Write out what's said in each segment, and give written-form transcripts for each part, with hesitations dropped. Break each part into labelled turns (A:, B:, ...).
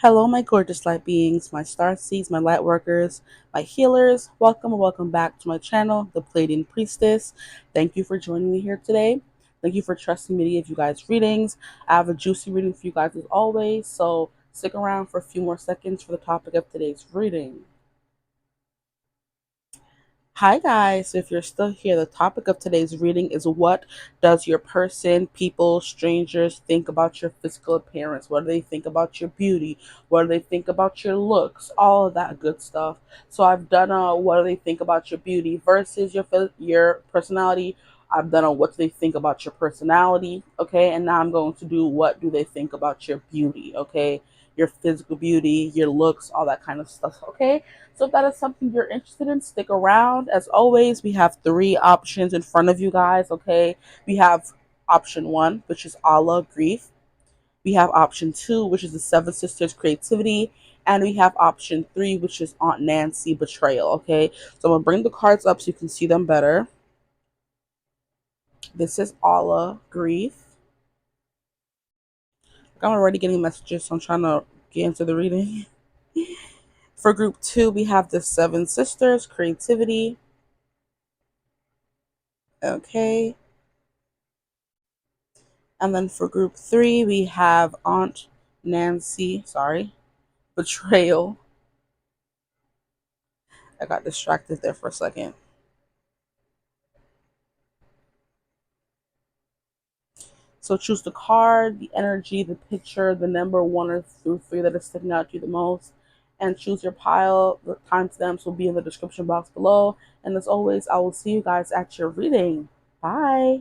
A: Hello, my gorgeous light beings, my star seeds, my light workers, my healers. Welcome and welcome back to my channel, The Pleiadian Priestess. Thank you for joining me here today. Thank you for trusting me to give you guys readings. I have a juicy reading for you guys as always, so stick around for a few more seconds for the topic of today's reading. Hi guys, so if you're still here, the topic of today's reading is what does your person, people, strangers think about your physical appearance? What do they think about your beauty? What do they think about your looks? All of that good stuff. So I've done a what do they think about your beauty versus your personality. I've done a what do they think about your personality, okay? And now I'm going to do what do they think about your beauty, okay? Your physical beauty, your looks, all that kind of stuff, okay? So if that is something you're interested in, stick around. As always, we have three options in front of you guys, okay? We have option one, which is Allah, grief. We have option two, which is the Seven Sisters, creativity. And we have option three, which is Aunt Nancy, betrayal, okay? So I'm going to bring the cards up so you can see them better. This is Allah, grief. I'm already getting messages, so I'm trying to get into the reading. For group two, we have the Seven Sisters, creativity. Okay. And then for group three, we have Aunt Nancy, betrayal. I got distracted there for a second. So choose the card, the energy, the picture, the number one or through three that is sticking out to you the most. And choose your pile. The timestamps will be in the description box below. And as always, I will see you guys at your reading. Bye.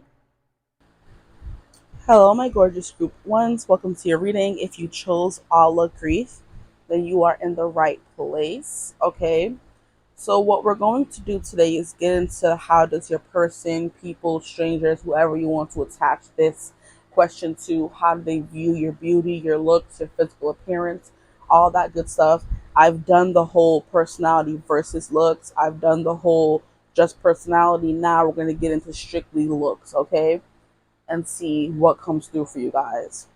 A: Hello, my gorgeous group ones. Welcome to your reading. If you chose Allah grief, then you are in the right place. Okay. So what we're going to do today is get into how does your person, people, strangers, whoever you want to attach this question to, how do they view your beauty, your looks, your physical appearance, all that good stuff. I've done the whole personality versus looks. I've done the whole just personality. Now we're going to get into strictly looks, okay? And see what comes through for you guys.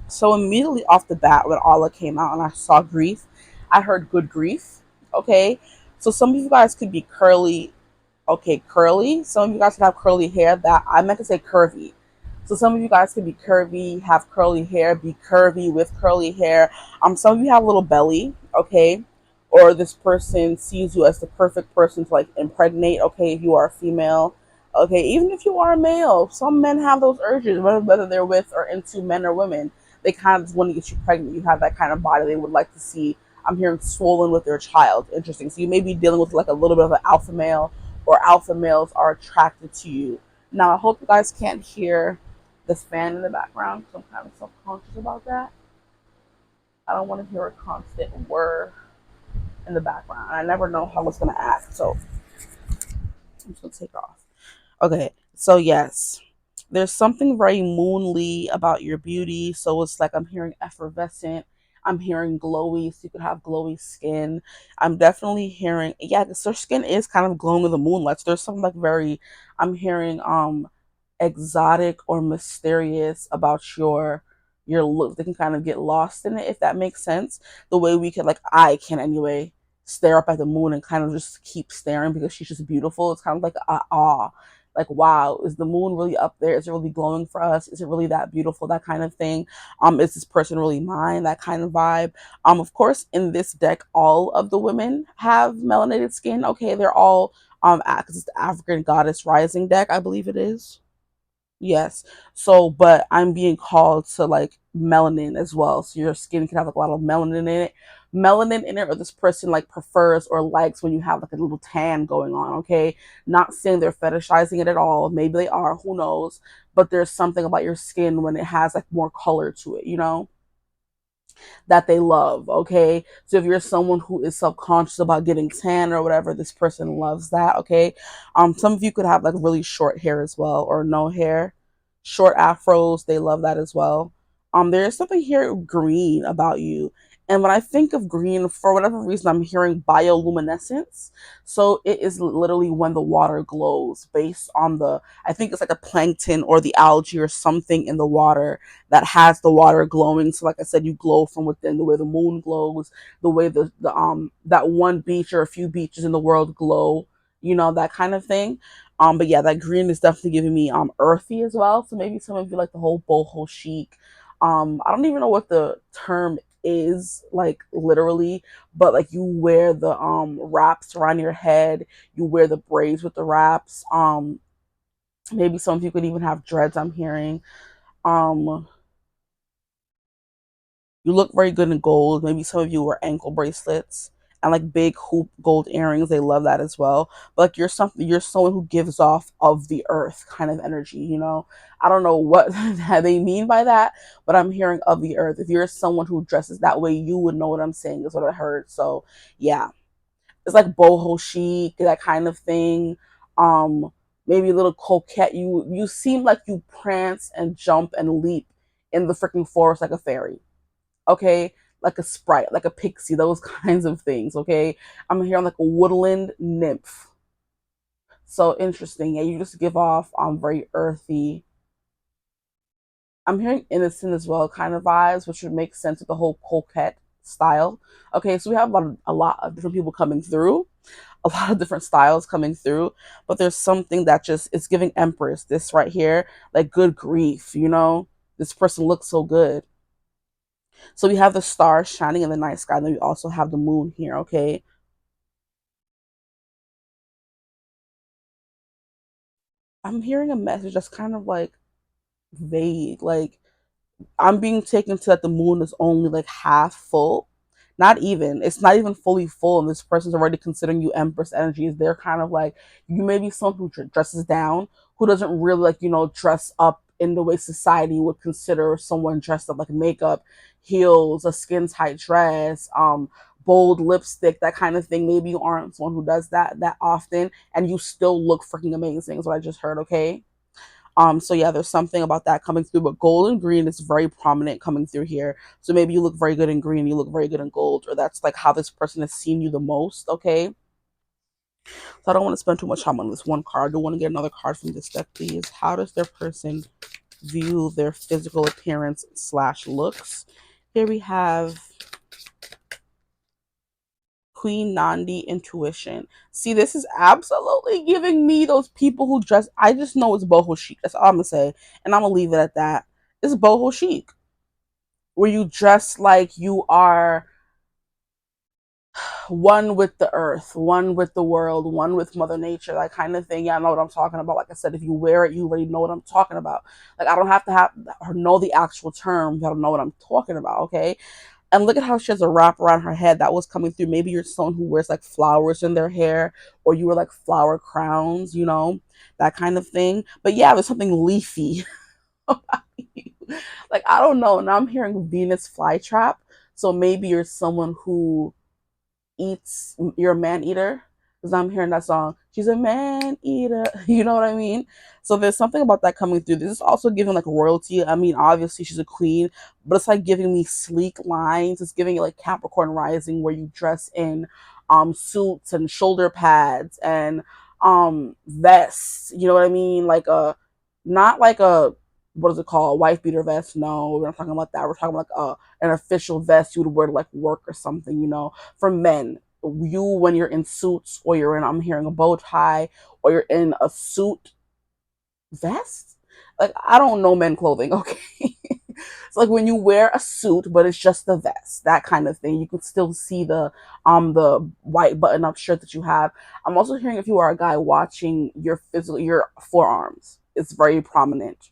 A: So immediately off the bat, when Allah came out and I saw grief, I heard good grief. Okay. So some of you guys could be curly. Okay, curly. Some of you guys could have curly hair. That I meant to say curvy. So some of you guys could be curvy, have curly hair, be curvy with curly hair. Some of you have a little belly, okay? Or this person sees you as the perfect person to like impregnate, okay, if you are a female. Okay, even if you are a male, some men have those urges, whether they're with or into men or women. They kind of just want to get you pregnant. You have that kind of body they would like to see. I'm hearing swollen with their child. Interesting. So you may be dealing with like a little bit of an alpha male, or alpha males are attracted to you. Now, I hope you guys can't hear this fan in the background because I'm kind of self-conscious about that. I don't want to hear a constant whir in the background. I never know how it's going to act, so I'm just going to take off. Okay, so yes, there's something very moonly about your beauty. So it's like I'm hearing effervescent. I'm hearing glowy, so you could have glowy skin. I'm definitely hearing, yeah, because their skin is kind of glowing in the moonlight. So there's something like very, I'm hearing exotic or mysterious about your look. They can kind of get lost in it, if that makes sense. The way we can, like I can anyway, stare up at the moon and kind of just keep staring because she's just beautiful. It's kind of like awe, like wow, is the moon really up there? Is it really glowing for us? Is it really that beautiful? That kind of thing. Is this person really mine? That kind of vibe. Of course, in this deck, all of the women have melanated skin. Okay, they're all because it's the African Goddess Rising deck, I believe it is. Yes. So, but I'm being called to like melanin as well. So your skin can have like a lot of melanin in it. Melanin in it, or this person like prefers or likes when you have like a little tan going on, okay? Not saying they're fetishizing it at all. Maybe they are, who knows? But there's something about your skin when it has like more color to it, that they love, okay? So if you're someone who is self-conscious about getting tan or whatever, this person loves that, okay? Some of you could have like really short hair as well, or no hair. Short afros, they love that as well. There is something here green about you. And when I think of green, for whatever reason, I'm hearing bioluminescence. So it is literally when the water glows based on the, I think it's like a plankton or the algae or something in the water that has the water glowing. So like I said, you glow from within, the way the moon glows, the way that one beach or a few beaches in the world glow, that kind of thing. But yeah, that green is definitely giving me earthy as well. So maybe some of you like the whole boho chic. I don't even know what the term is like literally, but like you wear the wraps around your head, you wear the braids with the wraps. Maybe some of you could even have dreads, I'm hearing. um you look very good in gold. Maybe some of you wear ankle bracelets and like big hoop gold earrings. They love that as well. But like you're someone who gives off of the earth kind of energy. I don't know what they mean by that, but I'm hearing of the earth. If you're someone who dresses that way, you would know what I'm saying, is what I heard. So yeah. It's like boho chic, that kind of thing. Um, Maybe a little coquette. You seem like you prance and jump and leap in the freaking forest like a fairy, okay? Like a sprite, like a pixie, those kinds of things, okay? I'm hearing like a woodland nymph. So interesting. Yeah, you just give off very earthy. I'm hearing innocent as well, kind of vibes, which would make sense with the whole coquette style. Okay, so we have a lot of different people coming through, a lot of different styles coming through, but there's something that just is giving Empress this right here, like good grief. This person looks so good. So we have the stars shining in the night sky, and then we also have the moon here, okay? I'm hearing a message that's kind of like vague. Like I'm being taken to that the moon is only like half full. Not even. It's not even fully full, and this person's already considering you Empress energies. They're kind of like, you may be someone who dresses down, who doesn't really like, dress up in the way society would consider someone dressed up, like makeup, heels, a skin tight dress, bold lipstick, that kind of thing. Maybe you aren't someone who does that often, and you still look freaking amazing. Is what I just heard. Okay. So yeah, there's something about that coming through, but gold and green is very prominent coming through here. So maybe you look very good in green, you look very good in gold, or that's like how this person has seen you the most, okay? So I don't want to spend too much time on this one card. I do want to get another card from this deck, please. How does their person view their physical appearance slash looks? Here we have Queen Nandi intuition. See, this is absolutely giving me those people who dress. I just know it's boho chic. That's all I'm gonna say, and I'm gonna leave it at that. It's boho chic, where you dress like you are one with the earth, one with the world, one with Mother Nature, that kind of thing. Yeah, I know what I'm talking about. Like I said, if you wear it, you already know what I'm talking about. Like I don't have to have or know the actual term. You don't know what I'm talking about. Okay. And look at how she has a wrap around her head that was coming through. Maybe you're someone who wears like flowers in their hair, or you wear like flower crowns, that kind of thing. But yeah, there's something leafy about you. Like, I don't know. Now I'm hearing Venus flytrap. So maybe you're someone who eats, you're a man eater, because I'm hearing that song, she's a man eater. You know what I mean? So there's something about that coming through. This is also giving like royalty. I mean, obviously she's a queen, but it's like giving me sleek lines. It's giving it like Capricorn rising, where you dress in suits and shoulder pads and vests, you know what I mean? Like a, not like a, what is it called, a wife beater vest. No, we're not talking about that. We're talking about like an official vest you would wear to like work or something. For men, you, when you're in suits, or you're in, I'm hearing a bow tie, or you're in a suit vest. Like, I don't know men clothing, okay? It's like when you wear a suit, but it's just the vest, that kind of thing. You can still see the white button up shirt that you have. I'm also hearing, if you are a guy, watching your forearms. It's very prominent.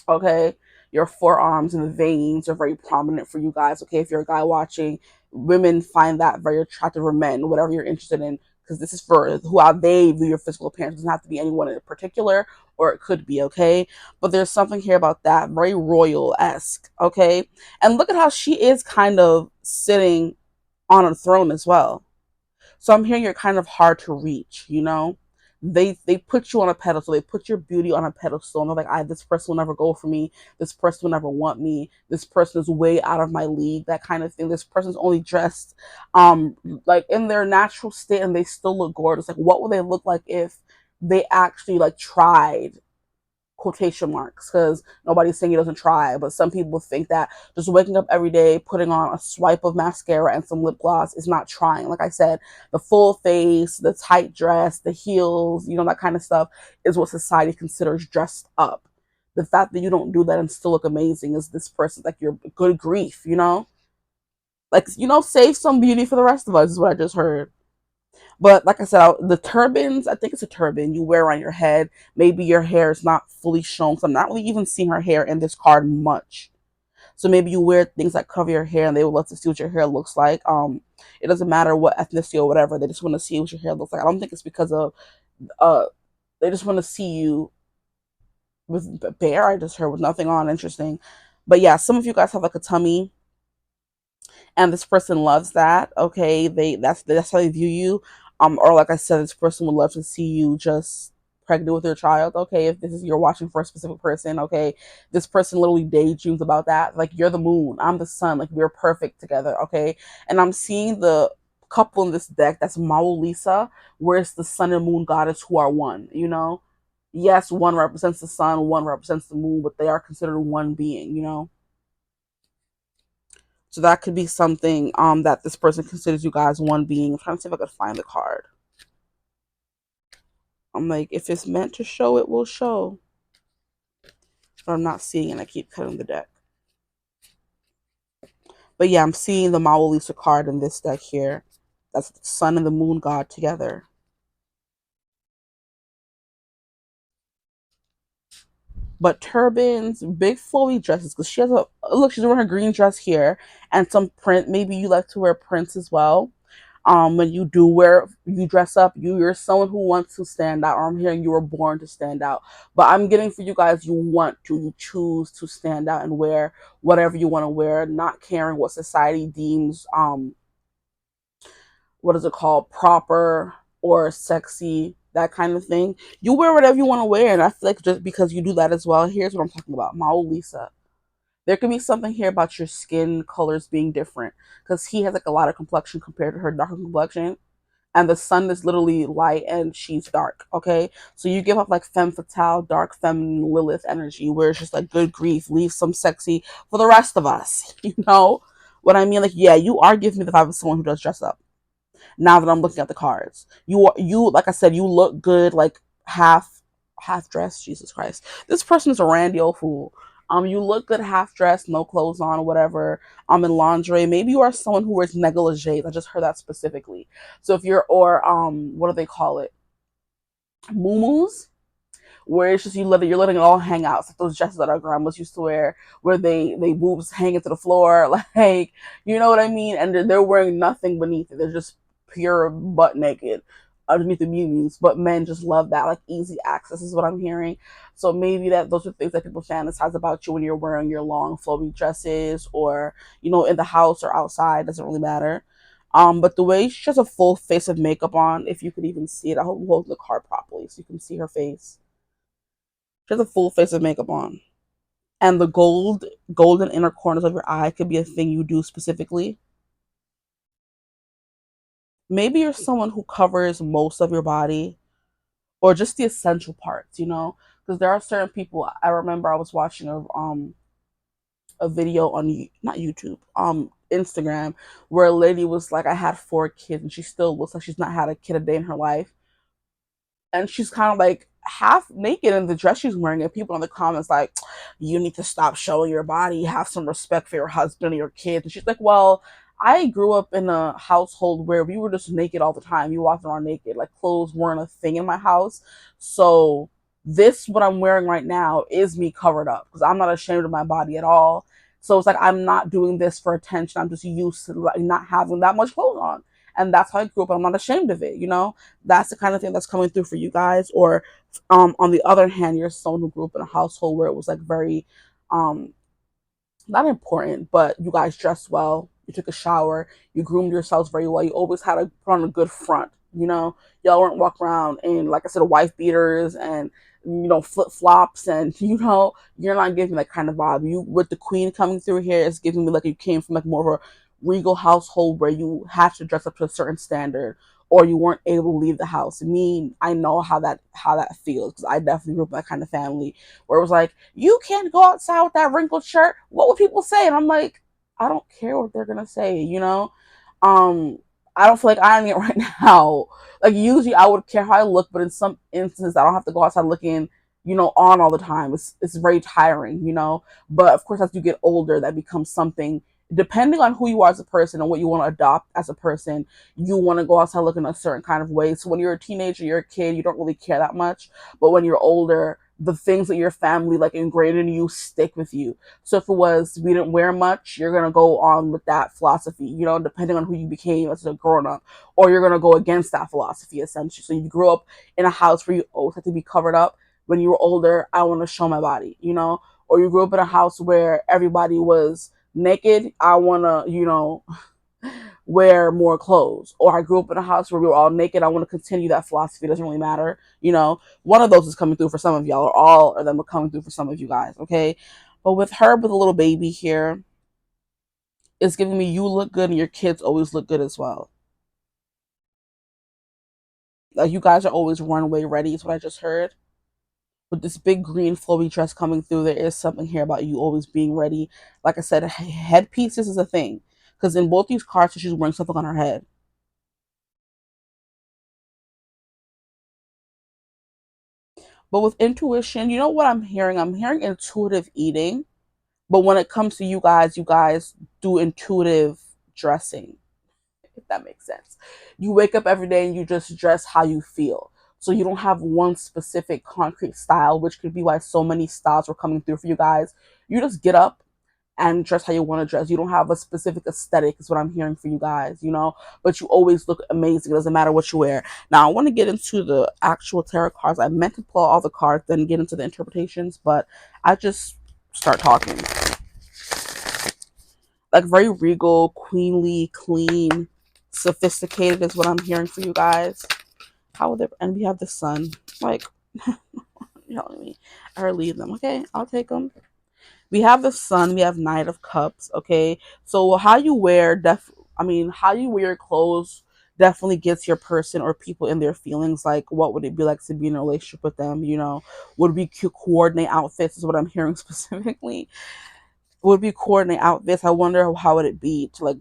A: Okay, your forearms and the veins are very prominent for you guys. Okay, if you're a guy watching, women find that very attractive, or men, whatever you're interested in, because this is for who, how they view your physical appearance. It doesn't have to be anyone in particular, or it could be. Okay, but there's something here about that, very royal-esque. Okay, and look at how she is kind of sitting on a throne as well. So I'm hearing you're kind of hard to reach. they put you on a pedestal. They put your beauty on a pedestal, and they're like, "I this person will never go for me. This person will never want me. This person is way out of my league." That kind of thing. This person's only dressed, like in their natural state, and they still look gorgeous. Like, what would they look like if they actually like tried, quotation marks, because nobody's saying he doesn't try, but some people think that just waking up every day, putting on a swipe of mascara and some lip gloss is not trying. Like I said, the full face, the tight dress, the heels, that kind of stuff is what society considers dressed up. The fact that you don't do that and still look amazing is this person, like, you're good grief. Like, save some beauty for the rest of us is what I just heard. But like I said, the turbans, I think it's a turban you wear on your head. Maybe your hair is not fully shown. So I'm not really even seeing her hair in this card much. So maybe you wear things that cover your hair and they would love to see what your hair looks like. It doesn't matter what ethnicity or whatever. They just want to see what your hair looks like. I don't think it's because of, uh, they just want to see you with bare, I just heard, with nothing on. Interesting. But yeah, some of you guys have like a tummy and this person loves that. Okay, that's how they view you. Or like I said, this person would love to see you just pregnant with their child. Okay, if this is, you're watching for a specific person. Okay, this person literally daydreams about that. Like, you're the moon, I'm the sun, like, we're perfect together. Okay, and I'm seeing the couple in this deck that's Maui Lisa, where it's the sun and moon goddess who are one. Yes, one represents the sun, one represents the moon, but they are considered one being. So that could be something that this person considers you guys one being. I'm trying to see if I could find the card. I'm like, if it's meant to show, it will show. But I'm not seeing it. I keep cutting the deck. But yeah, I'm seeing the Maui Lisa card in this deck here. That's the sun and the moon god together. But turbans, big flowy dresses, because she has a look. She's wearing her green dress here and some print. Maybe you like to wear prints as well. When you dress up, you're someone who wants to stand out, or I'm hearing you were born to stand out. But I'm getting for you guys, you choose to stand out and wear whatever you want to wear, not caring what society deems what is it called, proper or sexy, that kind of thing. You wear whatever you want to wear, and I feel like just because you do that as well, here's what I'm talking about. Mao Lisa, there could be something here about your skin colors being different, because he has like a lot of complexion compared to her darker complexion, and the sun is literally light and she's dark. Okay, so you give up like femme fatale, dark feminine Lilith energy, where it's just like, good grief, leave some sexy for the rest of us. You know what I mean? Like, yeah, you are giving me the vibe of someone who does dress up. Now that I'm looking at the cards, you like I said, you look good, like half dressed. Jesus Christ, this person is a randy old fool. You look good half dressed, no clothes on, whatever. In lingerie. Maybe you are someone who wears negligees. I just heard that specifically. So if you're, or what do they call it? Muumuus, where it's just you're letting it all hang out. It's like those dresses that our grandmas used to wear, where they boobs hanging to the floor, like, you know what I mean. And they're wearing nothing beneath it. They're just pure butt naked underneath the muumuus. But men just love that, like, easy access is what I'm hearing. So maybe that those are things that people fantasize about you when you're wearing your long flowy dresses, or in the house or outside, doesn't really matter. But the way she has a full face of makeup on, if you could even see it, I'll hold the card properly so you can see her face. She has a full face of makeup on. And the golden inner corners of your eye could be a thing you do specifically. Maybe you're someone who covers most of your body, or just the essential parts. Because there are certain people. I remember I was watching a video on, not YouTube, Instagram, where a lady was like, I had 4 kids and she still looks like she's not had a kid a day in her life, and she's kind of like half naked in the dress she's wearing, and people in the comments like, you need to stop showing your body, have some respect for your husband and your kids. And she's like, well, I grew up in a household where we were just naked all the time. You walked around naked, like, clothes weren't a thing in my house. So this, what I'm wearing right now, is me covered up because I'm not ashamed of my body at all. So it's like, I'm not doing this for attention. I'm just used to like not having that much clothes on, and that's how I grew up. I'm not ashamed of it. That's the kind of thing that's coming through for you guys. Or on the other hand, you're someone who grew up in a household where it was like very um not important, but you guys dressed well, you took a shower, you groomed yourselves very well, you always had to put on a good front. You know, y'all weren't walking around in, like I said, wife beaters and flip flops, and you're not giving that kind of vibe. You with the queen coming through here, it's giving me like you came from like more of a regal household where you have to dress up to a certain standard, or you weren't able to leave the house. Me, I know how that feels because I definitely grew up in that kind of family where it was like, you can't go outside with that wrinkled shirt. What would people say? And I'm like, I don't care what they're gonna say. Um, I don't feel like ironing it right now. Like usually I would care how I look, but in some instances I don't have to go outside looking, on all the time. It's very tiring. But of course, as you get older, that becomes something. Depending on who you are as a person and what you want to adopt as a person, you want to go outside looking a certain kind of way. So when you're a teenager, you're a kid, you don't really care that much. But when you're older, the things that your family like ingrained in you stick with you. So if it was we didn't wear much, you're gonna go on with that philosophy, depending on who you became as a grown up, or you're gonna go against that philosophy essentially. So you grew up in a house where you always had to be covered up. When you were older, I want to show my body. Or you grew up in a house where everybody was naked. I want to, wear more clothes. Or I grew up in a house where we were all naked. I want to continue that philosophy. It doesn't really matter. One of those is coming through for some of y'all, or all of them are coming through for some of you guys. Okay. But with her, with a little baby here, it's giving me you look good and your kids always look good as well. Like you guys are always runway ready, is what I just heard. With this big green flowy dress coming through, there is something here about you always being ready. Like I said, headpieces is a thing. Because in both these cards, she's wearing something on her head. But with intuition, you know what I'm hearing? I'm hearing intuitive eating. But when it comes to you guys do intuitive dressing, if that makes sense. You wake up every day and you just dress how you feel. So you don't have one specific concrete style, which could be why so many styles were coming through for you guys. You just get up and dress how you want to dress. You don't have a specific aesthetic, is what I'm hearing for you guys. But you always look amazing. It doesn't matter what you wear. Now, I want to get into the actual tarot cards. I meant to pull all the cards, then get into the interpretations, but I just start talking. Like very regal, queenly, clean, sophisticated is what I'm hearing for you guys. How would they? And we have the sun. Like, you're telling me, I leave them. Okay, I'll take them. We have the sun. We have Knight of Cups. Okay, so how you wear, how you wear your clothes definitely gets your person or people in their feelings. Like, what would it be like to be in a relationship with them? Would we coordinate outfits? Is what I'm hearing specifically. Would we coordinate outfits? I wonder how would it be to like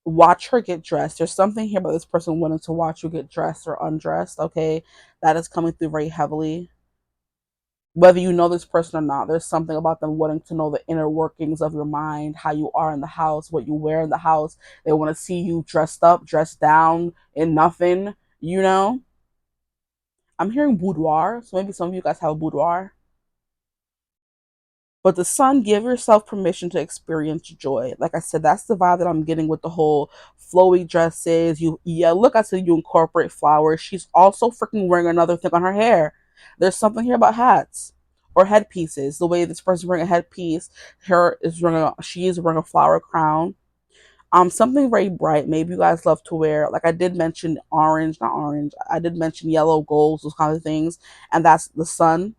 A: watch her get dressed. There's something here about this person wanting to watch you get dressed or undressed. Okay, that is coming through very heavily. Whether you know this person or not, there's something about them wanting to know the inner workings of your mind, how you are in the house, what you wear in the house. They want to see you dressed up, dressed down, in nothing. I'm hearing boudoir, so maybe some of you guys have a boudoir. But the sun, give yourself permission to experience joy. Like I said, that's the vibe that I'm getting with the whole flowy dresses. Look, I said you incorporate flowers. She's also freaking wearing another thing on her hair. There's something here about hats or headpieces. The way this person's wearing a headpiece, she is wearing a flower crown. Something very bright. Maybe you guys love to wear, like I did mention orange, not orange. I did mention yellow, golds, those kind of things, and that's the sun.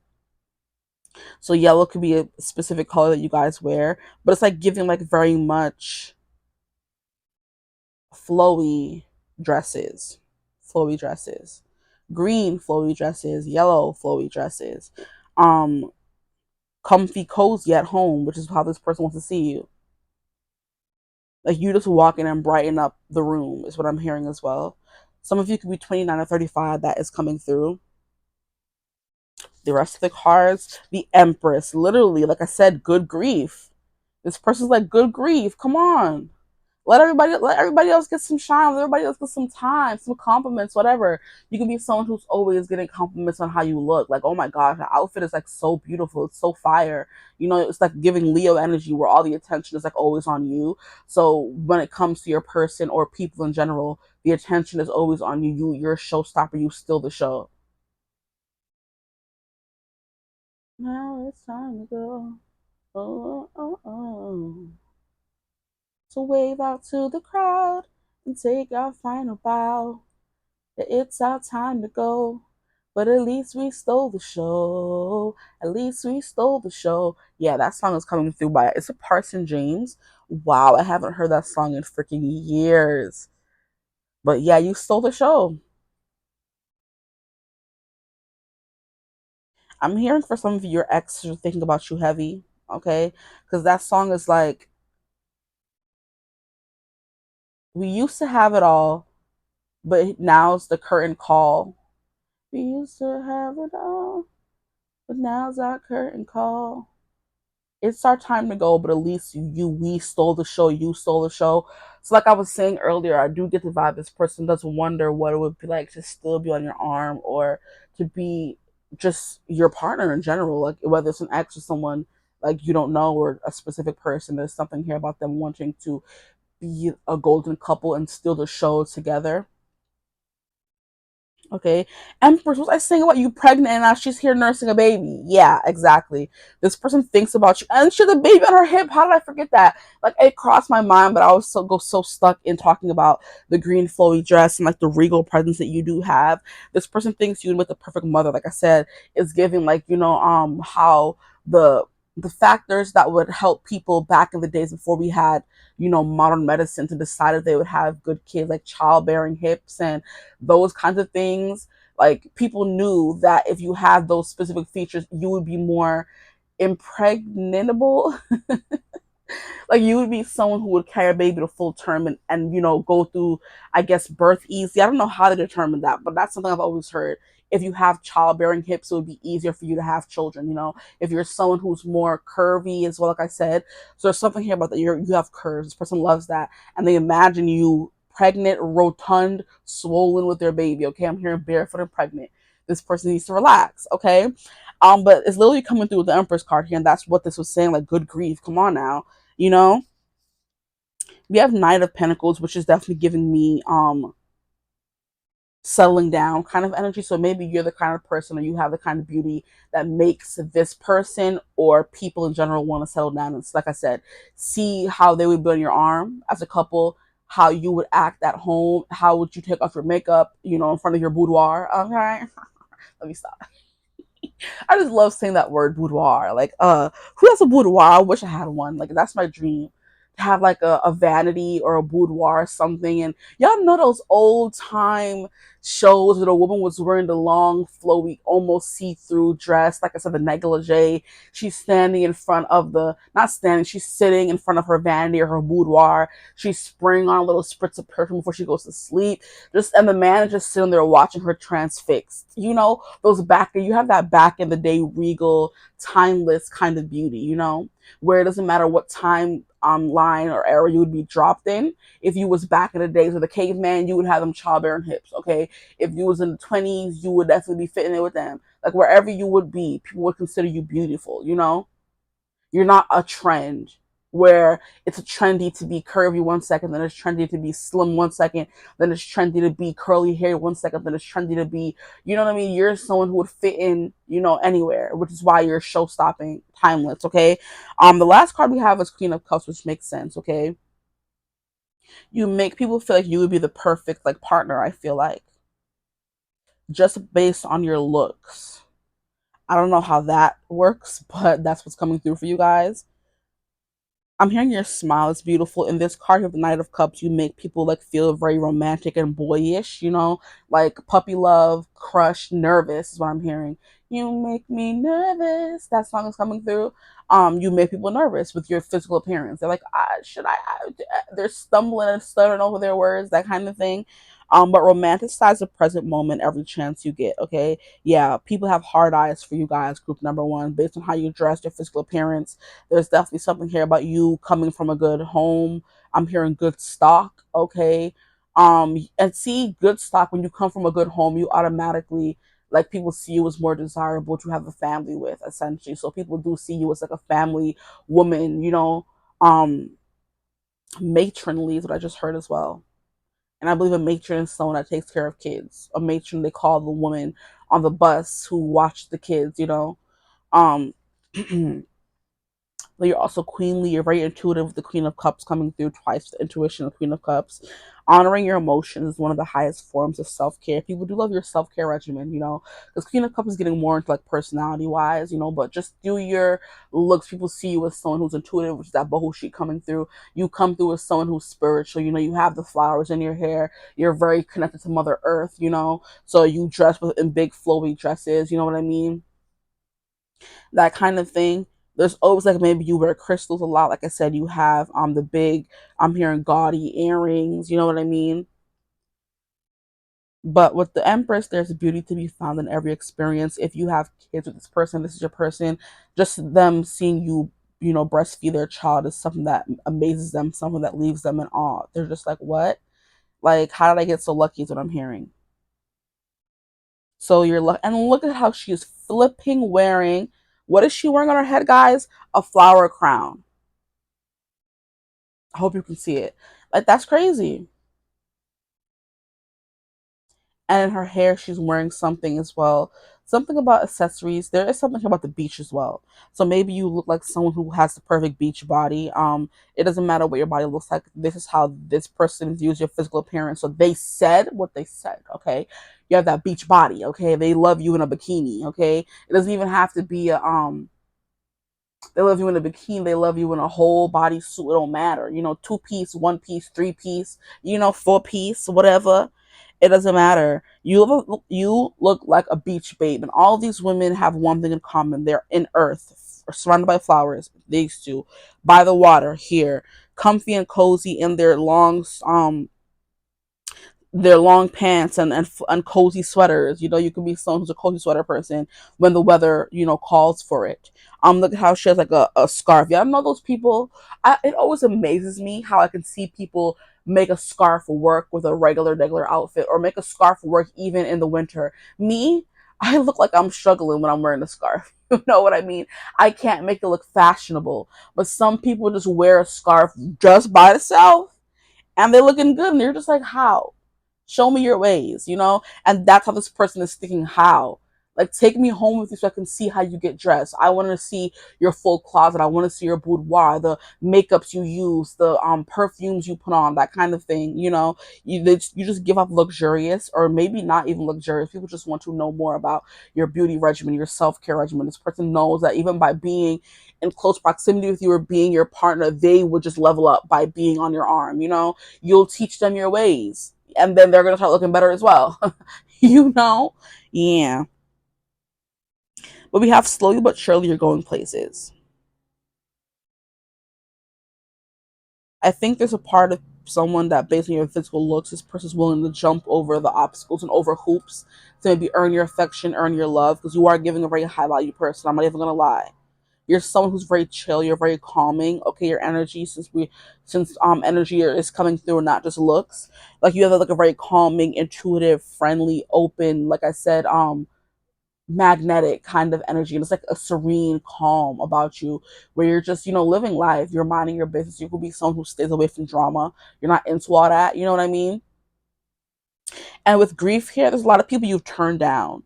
A: So yellow could be a specific color that you guys wear, but it's like giving like very much flowy dresses, flowy dresses, green flowy dresses, yellow flowy dresses, um, comfy, cozy at home, which is how this person wants to see you. Like you just walk in and brighten up the room is what I'm hearing as well. Some of you could be 29 or 35. That is coming through. The rest of the cards, the Empress, literally, like I said, good grief. This person's like, good grief, come on. Let everybody else get some shine, let everybody else get some time, some compliments, whatever. You can be someone who's always getting compliments on how you look. Like, oh my gosh, the outfit is like so beautiful, it's so fire. It's like giving Leo energy where all the attention is like always on you. So when it comes to your person or people in general, the attention is always on you. You're a showstopper, you steal the show. Now it's time to go. Oh, oh, oh. So wave out to the crowd and take our final bow. it's our time to go. But at least we stole the show. At least we stole the show. Yeah, that song is coming through by it's a Parson James. Wow, I haven't heard that song in freaking years. But yeah, you stole the show. I'm hearing for some of your exes are thinking about you heavy, okay? Because that song is like, we used to have it all, but now's the curtain call. We used to have it all, but now's our curtain call. It's our time to go, but at least we stole the show, you stole the show. So like I was saying earlier, I do get the vibe this person does wonder what it would be like to still be on your arm or to be just your partner in general, like whether it's an ex or someone like you don't know or a specific person. There's something here about them wanting to be a golden couple and steal the show together. Okay. Empress, was I saying about you pregnant and now she's here nursing a baby? Yeah, exactly. This person thinks about you and she has a baby on her hip. How did I forget that? Like it crossed my mind, but I was so stuck in talking about the green flowy dress and like the regal presence that you do have. This person thinks you with the perfect mother, like I said, is giving like, how the factors that would help people back in the days before we had, modern medicine to decide if they would have good kids, like childbearing hips and those kinds of things. Like people knew that if you had those specific features, you would be more impregnable. Like you would be someone who would carry a baby to full term and go through, I guess, birth easy. I don't know how to determine that, but that's something I've always heard. If you have childbearing hips, it would be easier for you to have children. If you're someone who's more curvy as well, like I said, so there's something here about that. You have curves. This person loves that, and they imagine you pregnant, rotund, swollen with their baby. Okay, I'm hearing barefoot and pregnant. This person needs to relax. Okay, but it's literally coming through with the Empress card here, and that's what this was saying. Like, good grief, come on now, you know. We have Knight of Pentacles, which is definitely giving me settling down kind of energy. So maybe you're the kind of person or you have the kind of beauty that makes this person or people in general want to settle down. And like I said, see how they would be on your arm as a couple, how you would act at home, how would you take off your makeup, in front of your boudoir. Okay. Let me stop. I just love saying that word boudoir. Like, who has a boudoir? I wish I had one. Like, that's my dream. To have like a vanity or a boudoir or something. And y'all know those old time shows where the woman was wearing the long, flowy, almost see-through dress. Like I said, the negligee. She's standing in front of not standing, she's sitting in front of her vanity or her boudoir. She's spraying on a little spritz of perfume before she goes to sleep. And the man is just sitting there watching her transfixed. You have that back in the day regal, timeless kind of beauty, where it doesn't matter what time line or era you would be dropped in. If you was back in the days of the caveman, you would have them childbearing hips. Okay, if you was in the 20s, you would definitely be fitting in with them. Like wherever you would be, people would consider you beautiful. You're not a trend where it's a trendy to be curvy 1 second, then it's trendy to be slim 1 second, then it's trendy to be curly hair 1 second, then it's trendy to be, you know what I mean? You're someone who would fit in, anywhere, which is why you're show stopping, timeless, okay? The last card we have is Queen of Cups, which makes sense, okay? You make people feel like you would be the perfect like partner, I feel like. Just based on your looks. I don't know how that works, but that's what's coming through for you guys. I'm hearing your smile is beautiful. In this card of the Knight of Cups, you make people like feel very romantic and boyish, like puppy love, crush, nervous is what I'm hearing. You make me nervous. That song is coming through. You make people nervous with your physical appearance. They're like, they're stumbling and stuttering over their words, that kind of thing. But romanticize the present moment every chance you get, okay? Yeah, people have hard eyes for you guys, group number one, based on how you dress, your physical appearance. There's definitely something here about you coming from a good home. I'm hearing good stock, okay? And see, good stock, when you come from a good home, you automatically, like, people see you as more desirable to have a family with, essentially. So people do see you as like a family woman, matronly is what I just heard as well. And I believe a matron is someone that takes care of kids. A matron, they call the woman on the bus who watches the kids, Um, but you're also queenly. You're very intuitive with the Queen of Cups coming through twice. The intuition, the Queen of Cups. Honoring your emotions is one of the highest forms of self-care. People do love your self-care regimen, because Queen of Cups is getting more into like personality wise, but just do your looks. People see you as someone who's intuitive, which is that boho sheet coming through. You come through as someone who's spiritual. You have the flowers in your hair. You're very connected to Mother Earth, so you dress in big flowy dresses, you know what I mean? That kind of thing. There's always like maybe you wear crystals a lot. Like I said, you have the big, I'm hearing gaudy earrings, you know what I mean? But with the Empress, there's beauty to be found in every experience. If you have kids with this person, this is your person, just them seeing you, breastfeed their child is something that amazes them, something that leaves them in awe. They're just like, what? Like, how did I get so lucky is what I'm hearing. So and look at how she is flipping wearing. What is she wearing on her head, guys? A flower crown. I hope you can see it. Like, that's crazy. And in her hair, she's wearing something as well. Something about accessories. There is something about the beach as well. So maybe you look like someone who has the perfect beach body. It doesn't matter what your body looks like. This is how this person views your physical appearance. So they said what they said. Okay, you have that beach body. Okay, they love you in a bikini. Okay, it doesn't even have to be a. They love you in a bikini. They love you in a whole body suit. It don't matter. 2 piece, 1 piece, 3 piece, 4 piece, whatever. It doesn't matter. You look like a beach babe. And all these women have one thing in common. They're in earth, surrounded by flowers. These two. By the water here. Comfy and cozy in their long pants and cozy sweaters. You can be someone who's a cozy sweater person when the weather, calls for it. Look at how she has like a scarf. Yeah, I know those people. It always amazes me how I can see people make a scarf work with a regular outfit, or make a scarf work even in the winter. Me, I look like I'm struggling when I'm wearing a scarf. You know what I mean? I can't make it look fashionable, but some people just wear a scarf just by itself and they're looking good, and you're just like, how? Show me your ways. And that's how this person is thinking. How? Like, take me home with you so I can see how you get dressed. I want to see your full closet. I want to see your boudoir, the makeups you use, the perfumes you put on, that kind of thing. You just give up luxurious, or maybe not even luxurious. People just want to know more about your beauty regimen, your self-care regimen. This person knows that even by being in close proximity with you or being your partner, they would just level up by being on your arm. You'll teach them your ways, and then they're going to start looking better as well. you know yeah. But we have slowly but surely you're going places. I think there's a part of someone that, based on your physical looks, this person's willing to jump over the obstacles and over hoops to maybe earn your affection, earn your love, because you are giving a very high value person. I'm not even gonna lie. You're someone who's very chill. You're very calming. Okay, your energy, since energy is coming through, not just looks. Like, you have like a very calming, intuitive, friendly, open. Like I said, magnetic kind of energy, and it's like a serene calm about you, where you're just living life. You're minding your business. You could be someone who stays away from drama. You're not into all that, you know what I mean? And with grief here, there's a lot of people you've turned down.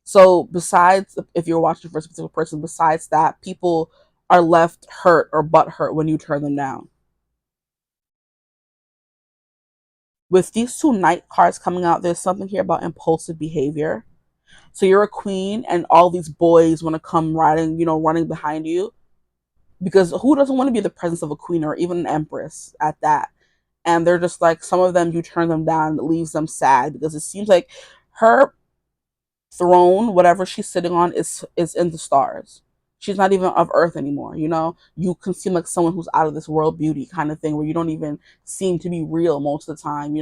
A: So besides, if you're watching for a specific person, besides that, people are left hurt or butt hurt when you turn them down. With these two knight cards coming out, there's something here about impulsive behavior. So you're a queen, and all these boys want to come riding, running behind you, because who doesn't want to be the presence of a queen or even an empress at that? And they're just like, some of them, you turn them down, it leaves them sad, because it seems like her throne, whatever she's sitting on, is in the stars. She's not even of earth anymore. You can seem like someone who's out of this world beauty kind of thing, where you don't even seem to be real most of the time.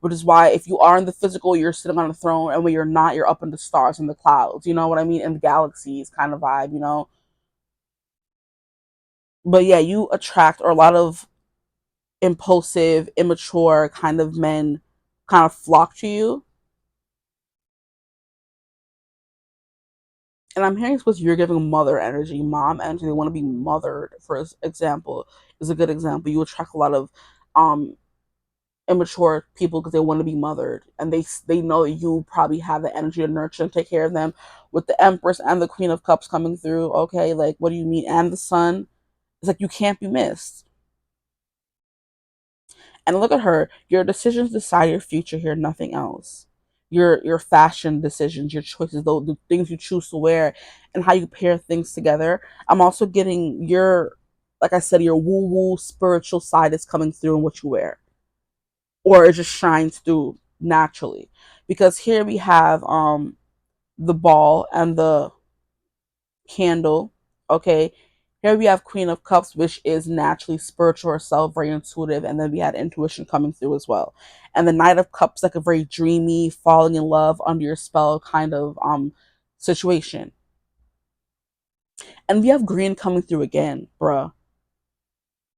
A: Which is why, if you are in the physical, you're sitting on a throne, and when you're not, you're up in the stars and the clouds, you know what I mean, in the galaxies kind of vibe. But yeah, you attract, or a lot of impulsive, immature kind of men kind of flock to you. And I'm hearing because you're giving mother energy, mom energy. They want to be mothered, for example, is a good example. You attract a lot of um immature people because they want to be mothered, and they know that you probably have the energy to nurture and take care of them. With the Empress and the Queen of Cups coming through, okay, like, what do you mean? And the Sun, it's like you can't be missed. And look at her. Your decisions decide your future here, nothing else. Your fashion decisions, your choices, the things you choose to wear, and how you pair things together. I'm also getting your, like I said, your woo woo spiritual side is coming through in what you wear, or it just shines through naturally. Because here we have the ball and the candle. Okay, here we have Queen of Cups, which is naturally spiritual herself, very intuitive, and then we had intuition coming through as well. And the Knight of Cups, like a very dreamy, falling in love under your spell kind of situation. And we have green coming through again, bruh.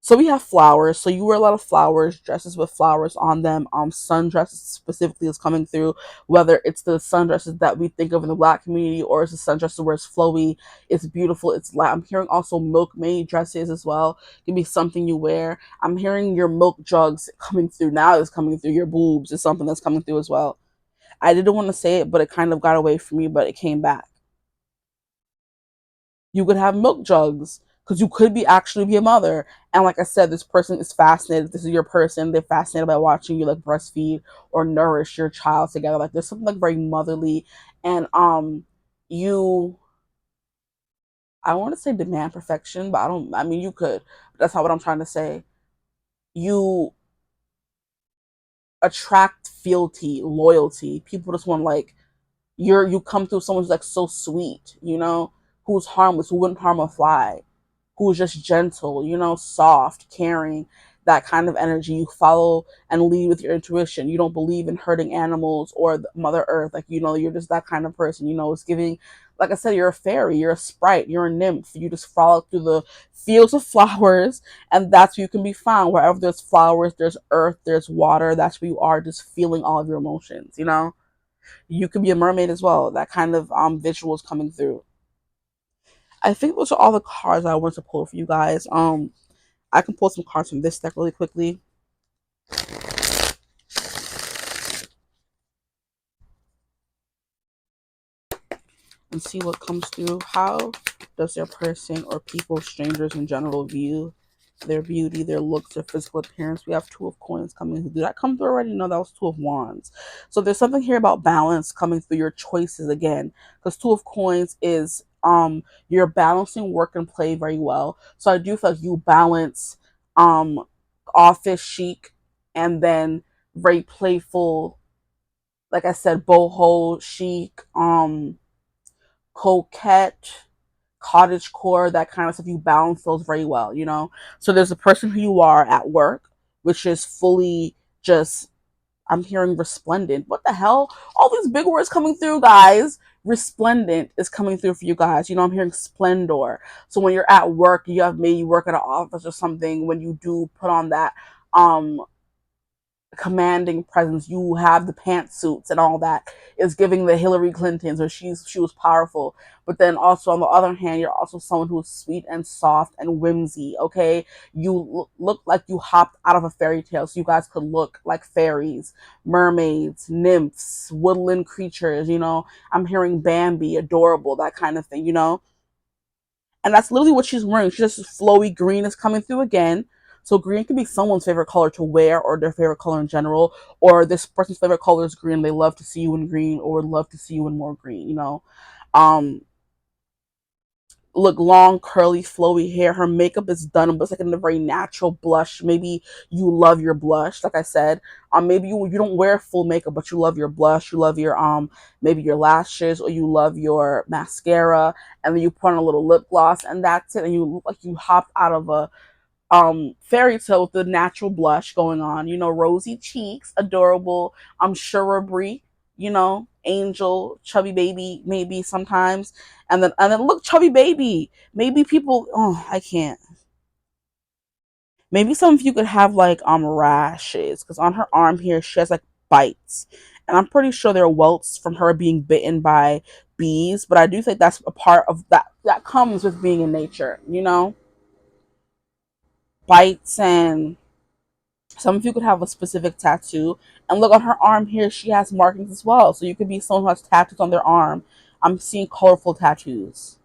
A: So we have flowers. So you wear a lot of flowers, dresses with flowers on them. Sundresses specifically is coming through. Whether it's the sundresses that we think of in the Black community, or it's the sundresses where it's flowy, it's beautiful, it's light. I'm hearing also milkmaid dresses as well. It can be something you wear. I'm hearing your milk jugs coming through now. Is coming through. Your boobs is something that's coming through as well. I didn't want to say it, but it kind of got away from me, but it came back. You could have milk jugs because you could be actually be a mother. And like I said, this person is fascinated. This is your person. They're fascinated by watching you like breastfeed or nourish your child together. Like there's something like very motherly. And you, I want to say demand perfection, but I don't, I mean, you could, but that's not what I'm trying to say. You attract fealty, loyalty. People just want like, you come through someone who's like so sweet, who's harmless, who wouldn't harm a fly, who's just gentle, soft, caring, that kind of energy. You follow and lead with your intuition. You don't believe in hurting animals or the Mother Earth. Like, you're just that kind of person. It's giving, like I said, you're a fairy, you're a sprite, you're a nymph. You just frolic through the fields of flowers, and that's where you can be found. Wherever there's flowers, there's earth, there's water. That's where you are, just feeling all of your emotions. You could be a mermaid as well. That kind of visuals coming through. I think those are all the cards I want to pull for you guys. I can pull some cards from this deck really quickly and see what comes through. How does their person or people, strangers in general, view their beauty, their looks, their physical appearance? We have Two of Coins coming through. Did that come through already? No, that was Two of Wands. So there's something here about balance coming through your choices again, because Two of Coins is you're balancing work and play very well. So I do feel like you balance um office chic and then very playful, like I said, boho chic, coquette, cottage core, that kind of stuff. You balance those very well. So there's a person who you are at work, which is fully just, I'm hearing resplendent. What the hell? All these big words coming through, guys. Resplendent is coming through for you guys. I'm hearing splendor. So when you're at work, maybe you work at an office or something. When you do put on that um commanding presence, you have the pantsuits and all that, is giving the Hillary Clintons, or she was powerful. But then also on the other hand, you're also someone who's sweet and soft and whimsy. Okay, you look like you hopped out of a fairy tale. So you guys could look like fairies, mermaids, nymphs, woodland creatures. I'm hearing Bambi, adorable, that kind of thing. And that's literally what she's wearing. She's just flowy green is coming through again. So green could be someone's favorite color to wear, or their favorite color in general, or this person's favorite color is green. They love to see you in green, or would love to see you in more green. Um, Look, long, curly, flowy hair. Her makeup is done, but it's like in a very natural blush. Maybe you love your blush, like I said. Maybe you don't wear full makeup, but you love your blush. You love your maybe your lashes, or you love your mascara, and then you put on a little lip gloss, and that's it. And you look like you hopped out of a fairy tale with the natural blush going on. Rosy cheeks, adorable. Shrubbery. Angel, chubby baby, maybe sometimes, and then look, chubby baby. Maybe people. Oh, I can't. Maybe some of you could have like rashes, because on her arm here she has like bites, and I'm pretty sure they're welts from her being bitten by bees. But I do think that's a part of that comes with being in nature. Bites, and some of you could have a specific tattoo. And look, on her arm here, she has markings as well. So you could be someone who has tattoos on their arm. I'm seeing colorful tattoos,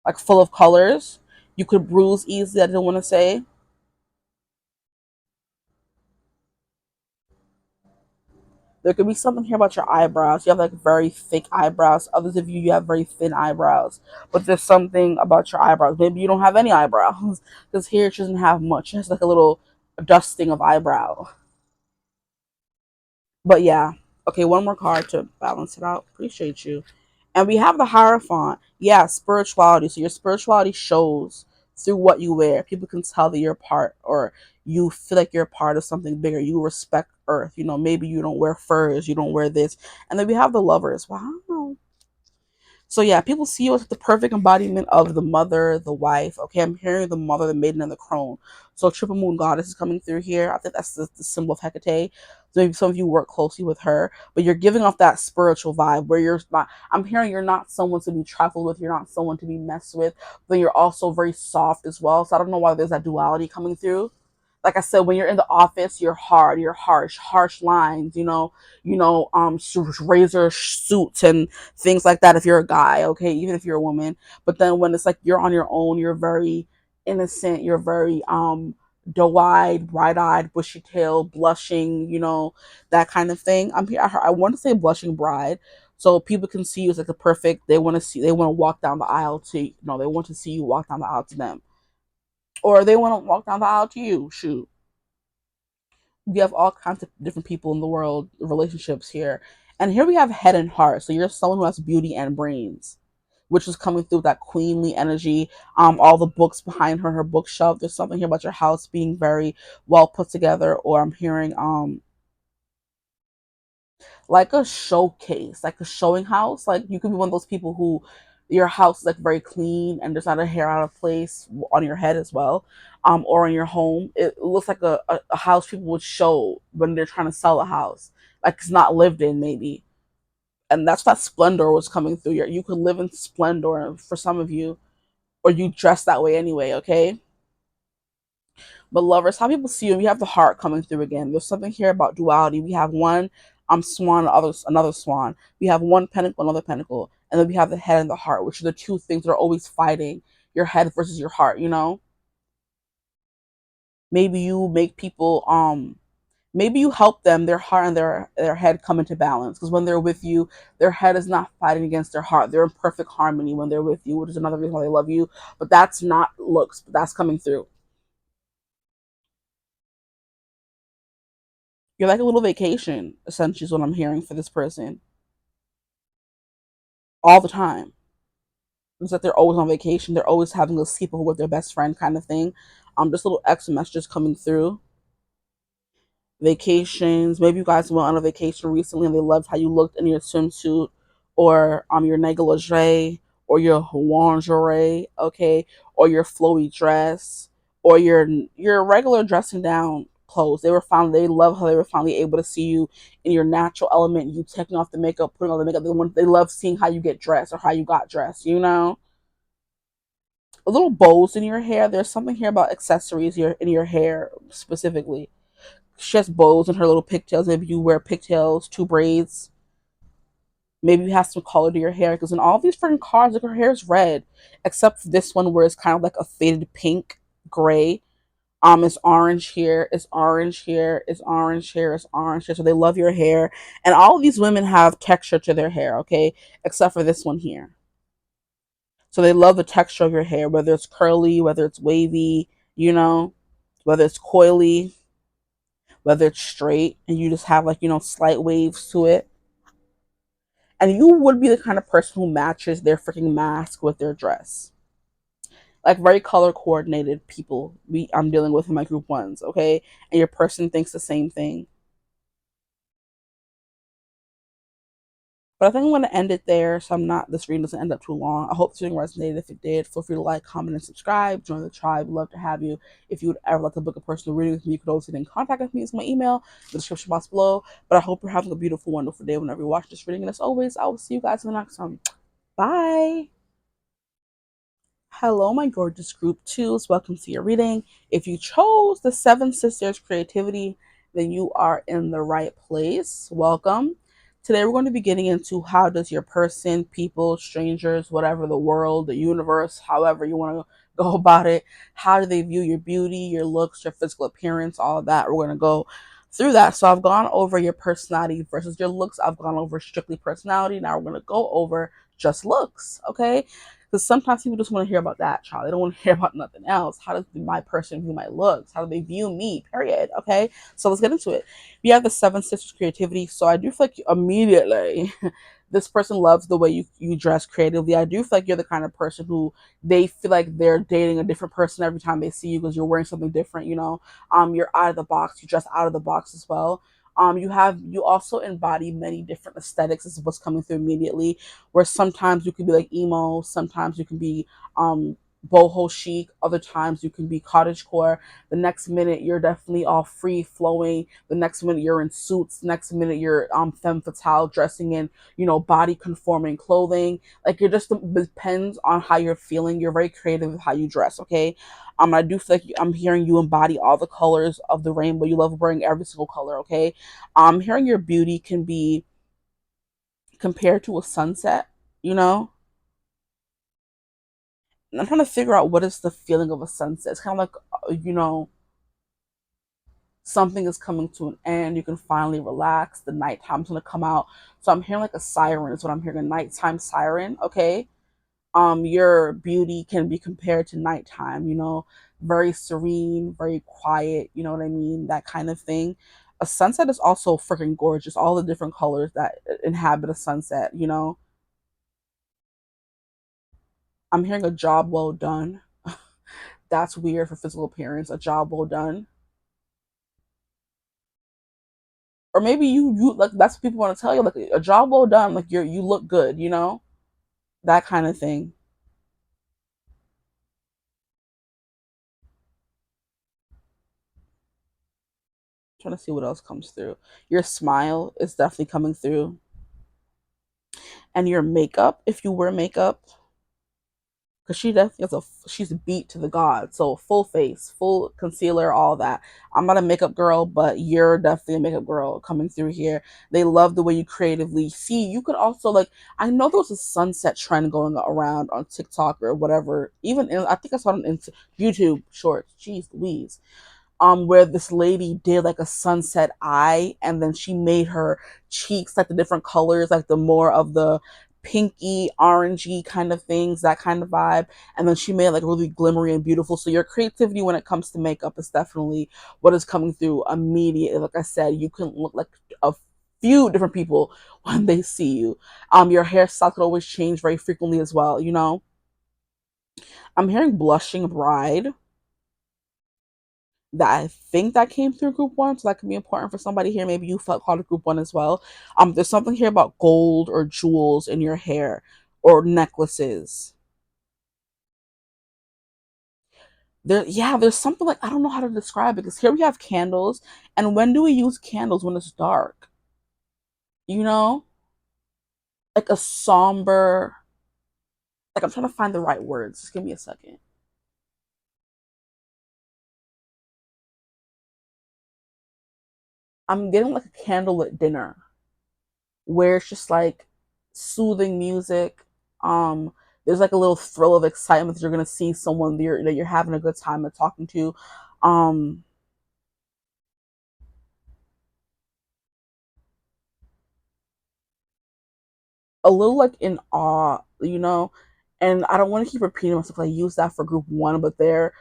A: like full of colors. You could bruise easily, I didn't want to say. There could be something here about your eyebrows. You have like very thick eyebrows. Others of you, you have very thin eyebrows. But there's something about your eyebrows. Maybe you don't have any eyebrows because here she doesn't have much. She has like a little dusting of eyebrow. But yeah, okay, one more card to balance it out. Appreciate you. And we have the Hierophant. Yeah, spirituality. So your spirituality shows through what you wear. People can tell that you're part, or you feel like you're part of something bigger. You respect Earth. You know, maybe you don't wear furs, you don't wear this. And then we have the Lovers. Wow. So yeah, people see you as the perfect embodiment of the mother, the wife. Okay, I'm hearing the mother, the maiden, and the crone. So triple moon goddess is coming through here. I think that's the symbol of Hecate. So maybe some of you work closely with her, but you're giving off that spiritual vibe where you're not. I'm hearing you're not someone to be trifled with. You're not someone to be messed with, but you're also very soft as well. So I don't know why there's that duality coming through. Like I said, when you're in the office, you're hard, you're harsh lines, razor suits and things like that if you're a guy, okay, even if you're a woman. But then when it's like you're on your own, you're very innocent, you're very doe-eyed, bright-eyed, bushy-tailed, blushing, that kind of thing. I want to say blushing bride. So people can see you as like the perfect, they want to walk down the aisle to, they want to see you walk down the aisle to them. Or they want to walk down the aisle to you. Shoot. We have all kinds of different people in the world, relationships here. And here we have head and heart. So you're someone who has beauty and brains, which is coming through that queenly energy. All the books behind her bookshelf. There's something here about your house being very well put together. Or I'm hearing like a showcase, like a showing house. Like you could be one of those people who your house is like very clean and there's not a hair out of place on your head as well, or in your home. It looks like a house people would show when they're trying to sell a house, like it's not lived in maybe. And that's that splendor was coming through. You could live in splendor for some of you, or you dress that way anyway. Okay. But lovers, how people see you, we have the heart coming through again. There's something here about duality. We have one swan, another swan. We have one pentacle, another pentacle, and then we have the head and the heart, which are the two things that are always fighting. Your head versus your heart. Maybe you make people maybe you help them, their heart and their head come into balance, because when they're with you, their head is not fighting against their heart. They're in perfect harmony when they're with you, which is another reason why they love you. But that's not looks, but that's coming through. You're like a little vacation, essentially, is what I'm hearing for this person all the time. It's that they're always on vacation. They're always having a sleepover with their best friend, kind of thing. Just little extra messages coming through. Vacations. Maybe you guys went on a vacation recently and they loved how you looked in your swimsuit, or your negligee, or your lingerie, okay, or your flowy dress, or your regular dressing down clothes. They love how they were finally able to see you in your natural element, you taking off the makeup, putting on the makeup. They love seeing how you get dressed or how you got dressed. A little bows in your hair. There's something here about accessories in your hair specifically. She has bows in her little pigtails. Maybe you wear pigtails, two braids. Maybe you have some color to your hair, because in all these different cards, like her hair is red, except for this one where it's kind of like a faded pink, gray. It's orange here, it's orange here, it's orange here, it's orange here. So they love your hair, and all of these women have texture to their hair, okay, except for this one here. So they love the texture of your hair, whether it's curly, whether it's wavy, you know, whether it's coily, whether it's straight, and you just have like slight waves to it. And you would be the kind of person who matches their freaking mask with their dress. Like very color coordinated people I'm dealing with in my group ones, okay? And your person thinks the same thing. But I think I'm gonna end it there, so I'm not this reading doesn't end up too long. I hope this reading resonated. If it did, feel free to like, comment, and subscribe. Join the tribe. Love to have you. If you would ever like to book a personal reading with me, you could always get in contact with me. It's my email in the description box below. But I hope you're having a beautiful, wonderful day whenever you watch this reading. And as always, I will see you guys in the next one. Bye. Hello, my gorgeous group twos. Welcome to your reading. If you chose the Seven Sisters Creativity, then you are in the right place. Welcome. Today, we're going to be getting into how does your person, people, strangers, whatever, the world, the universe, however you want to go about it, how do they view your beauty, your looks, your physical appearance, all of that. We're going to go through that. So I've gone over your personality versus your looks. I've gone over strictly personality. Now we're going to go over just looks, okay? Because sometimes people just want to hear about that, child. They don't want to hear about nothing else. How does my person view my looks? How do they view me? Period. Okay. So let's get into it. We have the Seven Sisters creativity. So I do feel like immediately this person loves the way you dress creatively. I do feel like you're the kind of person who they feel like they're dating a different person every time they see you because you're wearing something different, you know. You're out of the box, you dress out of the box as well. You also embody many different aesthetics. This is what's coming through immediately, where sometimes you can be like emo, sometimes you can be um boho chic, other times you can be cottagecore. The next minute you're definitely all free flowing, the next minute you're in suits, the next minute you're femme fatale, dressing in, you know, body conforming clothing. Like you're just, depends on how you're feeling. You're very creative with how you dress, okay? I do feel like I'm hearing you embody all the colors of the rainbow. You love wearing every single color, okay? I'm hearing your beauty can be compared to a sunset, you know? And I'm trying to figure out what is the feeling of a sunset. It's kind of like, you know, something is coming to an end. You can finally relax. The nighttime's gonna come out. So I'm hearing like a siren is what I'm hearing, a nighttime siren, okay? Your beauty can be compared to nighttime, you know, very serene, very quiet, you know what I mean? That kind of thing. A sunset is also freaking gorgeous. All the different colors that inhabit a sunset, you know. I'm hearing a job well done. That's weird for physical appearance. A job well done. Or maybe you like that's what people want to tell you, like a job well done, like you look good, you know? That kind of thing. Trying to see what else comes through. Your smile is definitely coming through. And your makeup, if you wear makeup, because she definitely has she's beat to the gods. So full face, full concealer, all that. I'm not a makeup girl, but you're definitely a makeup girl coming through here. They love the way you creatively see. You could also like, I know there was a sunset trend going around on TikTok or whatever. Even I think I saw it on YouTube Shorts. Jeez Louise, where this lady did like a sunset eye, and then she made her cheeks like the different colors, like the more of the pinky orangey kind of things, that kind of vibe, and then she made it like really glimmery and beautiful. So your creativity when it comes to makeup is definitely what is coming through immediately. Like I said, you can look like a few different people when they see you. Your hairstyle could always change very frequently as well, you know. I'm hearing blushing bride, that I think that came through group one, so that can be important for somebody here. Maybe you felt called a group one as well. There's something here about gold or jewels in your hair or necklaces. There, yeah, there's something like I don't know how to describe it because here we have candles, and when do we use candles when it's dark? You know, like a somber. Like I'm trying to find the right words. Just give me a second. I'm getting like a candlelit dinner where it's just like soothing music. Um, there's like a little thrill of excitement that you're gonna see someone that you're having a good time and talking to. Um, a little like in awe, you know. And I don't want to keep repeating myself. I use that for group one, but there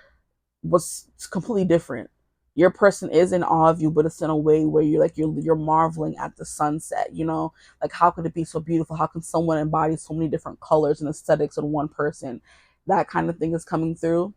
A: was completely different. Your person is in awe of you, but it's in a way where you're marveling at the sunset. You know, like how could it be so beautiful? How can someone embody so many different colors and aesthetics in one person? That kind of thing is coming through.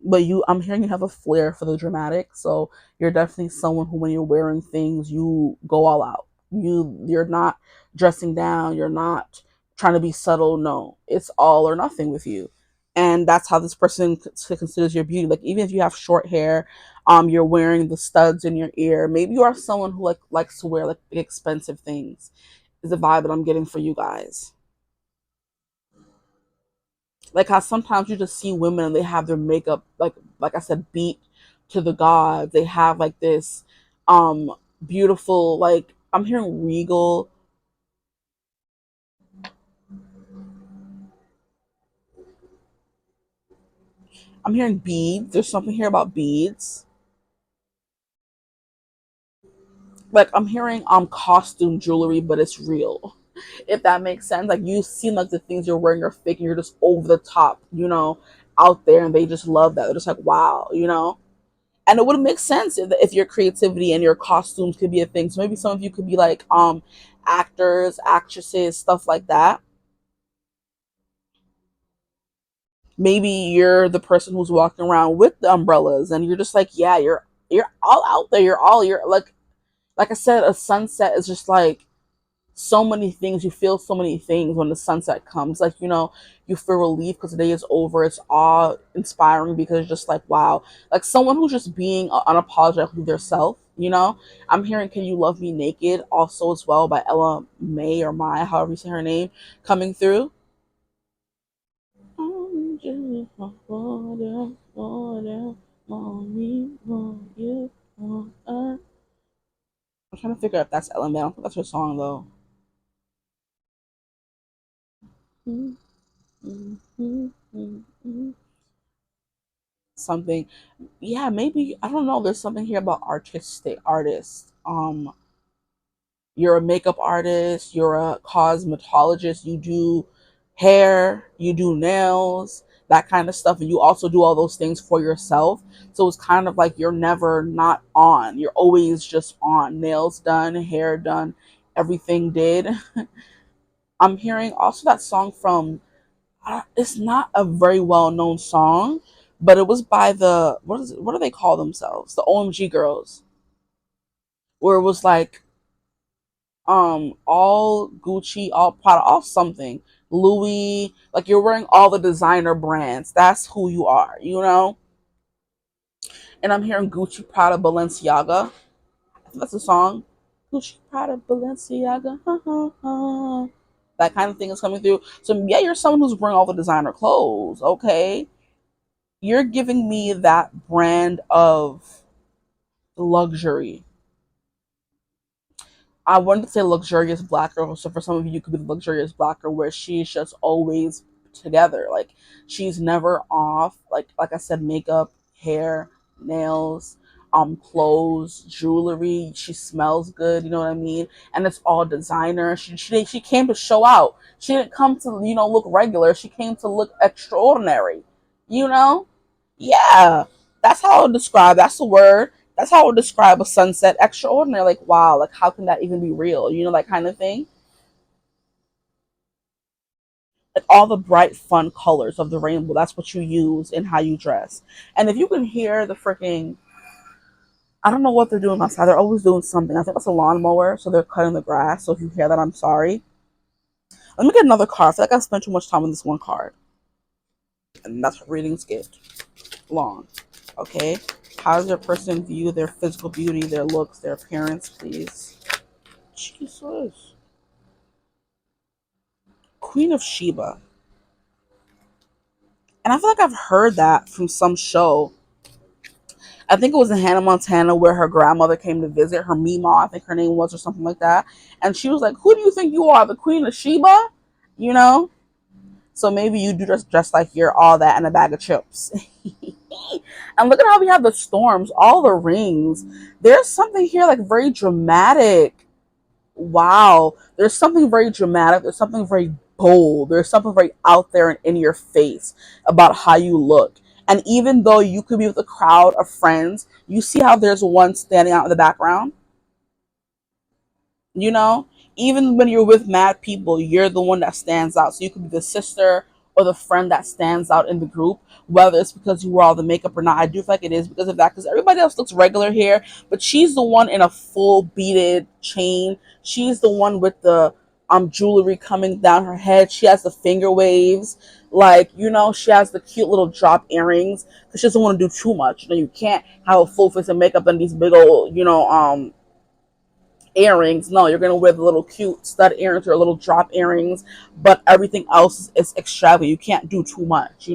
A: But I'm hearing you have a flair for the dramatic, so you're definitely someone who when you're wearing things you go all out. You're not dressing down, you're not trying to be subtle. No, it's all or nothing with you. And that's how this person considers your beauty. Like even if you have short hair, you're wearing the studs in your ear, maybe you are someone who likes to wear like expensive things, is the vibe that I'm getting for you guys. Like how sometimes you just see women and they have their makeup like I said beat to the gods. They have like this um beautiful, like I'm hearing regal. I'm hearing beads. There's something here about beads. Like I'm hearing costume jewelry, but it's real. If that makes sense. Like you seem like the things you're wearing are fake and you're just over the top, out there, and they just love that. They're just like, wow. And it would make sense if your creativity and your costumes could be a thing. So maybe some of you could be like actors, actresses, stuff like that. Maybe you're the person who's walking around with the umbrellas and you're just like, yeah, you're all out there. You're like I said, a sunset is just like so many things. You feel so many things when the sunset comes. Like, you feel relief because the day is over. It's all inspiring because it's just like, wow. Like someone who's just being unapologetically their self. I'm hearing Can You Love Me Naked also as well by Ella May or Mai, however you say her name, coming through. I'm just a want me, want you, want us. I'm trying to figure out if that's Ella May. I don't think that's her song though. Something, yeah, maybe, I don't know. There's something here about artistic artists. You're a makeup artist, you're a cosmetologist, you do hair, you do nails, that kind of stuff, and you also do all those things for yourself. So it's kind of like you're never not on. You're always just on. Nails done, hair done, everything did. I'm hearing also that song from it's not a very well known song, but it was by the what do they call themselves? The OMG girls, where it was like all Gucci, all Prada, all something. Louis, like you're wearing all the designer brands. That's who you are. And I'm hearing Gucci, Prada, Balenciaga. I think that's a song. Gucci, Prada, Balenciaga. That kind of thing is coming through. So yeah, you're someone who's wearing all the designer clothes. Okay, you're giving me that brand of luxury. I wanted to say luxurious black girl. So for some of you, you could be the luxurious black girl where she's just always together. Like she's never off. Like I said, makeup, hair, nails, clothes, jewelry. She smells good. You know what I mean? And it's all designer. She came to show out. She didn't come to look regular. She came to look extraordinary. You know? Yeah, that's how I would describe. That's the word. That's how I would describe a sunset. Extraordinary. Like wow. Like how can that even be real? That kind of thing. Like all the bright, fun colors of the rainbow. That's what you use in how you dress. And if you can hear the freaking, I don't know what they're doing outside. They're always doing something. I think that's a lawnmower, so they're cutting the grass. So if you hear that, I'm sorry. Let me get another card. I feel like I spent too much time on this one card, and that's what readings get long. Okay. How does your person view their physical beauty, their looks, their appearance, please? Jesus. Queen of Sheba. And I feel like I've heard that from some show. I think it was in Hannah Montana where her grandmother came to visit, her Mima, I think her name was, or something like that. And she was like, who do you think you are, the Queen of Sheba? You know? So maybe you do just dress like you're all that and a bag of chips. And look at how we have the storms, all the rings. There's something here like very dramatic. Wow, there's something very dramatic. There's something very bold. There's something very out there and in your face about how you look. And even though you could be with a crowd of friends, you see how there's one standing out in the background? You know, even when you're with mad people, you're the one that stands out. So you could be the sister or the friend that stands out in the group, whether it's because you wear all the makeup or not. I do feel like it is because of that, because everybody else looks regular here, but she's the one in a full beaded chain. She's the one with the jewelry coming down her head. She has the finger waves, like she has the cute little drop earrings because she doesn't want to do too much. You can't have a full face of makeup and these big old earrings. No, you're gonna wear the little cute stud earrings or little drop earrings, but everything else is extravagant. You can't do too much.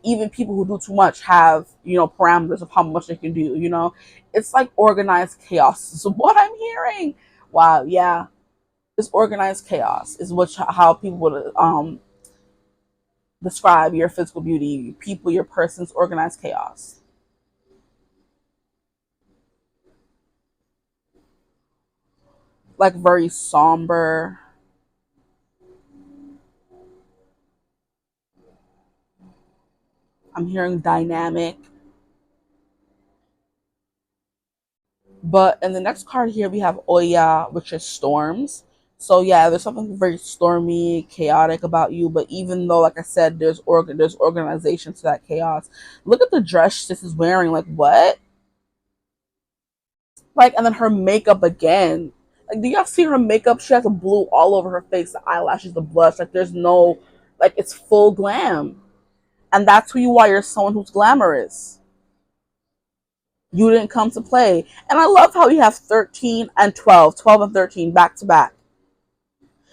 A: Even people who do too much have parameters of how much they can do. It's like organized chaos is what I'm hearing. Wow, yeah, it's organized chaos is how people would Describe your physical beauty, your people, your person's organized chaos. Like very somber. I'm hearing dynamic. But in the next card here, we have Oya, which is storms. So yeah, there's something very stormy, chaotic about you. But even though, like I said, there's organization to that chaos. Look at the dress this is wearing. Like what? Like, and then her makeup again. Like, do y'all see her makeup? She has a blue all over her face, the eyelashes, the blush. Like, there's no, like, it's full glam. And that's who you are. You're someone who's glamorous. You didn't come to play. And I love how you have 13 and 12, 12 and 13 back to back.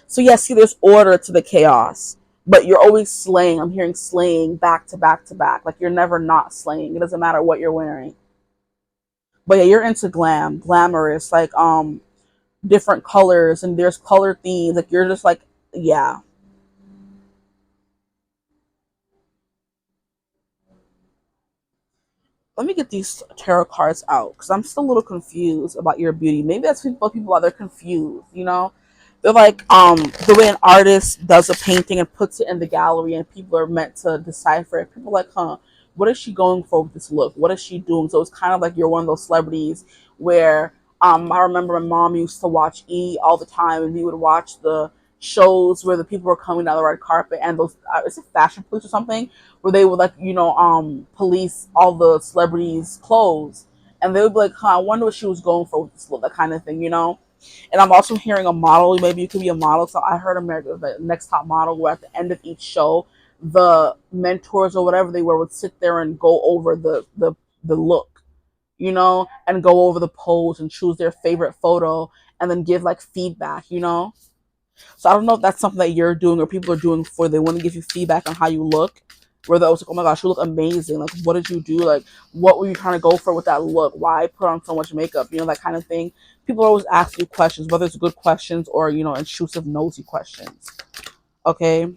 A: So, yes, see, there's order to the chaos. But you're always slaying. I'm hearing slaying back to back to back. Like, you're never not slaying. It doesn't matter what you're wearing. But yeah, you're into glamorous, like, different colors, and there's color themes. Like, you're just like, yeah. Let me get these tarot cards out because I'm still a little confused about your beauty. Maybe that's people are they're confused, you know? They're like, the way an artist does a painting and puts it in the gallery and people are meant to decipher it. People are like, huh, what is she going for with this look? What is she doing? So it's kind of like you're one of those celebrities where I remember my mom used to watch E all the time, and we would watch the shows where the people were coming down the red carpet, and those is it fashion police or something, where they would, like, police all the celebrities' clothes, and they would be like, huh, I wonder what she was going for with this look, that kind of thing, you know. And I'm also hearing a model. Maybe you could be a model. So I heard America's the Next Top Model, where at the end of each show, the mentors or whatever they were would sit there and go over the look, you know, and go over the pose and choose their favorite photo and then give like feedback, you know. So I don't know if that's something that you're doing or people are doing for they want to give you feedback on how you look. Where they're like, oh my gosh, you look amazing. Like, what did you do? Like, what were you trying to go for with that look? Why put on so much makeup? You know, that kind of thing. People always ask you questions, whether it's good questions or, intrusive, nosy questions. Okay.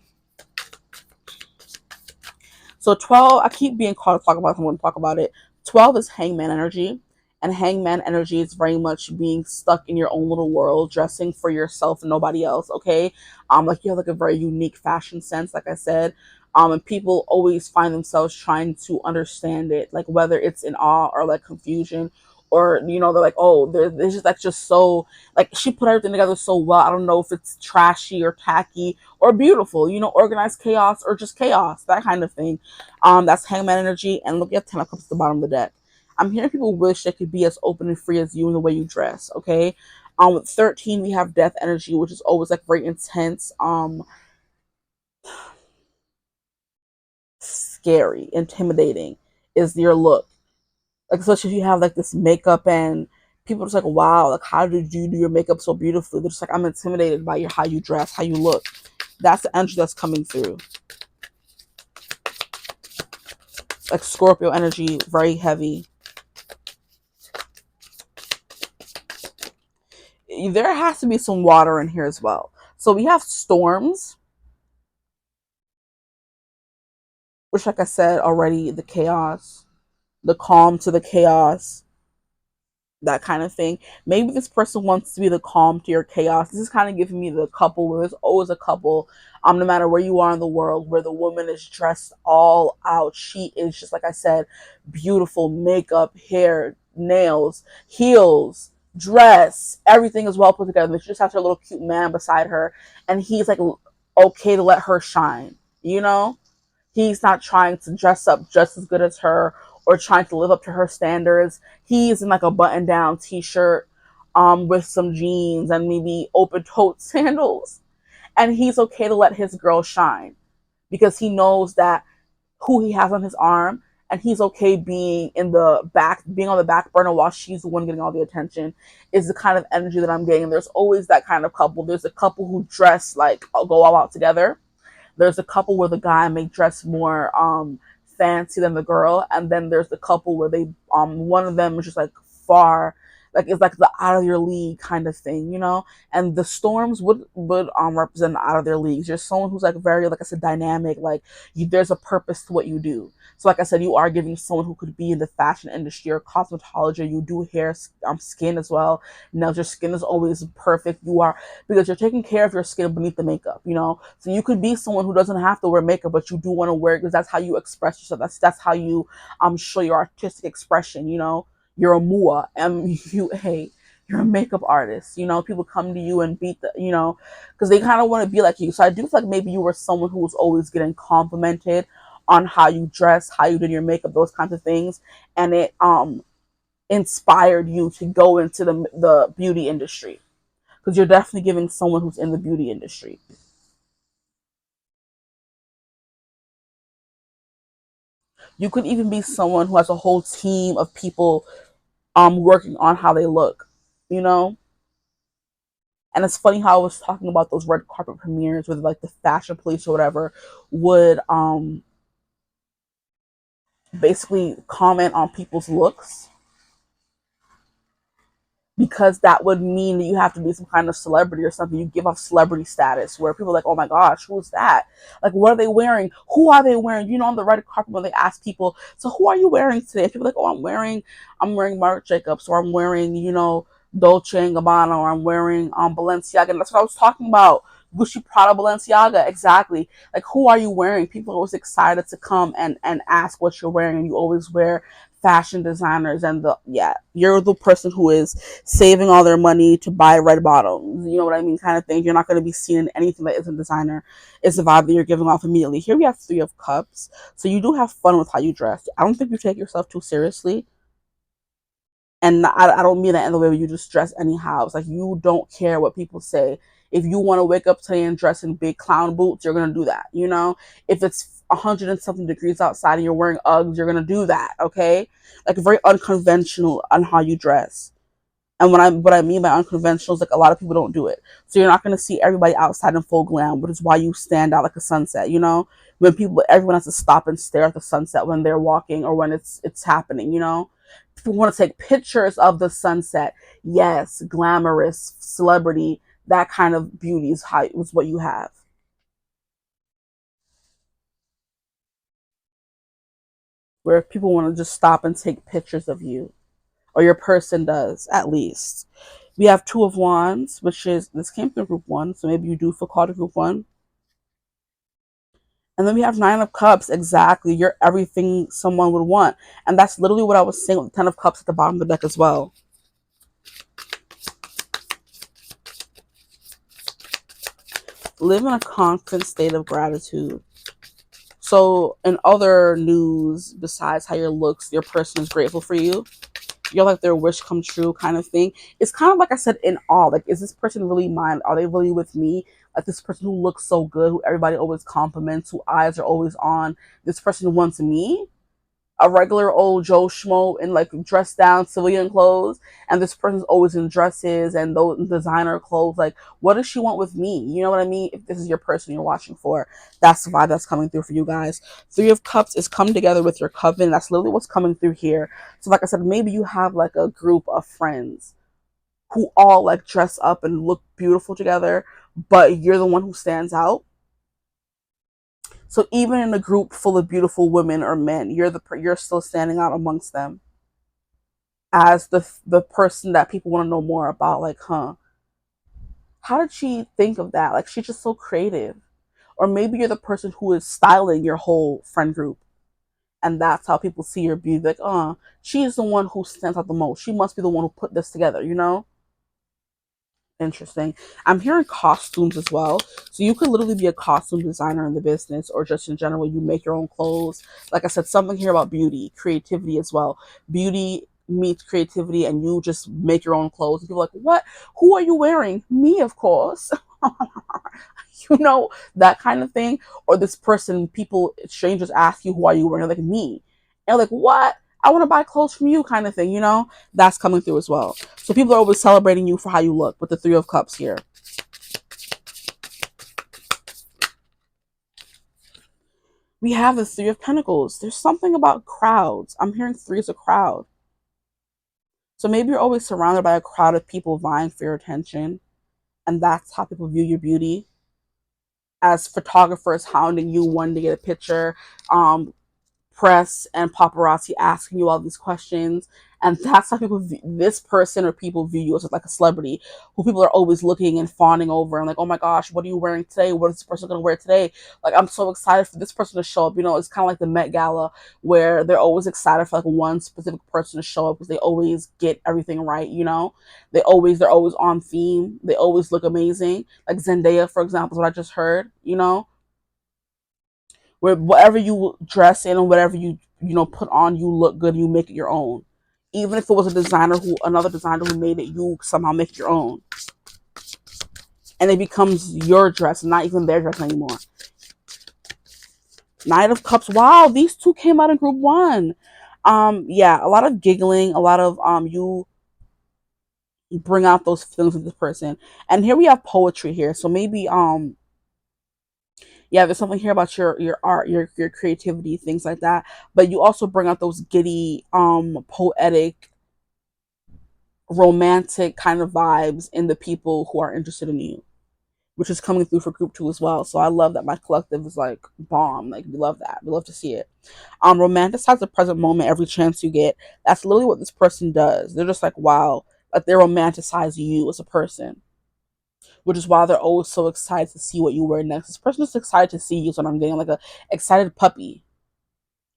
A: So 12, I keep being called to talk about it. I'm going to talk about it. 12 is hangman energy. And hangman energy is very much being stuck in your own little world, dressing for yourself and nobody else. Okay. Like you have like a very unique fashion sense, like I said. And people always find themselves trying to understand it, like whether it's in awe or like confusion, or they're like, oh, they're just like just so like she put everything together so well. I don't know if it's trashy or tacky or beautiful, organized chaos or just chaos, that kind of thing. That's hangman energy. And look at 10 of cups at the bottom of the deck. I'm hearing people wish they could be as open and free as you in the way you dress. Okay. With 13, we have death energy, which is always like very intense, scary, intimidating is your look. Like, especially if you have like this makeup and people are just like, wow, like how did you do your makeup so beautifully? They're just like, I'm intimidated by how you dress, how you look. That's the energy that's coming through. Like Scorpio energy, very heavy. There has to be some water in here as well. So we have storms, which, like I said already, the chaos, the calm to the chaos, that kind of thing. Maybe this person wants to be the calm to your chaos. This is kind of giving me the couple where there's always a couple, no matter where you are in the world, where the woman is dressed all out. She is just, like I said, beautiful makeup, hair, nails, heels, dress, everything is well put together. She just has her little cute man beside her, and he's like okay to let her shine, you know? He's not trying to dress up just as good as her or trying to live up to her standards. He's in like a button down t-shirt with some jeans and maybe open toed sandals. And he's okay to let his girl shine because he knows that who he has on his arm, and he's okay being on the back burner while she's the one getting all the attention, is the kind of energy that I'm getting. There's always that kind of couple. There's a couple who dress like go all out together. There's a couple where the guy may dress more fancy than the girl, and then there's the couple where they one of them is just like far Like it's like the out of your league kind of thing, you know. And the storms would represent out of their leagues. You're someone who's like very, like I said, dynamic. Like there's a purpose to what you do. So like I said, you are giving someone who could be in the fashion industry or cosmetology. You do hair, skin as well. Now your skin is always perfect. You are, because you're taking care of your skin beneath the makeup, you know. So you could be someone who doesn't have to wear makeup, but you do want to wear it because that's how you express yourself. That's how you show your artistic expression, you know. You're a MUA, MUA. You're a makeup artist. You know, people come to you and beat the, you know, because they kind of want to be like you. So I do feel like maybe you were someone who was always getting complimented on how you dress, how you did your makeup, those kinds of things, and it inspired you to go into the beauty industry, because you're definitely giving someone who's in the beauty industry. You could even be someone who has a whole team of people working on how they look, you know. And it's funny how I was talking about those red carpet premieres with like the fashion police or whatever would basically comment on people's looks, because that would mean that you have to be some kind of celebrity or something. You give off celebrity status where people are like, oh my gosh, who's that? Like, what are they wearing? Who are they wearing? You know, on the red carpet when they ask people, so who are you wearing today? And people are like, oh, I'm wearing Marc Jacobs, or I'm wearing, you know, Dolce and Gabbana, or I'm wearing Balenciaga. And that's what I was talking about. Gucci, Prada, Balenciaga, exactly. Like, who are you wearing? People are always excited to come and ask what you're wearing, and you always wear fashion designers. And you're the person who is saving all their money to buy red bottoms, you know what I mean, kind of thing. You're not going to be seen in anything that isn't designer. It's the vibe that you're giving off immediately. Here we have Three of Cups, so you do have fun with how you dress. I don't think you take yourself too seriously, and I don't mean that in the way where you just dress anyhow. It's like you don't care what people say. If you want to wake up today and dress in big clown boots, you're gonna do that, you know. If it's 100 and something degrees outside and you're wearing Uggs, you're gonna do that, okay. Like very unconventional on how you dress. And what I mean by unconventional is like a lot of people don't do it. So you're not gonna see everybody outside in full glam, which is why you stand out like a sunset. You know, when everyone has to stop and stare at the sunset when they're walking or when it's happening. You know, people want to take pictures of the sunset. Yes, glamorous celebrity, that kind of beauty is what you have. Where people want to just stop and take pictures of you, or your person does at least. We have Two of Wands, which is, this came through group one, so maybe you do feel called to group one. And then we have Nine of Cups. Exactly, you're everything someone would want, and that's literally what I was saying with the Ten of Cups at the bottom of the deck as well. Live in a constant state of gratitude. So, in other news, besides how your looks, your person is grateful for you. You're like their wish come true kind of thing. It's kind of like I said, in awe. Like, is this person really mine? Are they really with me? Like this person who looks so good, who everybody always compliments, who eyes are always on. This person wants me, a regular old Joe Schmo in like dressed down civilian clothes, and this person's always in dresses and those designer clothes. Like, what does she want with me? You know what I mean? If this is your person you're watching for, that's the vibe that's coming through for you guys. Three of Cups is come together with your coven. That's literally what's coming through here. So, like I said, maybe you have like a group of friends who all like dress up and look beautiful together, but you're the one who stands out. So even in a group full of beautiful women or men, you're still standing out amongst them as the person that people want to know more about. Like, huh, how did she think of that? Like, she's just so creative. Or maybe you're the person who is styling your whole friend group, and that's how people see your beauty. Like, she's the one who stands out the most. She must be the one who put this together. You know. Interesting. I'm hearing costumes as well. So you could literally be a costume designer in the business, or just in general, you make your own clothes. Like I said, something here about beauty, creativity as well. Beauty meets creativity, and you just make your own clothes. And people are like, what? Who are you wearing? Me, of course. You know, that kind of thing. Or this person, people, strangers ask you, who are you wearing? Like, me. And like, what? I want to buy clothes from you, kind of thing, you know? That's coming through as well. So people are always celebrating you for how you look with the Three of Cups here. We have the Three of Pentacles. There's something about crowds. I'm hearing three is a crowd. So maybe you're always surrounded by a crowd of people vying for your attention, and that's how people view your beauty, as photographers hounding you, wanting to get a picture, press and paparazzi asking you all these questions. And that's how people view this person, or people view you as like a celebrity who people are always looking and fawning over and like, oh my gosh, what are you wearing today? What is this person going to wear today? Like, I'm so excited for this person to show up. It's kind of like the Met Gala, where they're always excited for like one specific person to show up because they always get everything right. They're always on theme. They always look amazing. Like Zendaya, for example, is what I just heard. Where whatever you dress in and whatever you put on, you look good, you make it your own. Even if it was another designer who made it, you somehow make it your own, and it becomes your dress, not even their dress anymore. Knight of Cups. Wow, these two came out in group one. Yeah, a lot of giggling, a lot of you bring out those feelings of this person. And here we have poetry here, so maybe yeah, there's something here about your art, your creativity, things like that. But you also bring out those giddy, poetic, romantic kind of vibes in the people who are interested in you, which is coming through for group two as well. So I love that my collective is like bomb. Like, we love that. We love to see it. Romanticize the present moment every chance you get. That's literally what this person does. They're just like, wow, like they romanticize you as a person, which is why they're always so excited to see what you wear next. This person is excited to see you, so I'm getting like a excited puppy.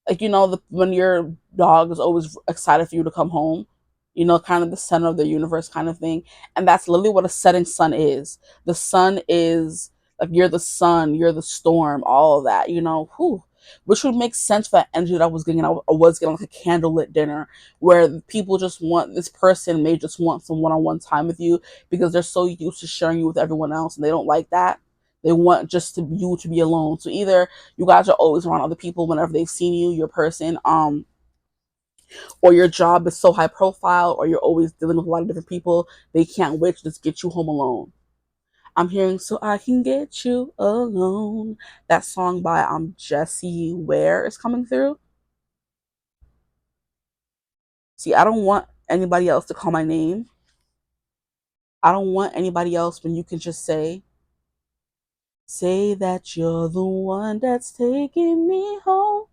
A: Like, when your dog is always excited for you to come home, kind of the center of the universe kind of thing. And that's literally what a setting sun is. The sun is like, you're the sun, you're the storm, all of that, whew. Which would make sense for that energy that I was getting. I was getting like a candlelit dinner where people just want, this person may just want some one-on-one time with you because they're so used to sharing you with everyone else, and they don't like that. They want just you to be alone. So either you guys are always around other people whenever they've seen you, your person, or your job is so high profile, or you're always dealing with a lot of different people. They can't wait to just get you home alone. I'm hearing "So I Can Get You Alone." That song by Jessie Ware is coming through. See, I don't want anybody else to call my name. I don't want anybody else when you can just say that you're the one that's taking me home.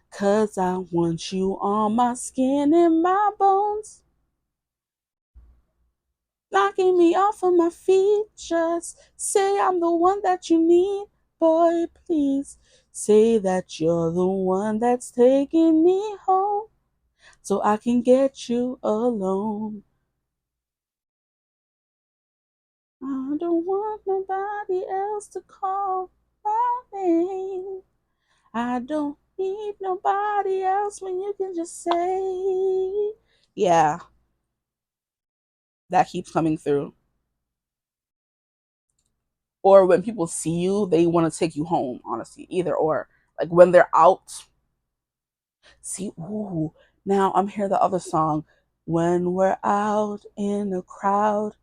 A: 'Cause I want you on my skin and my bones, knocking me off of my feet. Just say I'm the one that you need, boy, please. Say that you're the one that's taking me home, so I can get you alone. I don't want nobody else to call my name. I don't need nobody else when you can just say, yeah, that keeps coming through. Or when people see you, they want to take you home, honestly, either or. Like when they're out, see, ooh, now I'm hearing the other song. When we're out in a crowd,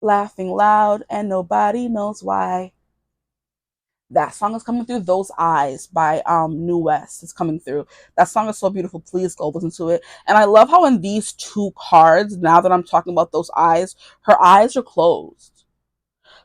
A: laughing loud, and nobody knows why. That song is coming through. Those Eyes by New West is coming through. That song is so beautiful. Please go listen to it. And I love how in these two cards, now that I'm talking about those eyes, her eyes are closed.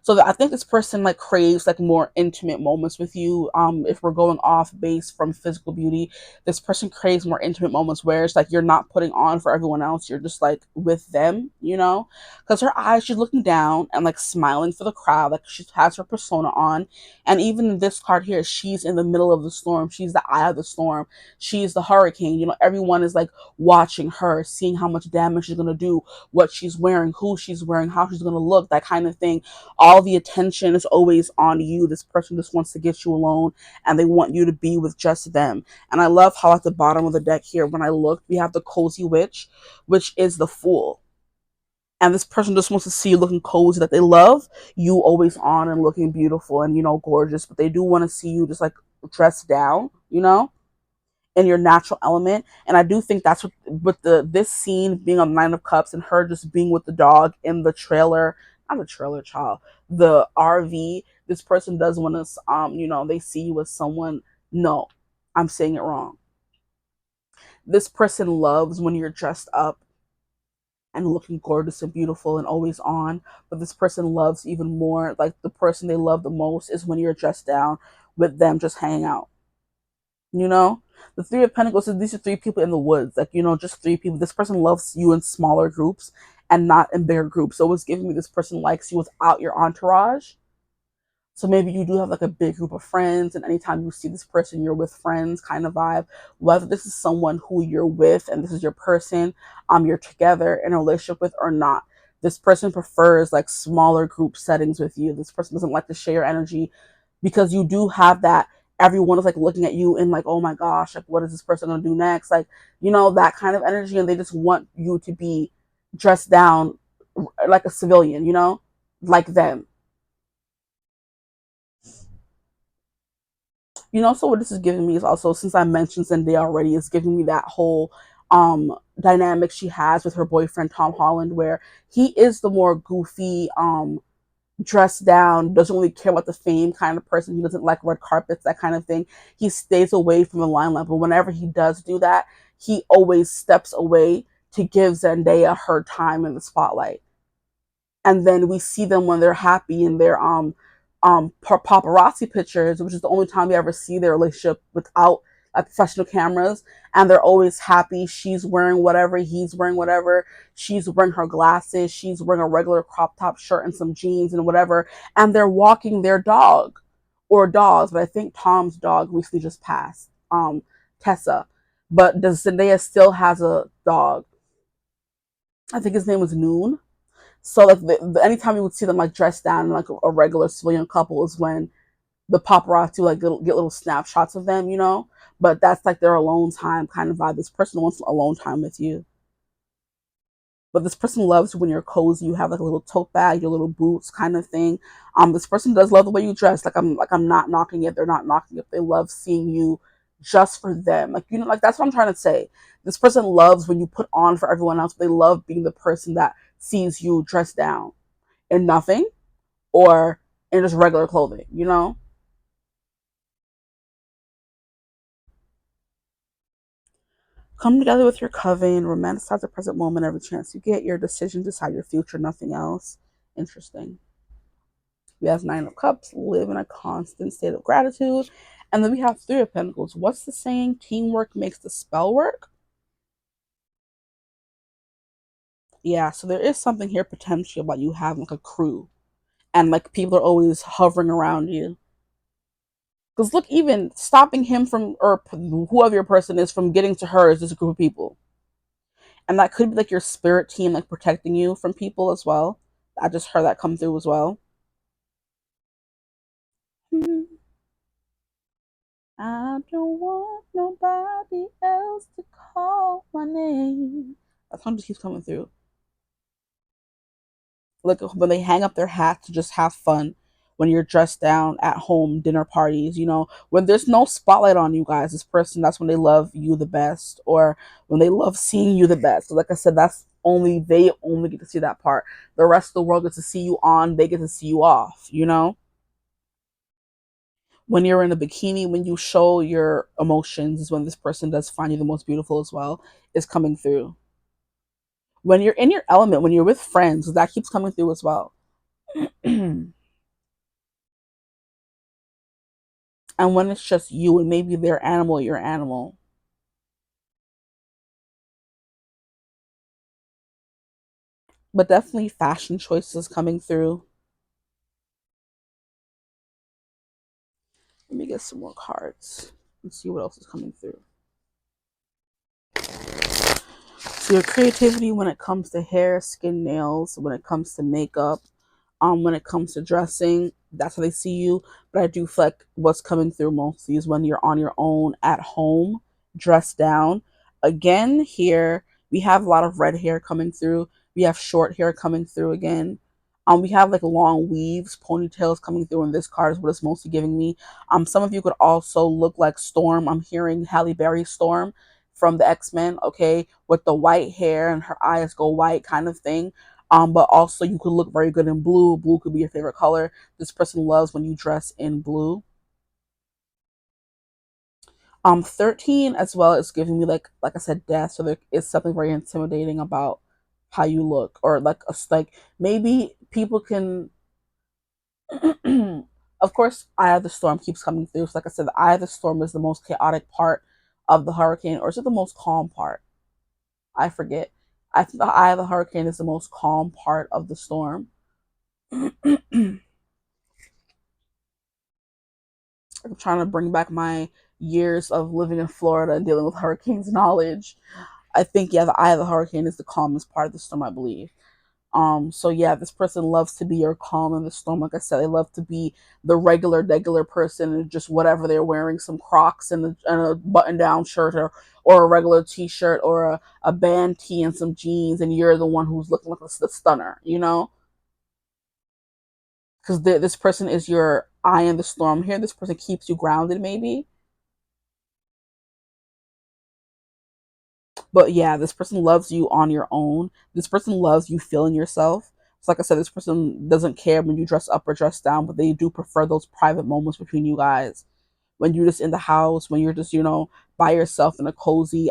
A: So I think this person like craves like more intimate moments with you. If we're going off base from physical beauty, this person craves more intimate moments where it's like you're not putting on for everyone else. You're just like with them, because her eyes, she's looking down and like smiling for the crowd. Like she has her persona on. And even in this card here, she's in the middle of the storm. She's the eye of the storm. She's the hurricane. Everyone is like watching her, seeing how much damage she's going to do, what she's wearing, who she's wearing, how she's going to look, that kind of thing. All the attention is always on you. This person just wants to get you alone, and they want you to be with just them. And I love how at the bottom of the deck here, when I looked, we have the cozy witch, which is the fool. And this person just wants to see you looking cozy, that they love you always on and looking beautiful and, gorgeous, but they do want to see you just like dressed down, in your natural element. And I do think that's what, with this scene being on Nine of Cups and her just being with the dog in the trailer, not a trailer, child, the RV. This person does want to, they see you as someone. No, I'm saying it wrong. This person loves when you're dressed up and looking gorgeous and beautiful and always on. But this person loves even more, like the person they love the most is when you're dressed down with them just hanging out. You know? The Three of Pentacles is these are three people in the woods. Like, just three people. This person loves you in smaller groups and not in bigger groups. So it's giving me this person likes you without your entourage. So maybe you do have like a big group of friends, and anytime you see this person, you're with friends kind of vibe. Whether this is someone who you're with and this is your person, you're together in a relationship with or not. This person prefers like smaller group settings with you. This person doesn't like to share your energy because you do have that. Everyone is like looking at you and like, oh my gosh, like what is this person gonna do next? Like, that kind of energy, and they just want you to be dressed down like a civilian, like them. So what this is giving me is also, since I mentioned Zendaya already, is giving me that whole dynamic she has with her boyfriend Tom Holland, where he is the more goofy, dressed down, doesn't really care about the fame kind of person. He doesn't like red carpets, that kind of thing. He stays away from the limelight, but whenever he does do that, he always steps away to give Zendaya her time in the spotlight. And then we see them when they're happy in their paparazzi pictures, which is the only time we ever see their relationship without professional cameras. And they're always happy. She's wearing whatever, he's wearing whatever. She's wearing her glasses, she's wearing a regular crop top shirt and some jeans and whatever. And they're walking their dog or dogs, but I think Tom's dog recently just passed, Tessa. But does Zendaya still has a dog? I think his name was Noon. So like anytime you would see them like dressed down like a regular civilian couple is when the paparazzi like get little snapshots of them. But that's like their alone time kind of vibe. This person wants alone time with you. But this person loves when you're cozy. You have like a little tote bag, your little boots kind of thing. This person does love the way you dress. Like I'm not knocking it. They're not knocking it. They love seeing you just for them. Like that's what I'm trying to say. This person loves when you put on for everyone else. They love being the person that sees you dressed down in nothing or in just regular clothing. Come together with your coven, romanticize the present moment every chance you get. Your decision, decide your future, nothing else. Interesting. We have Nine of Cups, live in a constant state of gratitude. And then we have Three of Pentacles. What's the saying? Teamwork makes the spell work. Yeah, so there is something here potentially about you having like a crew and like people are always hovering around you. Because look, even stopping him from, or whoever your person is, from getting to her is just a group of people. And that could be like your spirit team, like protecting you from people as well. I just heard that come through as well. I don't want nobody else to call my name. That song just keeps coming through. Like when they hang up their hats to just have fun, when you're dressed down at home, dinner parties, when there's no spotlight on you guys, this person, that's when they love you the best, or when they love seeing you the best. So like I said, they only get to see that part. The rest of the world gets to see you on, they get to see you off. When you're in a bikini, when you show your emotions, is when this person does find you the most beautiful as well, is coming through. When you're in your element, when you're with friends, that keeps coming through as well. And when it's just you and maybe their animal, your animal. But definitely fashion choices coming through. Let me get some more cards and see what else is coming through. So your creativity when it comes to hair, skin, nails, when it comes to makeup, when it comes to dressing, that's how they see you. But I do feel like what's coming through mostly is when you're on your own at home, dressed down. Again, here we have a lot of red hair coming through. We have short hair coming through again. We have like long weaves, ponytails coming through, and this card is what it's mostly giving me. Some of you could also look like Storm. I'm hearing Halle Berry Storm from the X-Men, okay, with the white hair and her eyes go white kind of thing. But also you could look very good in blue. Blue could be your favorite color. This person loves when you dress in blue. 13 as well is giving me like I said, death. So there is something very intimidating about how you look, or like maybe people can. Of course, eye of the storm keeps coming through. So like I said, the eye of the storm is the most chaotic part of the hurricane, or is it the most calm part? I forget. I think the eye of the hurricane is the most calm part of the storm. I'm trying to bring back my years of living in Florida and dealing with hurricanes knowledge. I think, yeah, the eye of the hurricane is the calmest part of the storm, I believe. So yeah, this person loves to be your calm in the storm. Like I said, they love to be the regular person and just whatever they're wearing, some Crocs and a button down shirt, or a regular t-shirt, or a band tee and some jeans, and you're the one who's looking like the stunner, you know? Because this person is your eye in the storm here. This person keeps you grounded, maybe. But yeah, this person loves you on your own. This person loves you feeling yourself. So like I said, this person doesn't care when you dress up or dress down, but they do prefer those private moments between you guys. When you're just in the house, when you're just, by yourself in a cozy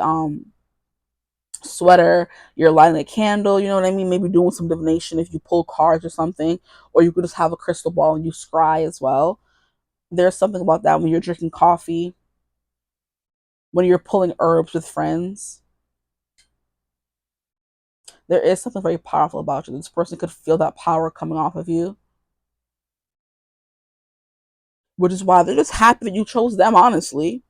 A: sweater, you're lighting a candle, you know what I mean? Maybe doing some divination if you pull cards or something, or you could just have a crystal ball and you scry as well. There's something about that when you're drinking coffee, when you're pulling herbs with friends. There is something very powerful about you. This person could feel that power coming off of you, which is why they're just happy that you chose them, honestly.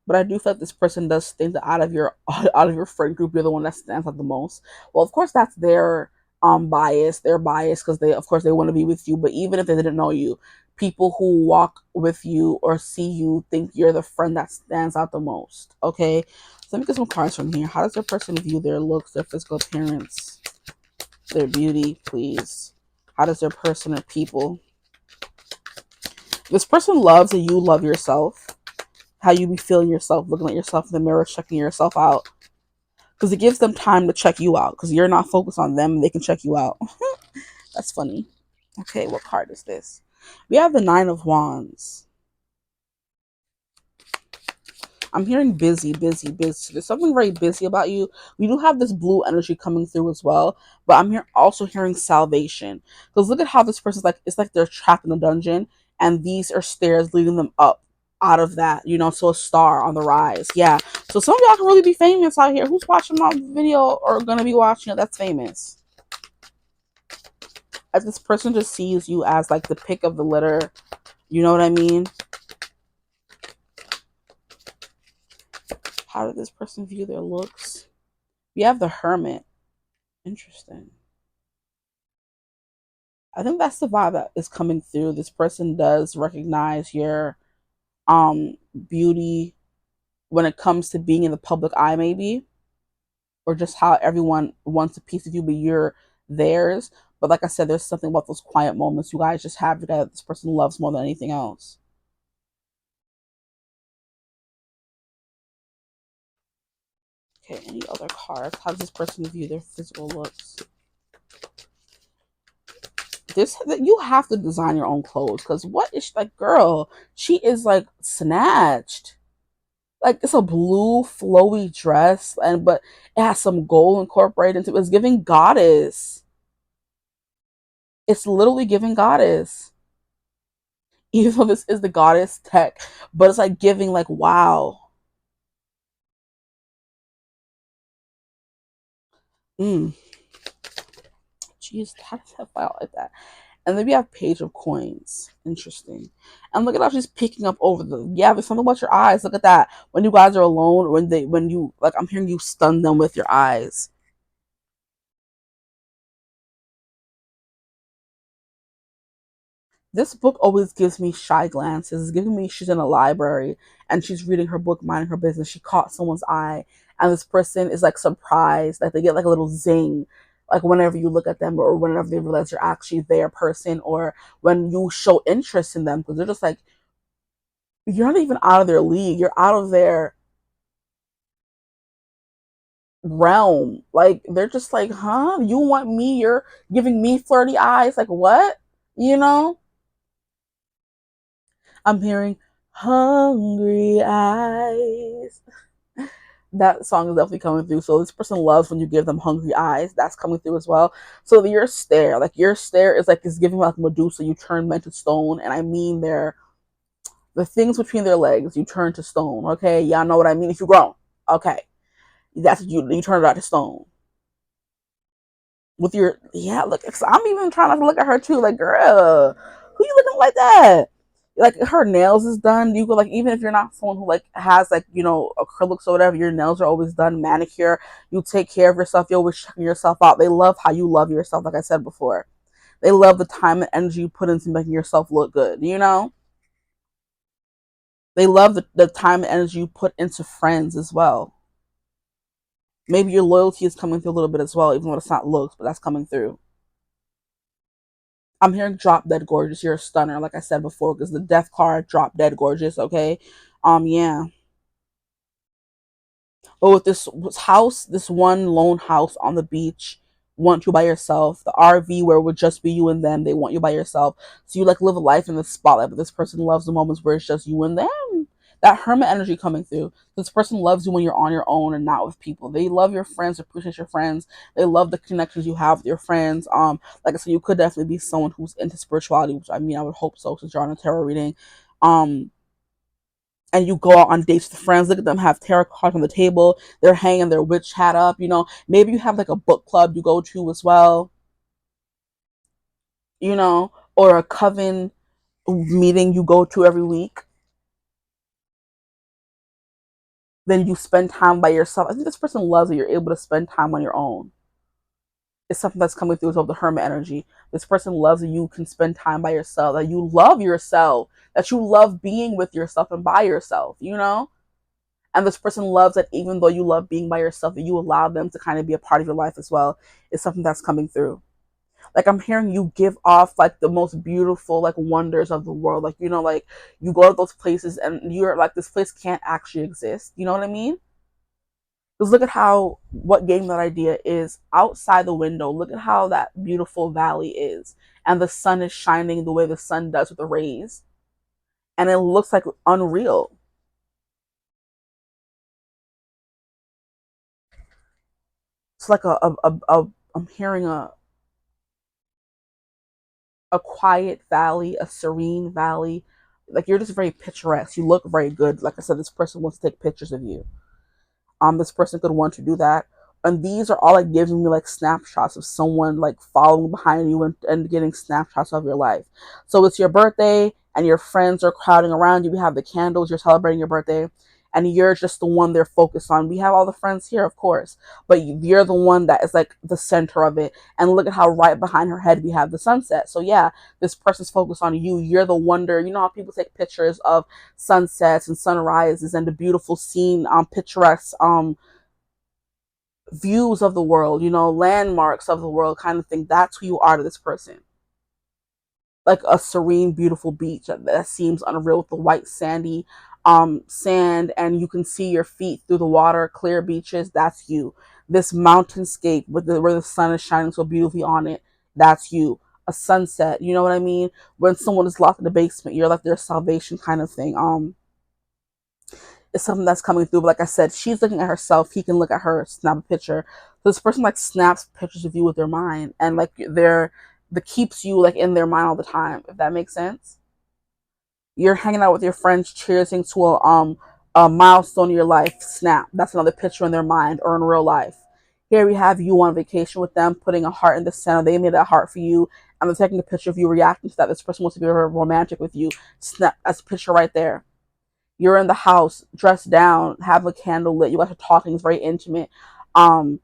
A: But I do feel like this person does think that out of your out of your friend group, you're the one that stands out the most. Well, of course, that's their bias. Their bias because of course, they want to be with you. But even if they didn't know you, people who walk with you or see you think you're the friend that stands out the most. Okay, so let me get some cards from here. How does their person view their looks, their physical appearance, their beauty, please? How does their person or people? This person loves that you love yourself. How you be feeling yourself, looking at yourself in the mirror, checking yourself out. Because it gives them time to check you out. Because you're not focused on them, they can check you out. That's funny. Okay, what card is this? We have the Nine of Wands. I'm hearing busy, busy, busy. There's something very busy about you. We do have this blue energy coming through as well, but I'm here also hearing salvation. Because look at how this person's like, it's like they're trapped in a dungeon, and these are stairs leading them up out of that, so a star on the rise. Yeah. So some of y'all can really be famous out here. Who's watching my video or gonna be watching it that's famous? As this person just sees you as like the pick of the litter. You know what I mean? How did this person view their looks? We have the Hermit. Interesting. I think that's the vibe that is coming through. This person does recognize your beauty when it comes to being in the public eye, maybe, or just how everyone wants a piece of you, but you're theirs. But like I said, there's something about those quiet moments you guys just have together that this person loves more than anything else. Okay, any other cards? How does this person view their physical looks? This you have to design your own clothes because what is she, like, girl? She is like snatched. Like it's a blue flowy dress, but it has some gold incorporated into it. It's giving goddess. It's literally giving goddess. Even though this is the goddess tech, but it's like giving like wow. Mm. Jeez, how does that file like that? And then we have Page of Coins. Interesting. And look at how she's picking up over the. Yeah, there's something about your eyes. Look at that. When you guys are alone, when you like, I'm hearing you stun them with your eyes. This book always gives me shy glances. It's giving me she's in a library and she's reading her book, minding her business. She caught someone's eye, and this person is like surprised, like they get like a little zing, like whenever you look at them or whenever they realize you're actually their person, or when you show interest in them because they're just like you're not even out of their league. You're out of their realm. Like they're just like, huh? You want me? You're giving me flirty eyes. Like what? You know? I'm hearing hungry eyes. That song is definitely coming through. So this person loves when you give them hungry eyes. That's coming through as well. So your stare is like is giving like Medusa. You turn men to stone, and I mean the things between their legs. You turn to stone. Okay, y'all know what I mean. If you're grown, okay, that's what you turn it out to stone. With your yeah, look, I'm even trying not to look at her too. Like, girl, who you looking like that? Like her nails is done. You go like even if you're not someone who like has like acrylics or whatever, your nails are always done, manicure. You take care of yourself. You're always checking yourself out. They love how you love yourself. Like I said before, they love the time and energy you put into making yourself look good. They love the time and energy you put into friends as well. Maybe your loyalty is coming through a little bit as well, even though it's not looks, but that's coming through. I'm hearing drop dead gorgeous. You're a stunner, like I said before, because the death card drop dead gorgeous. Okay, yeah. But with this house, this one lone house on the beach, want you by yourself. The RV where it would just be you and them, they want you by yourself. So you like live a life in the spotlight, but this person loves the moments where it's just you and them. That hermit energy coming through. This person loves you when you're on your own and not with people. They love your friends, appreciate your friends. They love the connections you have with your friends. Like I said, you could definitely be someone who's into spirituality, which I mean I would hope so since you're on a tarot reading. Um, and you go out on dates with friends. Look at them have tarot cards on the table. They're hanging their witch hat up. Maybe you have like a book club you go to as well. Or a coven meeting you go to every week. Then you spend time by yourself. I think this person loves that you're able to spend time on your own. It's something that's coming through as well, the hermit energy. This person loves that you can spend time by yourself, that you love yourself, that you love being with yourself and by yourself. And this person loves that even though you love being by yourself, that you allow them to kind of be a part of your life as well. It's something that's coming through. Like I'm hearing you give off like the most beautiful like wonders of the world. Like like you go to those places and you're like this place can't actually exist. You know what I mean? Because look at how what gave me that idea is outside the window. Look at how that beautiful valley is, and the sun is shining the way the sun does with the rays, and it looks like unreal. It's like I'm hearing a quiet valley, a serene valley. Like you're just very picturesque. You look very good. Like I said, this person wants to take pictures of you. This person could want to do that. And these are all like giving me like snapshots of someone like following behind you and getting snapshots of your life. So it's your birthday and your friends are crowding around you. We have the candles, you're celebrating your birthday, and you're just the one they're focused on. We have all the friends here, of course, but you're the one that is like the center of it. And look at how right behind her head we have the sunset. So yeah, this person's focused on you. You're the wonder. You know how people take pictures of sunsets and sunrises and the beautiful scene, picturesque views of the world, landmarks of the world kind of thing. That's who you are to this person. Like a serene, beautiful beach that seems unreal with the white sandy sand, and you can see your feet through the water, clear beaches. That's you. This mountainscape where the sun is shining so beautifully on it. That's you. A sunset. You know what I mean? When someone is locked in the basement, you're like their salvation kind of thing. It's something that's coming through. But like I said, she's looking at herself. He can look at her, snap a picture. So this person like snaps pictures of you with their mind, and like the keeps you like in their mind all the time. If that makes sense. You're hanging out with your friends, cheersing to a milestone in your life. Snap. That's another picture in their mind or in real life. Here we have you on vacation with them, putting a heart in the center. They made that heart for you, and they're taking a picture of you reacting to that. This person wants to be romantic with you. Snap. That's a picture right there. You're in the house, dressed down, have a candle lit. You guys are talking. It's very intimate. Um,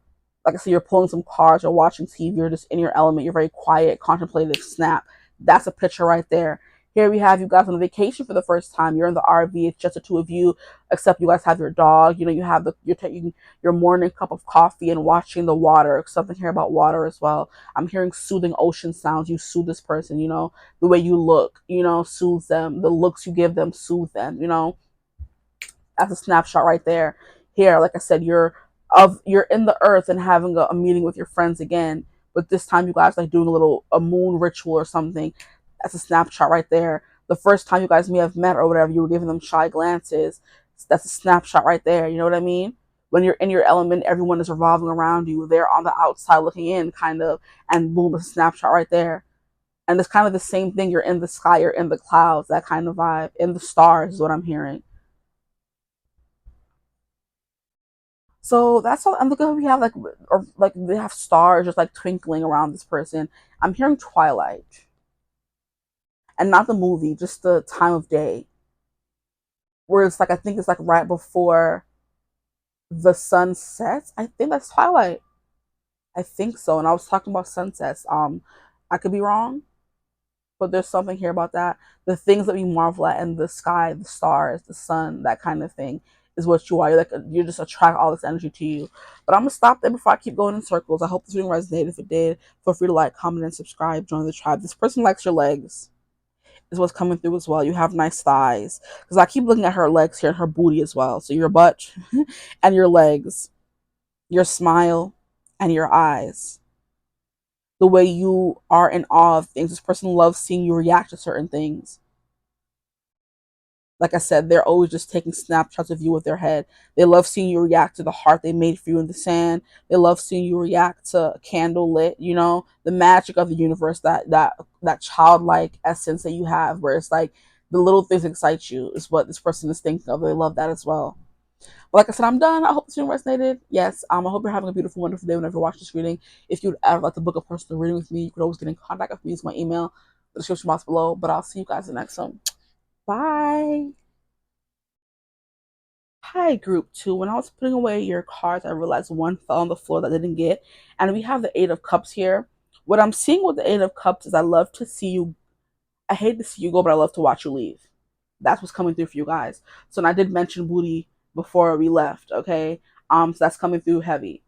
A: like I said, you're pulling some cards or watching TV. You're just in your element. You're very quiet, contemplative. Snap. That's a picture right there. Here we have you guys on vacation for the first time. You're in the RV. It's just the two of you, except you guys have your dog. You have you're taking your morning cup of coffee and watching the water. Something here about water as well. I'm hearing soothing ocean sounds. You soothe this person. The way you look. Soothes them. The looks you give them soothe them. That's a snapshot right there. Here, like I said, you're of you're in the earth and having a meeting with your friends again, but this time you guys like doing a moon ritual or something. That's a snapshot right there. The first time you guys may have met or whatever, you were giving them shy glances. That's a snapshot right there. You know what I mean? When you're in your element, everyone is revolving around you. They're on the outside looking in, kind of, and boom, it's a snapshot right there. And it's kind of the same thing. You're in the sky, you're in the clouds, that kind of vibe. In the stars is what I'm hearing. So that's all. I'm looking at we have like, or like they have stars just like twinkling around this person. I'm hearing twilight, and not the movie, just the time of day, where it's like I think it's like right before the sun sets. I think that's twilight. I think so. And I was talking about sunsets. I could be wrong, but there's something here about that. The things that we marvel at in the sky, the stars, the sun, that kind of thing, is what you are. You're like you just attract all this energy to you. But I'm gonna stop there before I keep going in circles. I hope this video resonated. If it did, feel free to like, comment, and subscribe. Join the tribe. This person likes your legs. Is what's coming through as well. You have nice thighs. Because I keep looking at her legs here and her booty as well. So your butt and your legs, your smile, and your eyes. The way you are in awe of things. This person loves seeing you react to certain things. Like I said, they're always just taking snapshots of you with their head. They love seeing you react to the heart they made for you in the sand. They love seeing you react to a candle lit, the magic of the universe, that childlike essence that you have, where it's like the little things excite you is what this person is thinking of. They love that as well. But like I said, I'm done. I hope this video resonated. Yes, I hope you're having a beautiful, wonderful day whenever you watch this reading. If you'd ever like to book a personal reading with me, you could always get in contact with me. Use my email, the description box below. But I'll see you guys in the next one. Bye. Hi, group two. When I was putting away your cards, I realized one fell on the floor that I didn't get. And we have the Eight of Cups here. What I'm seeing with the Eight of Cups is I love to see you. I hate to see you go, but I love to watch you leave. That's what's coming through for you guys. So, and I did mention booty before we left, okay? So that's coming through heavy.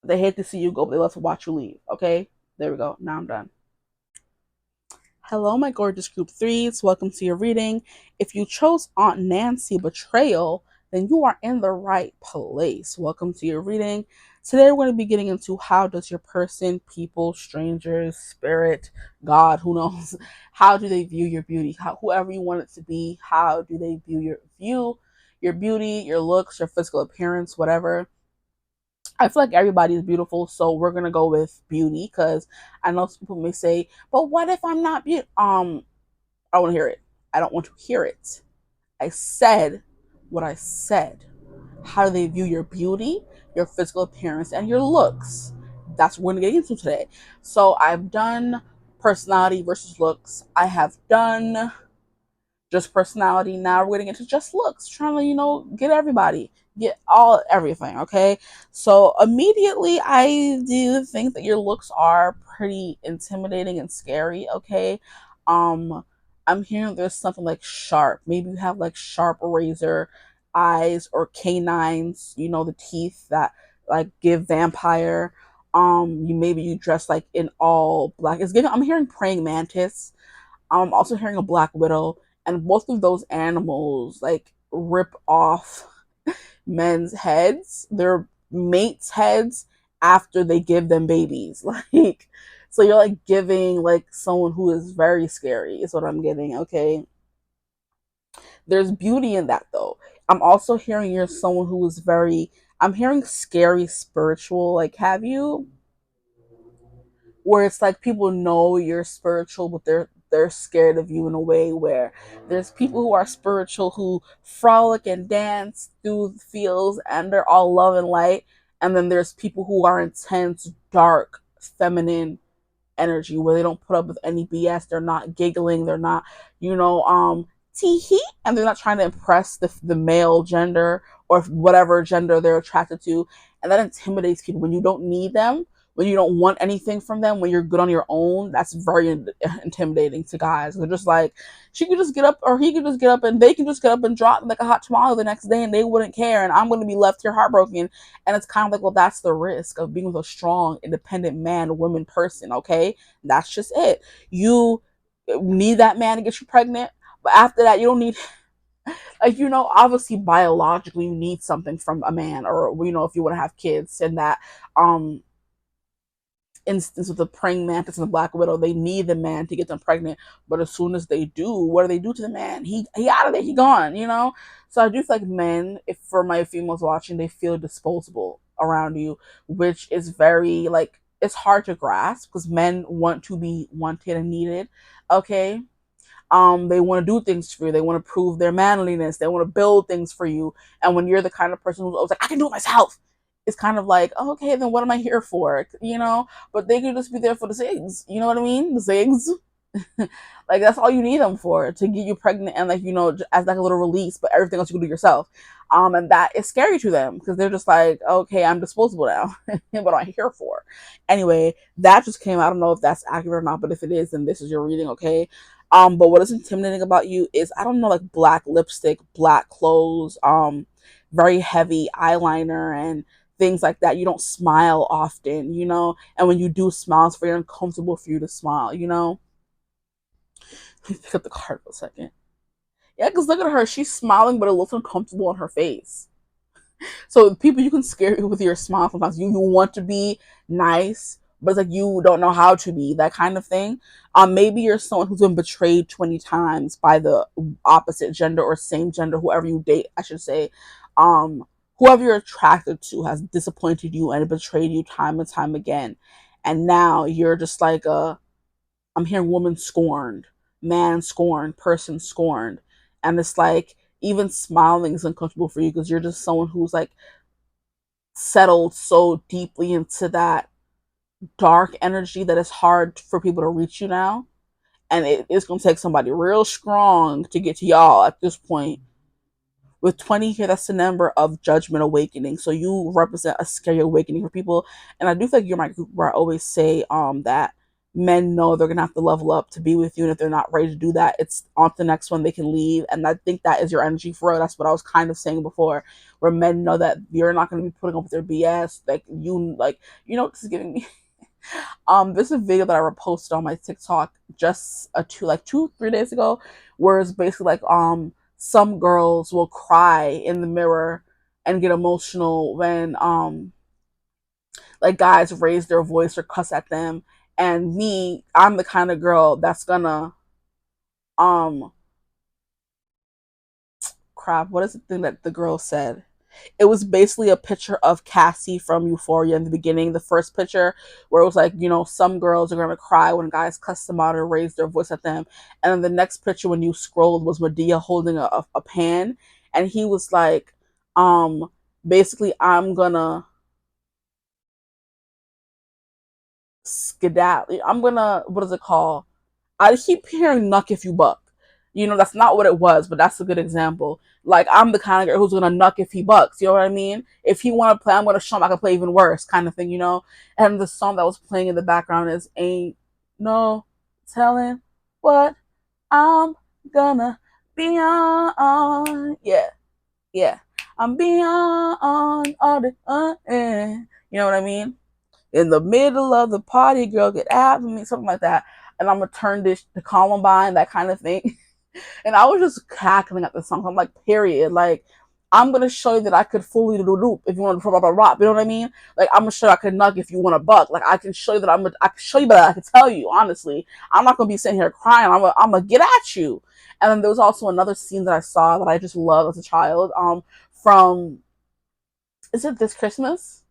A: They hate to see you go, but they love to watch you leave, okay? There we go. Now I'm done. Hello, my gorgeous group threes. Welcome to your reading. If you chose Aunt Nancy Betrayal, then you are in the right place. Welcome to your reading. Today we're going to be getting into how does your person, people, strangers, spirit, God, who knows, how do they view your beauty? Whoever you want it to be, how do they view your beauty, your looks, your physical appearance, whatever. I feel like everybody is beautiful, so we're gonna go with beauty because I know some people may say, "But what if I'm not beautiful?" I want to hear it. I don't want to hear it. I said what I said. How do they view your beauty, your physical appearance, and your looks? That's what we're gonna get into today. So I've done personality versus looks. I have done just personality. Now we're getting into just looks, trying to, get everybody, get everything. Okay. So immediately I do think that your looks are pretty intimidating and scary. Okay. Um, I'm hearing there's something like sharp. Maybe you have like sharp razor eyes or canines, the teeth that like give vampire. You dress like in all black. I'm hearing praying mantis. I'm also hearing a black widow, and both of those animals like rip off men's heads, their mates' heads, after they give them babies. Like, so you're like giving like someone who is very scary, is what I'm getting, okay? There's beauty in that though. I'm also hearing you're someone who is I'm hearing scary spiritual. Like, have you where it's like people know you're spiritual, but they're scared of you in a way where there's people who are spiritual who frolic and dance through the fields and they're all love and light, and then there's people who are intense, dark, feminine energy where they don't put up with any BS. They're not giggling. They're not, tee hee, and they're not trying to impress the male gender or whatever gender they're attracted to, and that intimidates people when you don't need them, when you don't want anything from them, when you're good on your own. That's very intimidating to guys. They're just like, she could just get up, or he could just get up, and they can just get up and drop like a hot tamale the next day, and they wouldn't care, and I'm going to be left here heartbroken. And it's kind of like, well, that's the risk of being with a strong, independent man, woman person, okay? That's just it. You need that man to get you pregnant, but after that, you don't need like, obviously biologically you need something from a man, or if you want to have kids, and that um instance with the praying mantis and the black widow, they need the man to get them pregnant. But as soon as they do, what do they do to the man? He out of there, he gone. So I do feel like men, if for my females watching, they feel disposable around you, which is very, like, it's hard to grasp because men want to be wanted and needed. Okay, they want to do things for you, they want to prove their manliness, they want to build things for you. And when you're the kind of person who's always like, I can do it myself, it's kind of like, oh, okay, then what am I here for? But they could just be there for the zigs, you know what I mean, the zigs. Like, that's all you need them for, to get you pregnant, and, like, as like a little release, but everything else you can do yourself. And that is scary to them because they're just like, okay, I'm disposable now. What am I here for? Anyway, that just came out. I don't know if that's accurate or not, but if it is, then this is your reading. Okay. But what is intimidating about you is, I don't know, like black lipstick, black clothes, very heavy eyeliner and things like that. You don't smile often. And when you do smile, it's very uncomfortable for you to smile. Pick up the card for a second. Yeah, because look at her. She's smiling, but it looks uncomfortable on her face. So people, you can scare you with your smile sometimes. You want to be nice, but it's like you don't know how to be, that kind of thing. Maybe you're someone who's been betrayed 20 times by the opposite gender or same gender, whoever you date, I should say. Whoever you're attracted to has disappointed you and betrayed you time and time again. And now you're just like I'm hearing woman scorned, man scorned, person scorned. And it's like, even smiling is uncomfortable for you because you're just someone who's like settled so deeply into that dark energy that it's hard for people to reach you now. And it's going to take somebody real strong to get to y'all at this point. With 20 here, that's the number of judgment awakening. So you represent a scary awakening for people. And I do think you're my group where I always say that men know they're gonna have to level up to be with you, and if they're not ready to do that, it's on to the next one, they can leave. And I think that is your energy for real. That's what I was kind of saying before, where men know that you're not gonna be putting up with their BS. This is giving me this is a video that I reposted on my TikTok just 2-3 days ago, where it's basically like some girls will cry in the mirror and get emotional when like guys raise their voice or cuss at them. And me, I'm the kind of girl that's gonna um crap, what is the thing that the girl said? It was basically a picture of Cassie from Euphoria in the beginning, the first picture, where it was like, some girls are gonna cry when guys cuss them out or raise their voice at them. And then the next picture, when you scrolled, was Medea holding a pan, and he was like, basically, I'm gonna skedaddle. I'm gonna, what is it called? I keep hearing "nuck if you buck." That's not what it was, but that's a good example. Like, I'm the kind of girl who's gonna nuck if he bucks. You know what I mean? If he want to play, I'm gonna show him I can play even worse, kind of thing. And the song that was playing in the background is "Ain't No Telling What I'm Gonna Be On." Yeah, yeah. I'm beyond all the You know what I mean? In the middle of the party, girl, get after me, something like that. And I'm gonna turn this to Columbine, that kind of thing. And I was just cackling at the song. I'm like, period. Like, I'm gonna show you that I could fully do loop if you want to blah blah rock. You know what I mean? Like, I'm gonna show you I could nug if you want to buck. Like, I can show you that I can show you that I can tell you honestly. I'm not gonna be sitting here crying. I'm gonna get at you. And then there was also another scene that I saw that I just loved as a child. From, is it This Christmas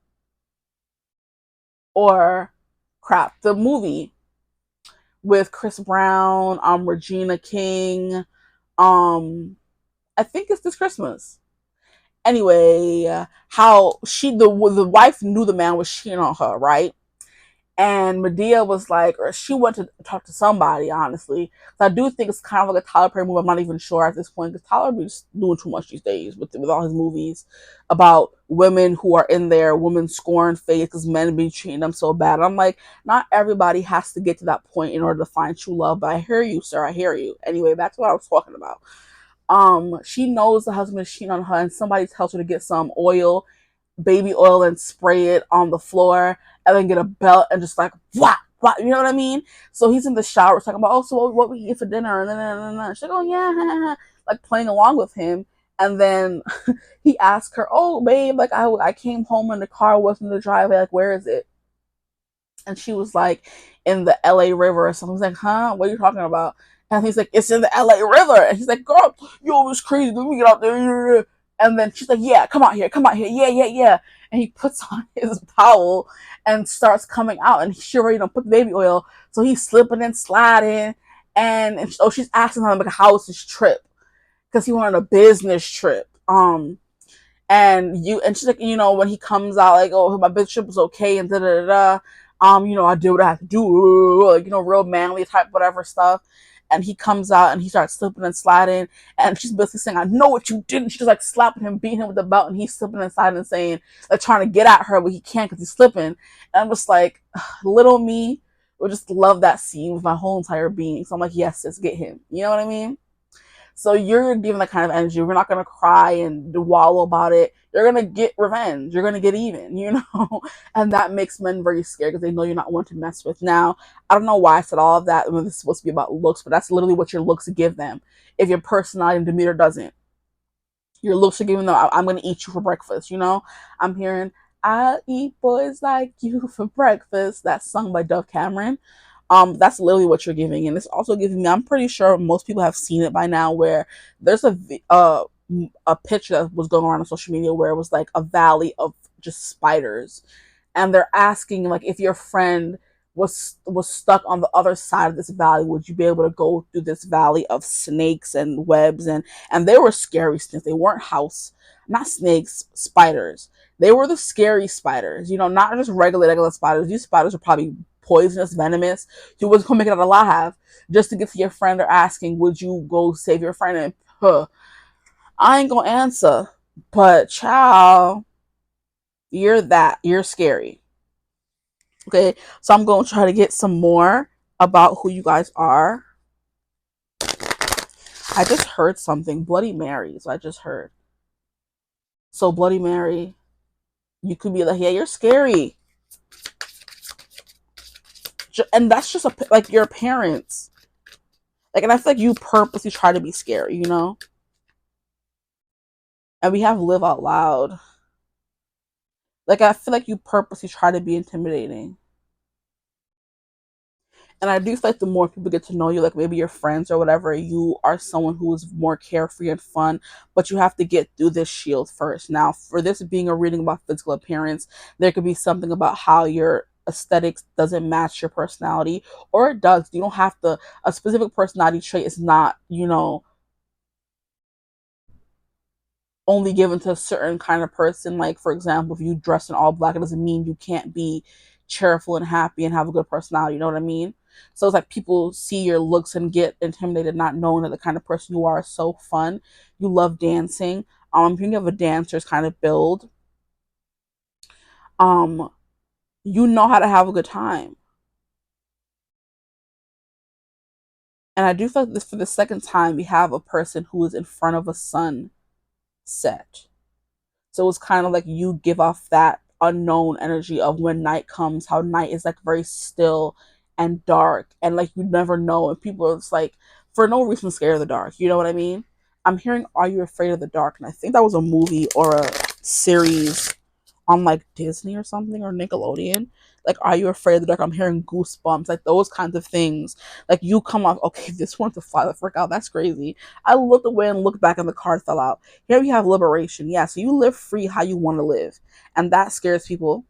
A: or crap, the movie with Chris Brown, Regina King, I think it's This Christmas. Anyway, how the wife knew the man was cheating on her, right? And Medea was like, or she went to talk to somebody, honestly. So I do think it's kind of like a Tyler Perry movie. I'm not even sure at this point, because Tyler is doing too much these days with all his movies about women who are in their women scorn phase because men be treating them so bad. And I'm like, not everybody has to get to that point in order to find true love. But I hear you, sir. I hear you. Anyway, that's what I was talking about. She knows the husband is cheating on her, and somebody tells her to get some oil, baby oil, and spray it on the floor, and then get a belt and just like what, you know what I mean? So he's in the shower talking about, oh, so what we eat for dinner, and then she's like, oh yeah, like playing along with him, And then he asked her, "Oh, babe, like I came home and the car wasn't in the driveway. Like, where is it?" And she was like, "In the LA River or something." He's like, "Huh? What are you talking about?" And he's like, "It's in the LA River." And he's like, "Girl, you always crazy. Let me get out there." And then she's like, "Yeah, come out here, come out here. Yeah, yeah, yeah." And he puts on his towel and starts coming out. And she already don't put the baby oil. So he's slipping and sliding. And oh, she's asking him, like, how was his trip? Because he went on a business trip. And she's like, when he comes out, like, "Oh, my bishop was okay," and da da da. I did what I had to do, like, real manly type whatever stuff. And he comes out and he starts slipping and sliding, and she's basically saying, "I know what you did." And she's like slapping him, beating him with the belt, and he's slipping and sliding and saying, like, trying to get at her, but he can't because he's slipping. And I'm just like, little me would just love that scene with my whole entire being. So I'm like, yes, just get him. You know what I mean? So you're giving that kind of energy. We're not gonna cry and wallow about it. You're gonna get revenge. You're gonna get even. And that makes men very scared because they know you're not one to mess with. Now, I don't know why I said all of that when this is supposed to be about looks, but that's literally what your looks give them. If your personality and demeanor doesn't, your looks are giving them, "I'm gonna eat you for breakfast." I'm hearing, "I'll eat boys like you for breakfast." That's sung by Dove Cameron. That's literally what you're giving. And it's also giving me, I'm pretty sure most people have seen it by now, where there's a picture that was going around on social media where it was like a valley of just spiders, and they're asking, like, if your friend was stuck on the other side of this valley, would you be able to go through this valley of snakes and webs? And they were scary snakes. They weren't not snakes, spiders. They were the scary spiders, not just regular spiders. These spiders are probably poisonous, venomous. You wasn't gonna make it out alive. Just to get to your friend, they're asking, would you go save your friend? And I ain't gonna answer, but child, you're scary. Okay, so I'm going to try to get some more about who you guys are. I just heard something. Bloody Marys. I just heard. So, Bloody Mary, you could be like, "Yeah, you're scary." And that's just like your parents. Like, and I feel like you purposely try to be scary. And we have Live Out Loud. Like, I feel like you purposely try to be intimidating. And I do feel like the more people get to know you, like maybe your friends or whatever, you are someone who is more carefree and fun, but you have to get through this shield first. Now, for this being a reading about physical appearance, there could be something about how your aesthetics doesn't match your personality, or it does. You don't have to, a specific personality trait is not, only given to a certain kind of person. Like, for example, if you dress in all black, it doesn't mean you can't be cheerful and happy and have a good personality. You know what I mean? So it's like people see your looks and get intimidated, not knowing that the kind of person you are is so fun. You love dancing. If you have a dancer's kind of build, um, you know how to have a good time. And I do feel like this, for the second time, we have a person who is in front of a sunset. So it's kind of like you give off that unknown energy of when night comes, how night is like very still and dark, and like you never know. And people are just like, for no reason, scared of the dark. You know what I mean? I'm hearing, "Are you afraid of the dark?" And I think that was a movie or a series on like Disney or something, or Nickelodeon. Like, "Are you afraid of the dark?" I'm hearing goosebumps, like those kinds of things. Like, you come off, okay, this one to fly the frick out. That's crazy. I looked away and looked back and the card fell out. Here we have liberation. Yeah, so you live free how you want to live. And that scares people.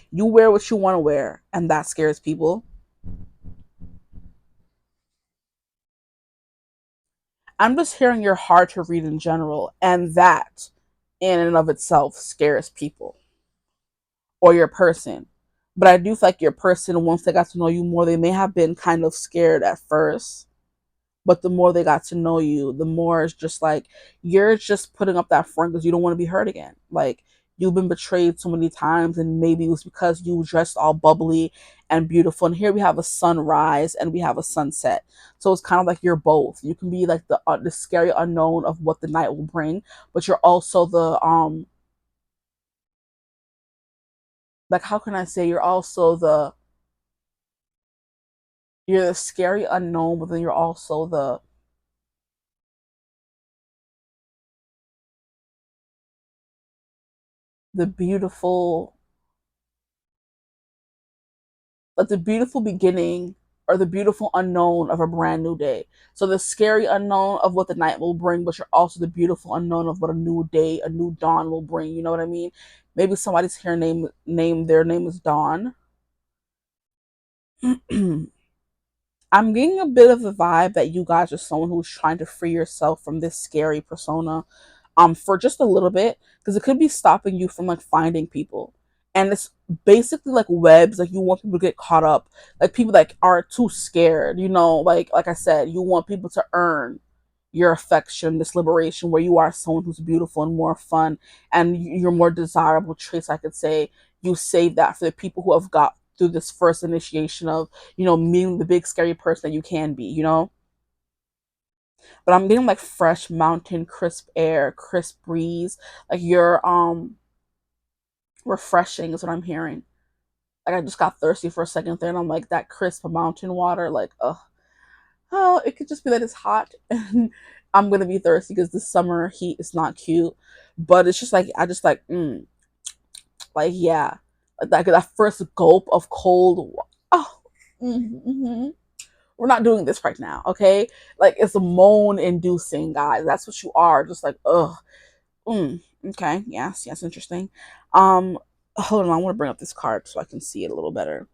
A: You wear what you want to wear, and that scares people. I'm just hearing you're hard to read in general, and that in and of itself scares people, or your person. But I do feel like your person, once they got to know you more, they may have been kind of scared at first, but the more they got to know you, the more it's just like you're just putting up that front because you don't want to be hurt again. Like, you've been betrayed so many times, and maybe it was because you dressed all bubbly and beautiful. And here we have a sunrise and we have a sunset, so it's kind of like you're both. You can be like the scary unknown of what the night will bring, but you're also the like, how can I say, you're the scary unknown, but then you're also the beautiful, like the beautiful beginning or the beautiful unknown of a brand new day. So the scary unknown of what the night will bring, but you're also the beautiful unknown of what a new day, a new dawn will bring. You know what I mean? Maybe somebody's here name their name is Dawn. I'm getting a bit of the vibe that you guys are someone who's trying to free yourself from this scary persona for just a little bit, because it could be stopping you from like finding people. And it's basically like webs, like you want people to get caught up, like people that are too scared, you know, like I said, you want people to earn your affection, this liberation where you are someone who's beautiful and more fun and your more desirable traits, I could say. You save that for the people who have got through this first initiation of, you know, meeting the big scary person that you can be, you know. But I'm getting like fresh mountain, crisp air, crisp breeze. Like you're refreshing is what I'm hearing. Like I just got thirsty for a second there, and I'm like that crisp mountain water. Like oh, it could just be that it's hot, and I'm gonna be thirsty because the summer heat is not cute. But it's just like I just like yeah, like that first gulp of cold. Oh, mm-hmm. We're not doing this right now, okay? Like it's a moan inducing, guys. That's what you are. Just like ugh. Okay. Yes. Yes. Interesting. Um. Hold on. I want to bring up this card so I can see it a little better.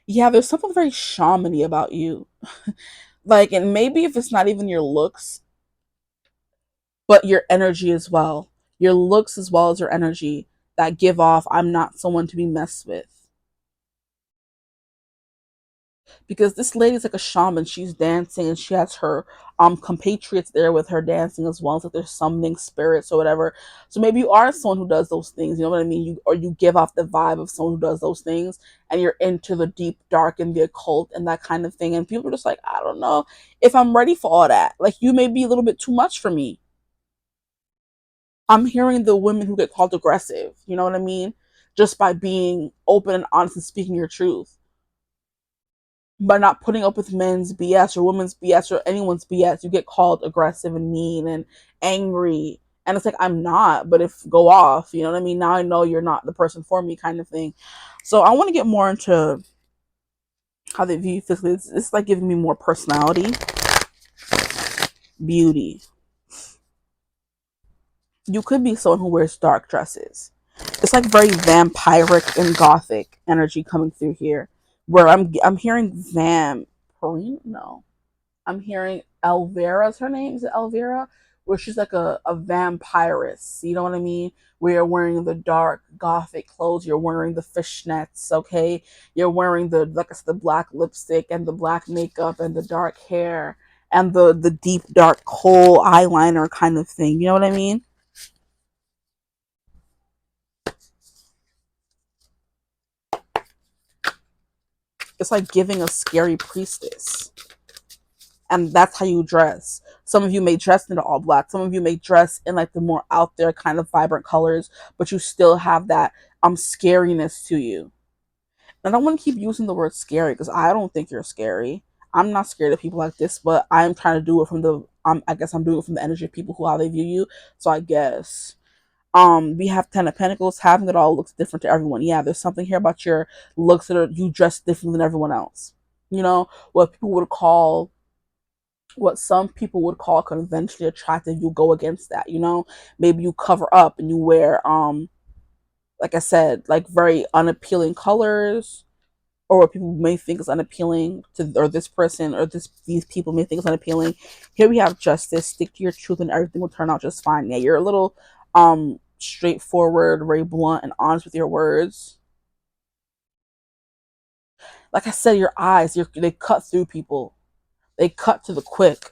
A: Yeah, there's something very shamany about you. Like, and maybe if it's not even your looks, but your energy as well. Your looks as well as your energy that give off, I'm not someone to be messed with. Because this lady's like a shaman. She's dancing and she has her compatriots there with her dancing as well. It's like they're summoning spirits or whatever. So maybe you are someone who does those things. You know what I mean? You give off the vibe of someone who does those things, and you're into the deep dark and the occult and that kind of thing. And people are just like, I don't know if I'm ready for all that. Like you may be a little bit too much for me. I'm hearing the women who get called aggressive. You know what I mean? Just by being open and honest and speaking your truth, by not putting up with men's BS or women's BS or anyone's BS, you get called aggressive and mean and angry. And it's like, I'm not, but if go off, you know what I mean? Now I know you're not the person for me, kind of thing. So I want to get more into how they view you physically. It's like giving me more personality, beauty. You could be someone who wears dark dresses. It's like very vampiric and gothic energy coming through here. Where I'm hearing vampire, no, I'm hearing Elvira's her name. Is it Elvira? Where she's like a vampiress. You know what I mean? Where you're wearing the dark gothic clothes, you're wearing the fishnets, okay? You're wearing the like I said, the black lipstick and the black makeup and the dark hair and the deep dark kohl eyeliner kind of thing. You know what I mean? It's like giving a scary priestess. And that's how you dress. Some of you may dress in all black. Some of you may dress in like the more out there kind of vibrant colors, but you still have that scariness to you. And I don't want to keep using the word scary because I don't think you're scary. I'm not scared of people like this, but I'm trying to do it from the I guess I'm doing it from the energy of people who how they view you. So I guess we have Ten of Pentacles. Having it all looks different to everyone. Yeah, there's something here about your looks that are you dress different than everyone else. You know what people would call what some people would call conventionally attractive. You go against that, you know. Maybe you cover up and you wear like I said, like very unappealing colors, or what people may think is unappealing to, or this person or these people may think is unappealing. Here we have justice. Stick to your truth and everything will turn out just fine. Yeah, you're a little straightforward, very blunt and honest with your words. Like I said, your eyes, they cut through people. They cut to the quick.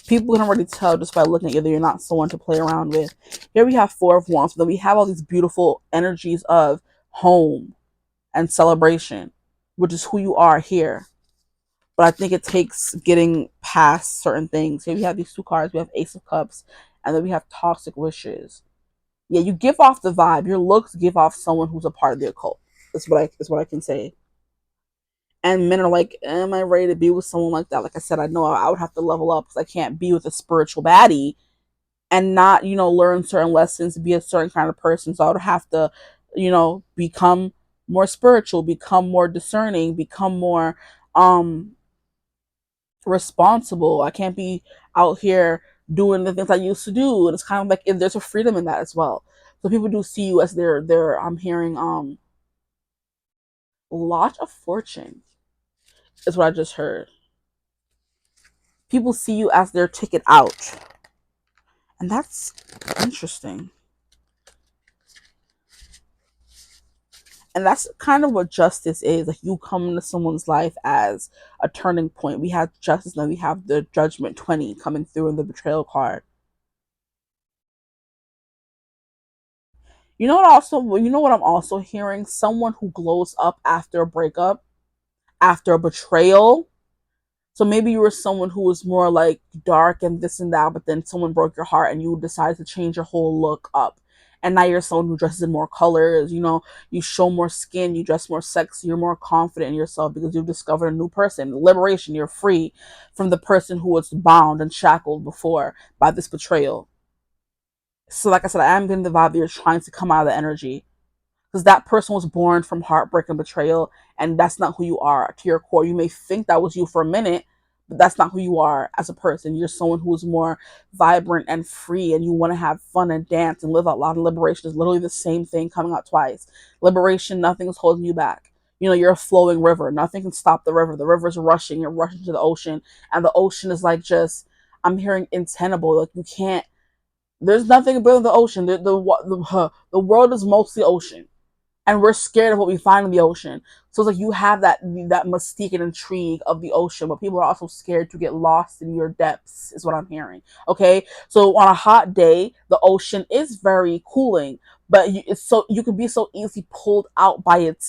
A: People can already tell just by looking at you that you're not someone to play around with. Here we have Four of Wands, but then we have all these beautiful energies of home and celebration, which is who you are here. But I think it takes getting past certain things. Here we have these two cards. We have Ace of Cups, and then we have Toxic Wishes. Yeah, you give off the vibe. Your looks give off someone who's a part of the occult. That's what I can say. And men are like, am I ready to be with someone like that? Like I said, I know I would have to level up because I can't be with a spiritual baddie and not, learn certain lessons, be a certain kind of person. So I would have to, become more spiritual, become more discerning, become more responsible. I can't be out here doing the things I used to do. And it's kind of like, if there's a freedom in that as well. So people do see you as their I'm hearing lot of fortune is what I just heard. People see you as their ticket out. And that's interesting. And that's kind of what justice is. Like, you come into someone's life as a turning point. We have justice, and then we have the judgment 20 coming through in the betrayal card. You know what I'm also hearing? Someone who glows up after a breakup, after a betrayal. So maybe you were someone who was more like dark and this and that, but then someone broke your heart and you decided to change your whole look up. And now you're someone who dresses in more colors, you show more skin, you dress more sexy, you're more confident in yourself because you've discovered a new person. Liberation, you're free from the person who was bound and shackled before by this betrayal. So like I said, I am getting the vibe that you're trying to come out of the energy, because that person was born from heartbreak and betrayal, and that's not who you are to your core. You may think that was you for a minute, but that's not who you are as a person. You're someone who is more vibrant and free, and you want to have fun and dance and live out loud. And liberation is literally the same thing coming out twice. Liberation, nothing is holding you back. You're a flowing river. Nothing can stop the river. The river's rushing. You're rushing to the ocean, and the ocean is like, just, I'm hearing, untenable. Like, you can't. There's nothing bigger than the ocean. The world is mostly ocean, and we're scared of what we find in the ocean. So it's like, you have that mystique and intrigue of the ocean, but people are also scared to get lost in your depths, is what I'm hearing. Okay, so on a hot day, the ocean is very cooling, but you could be so easily pulled out by the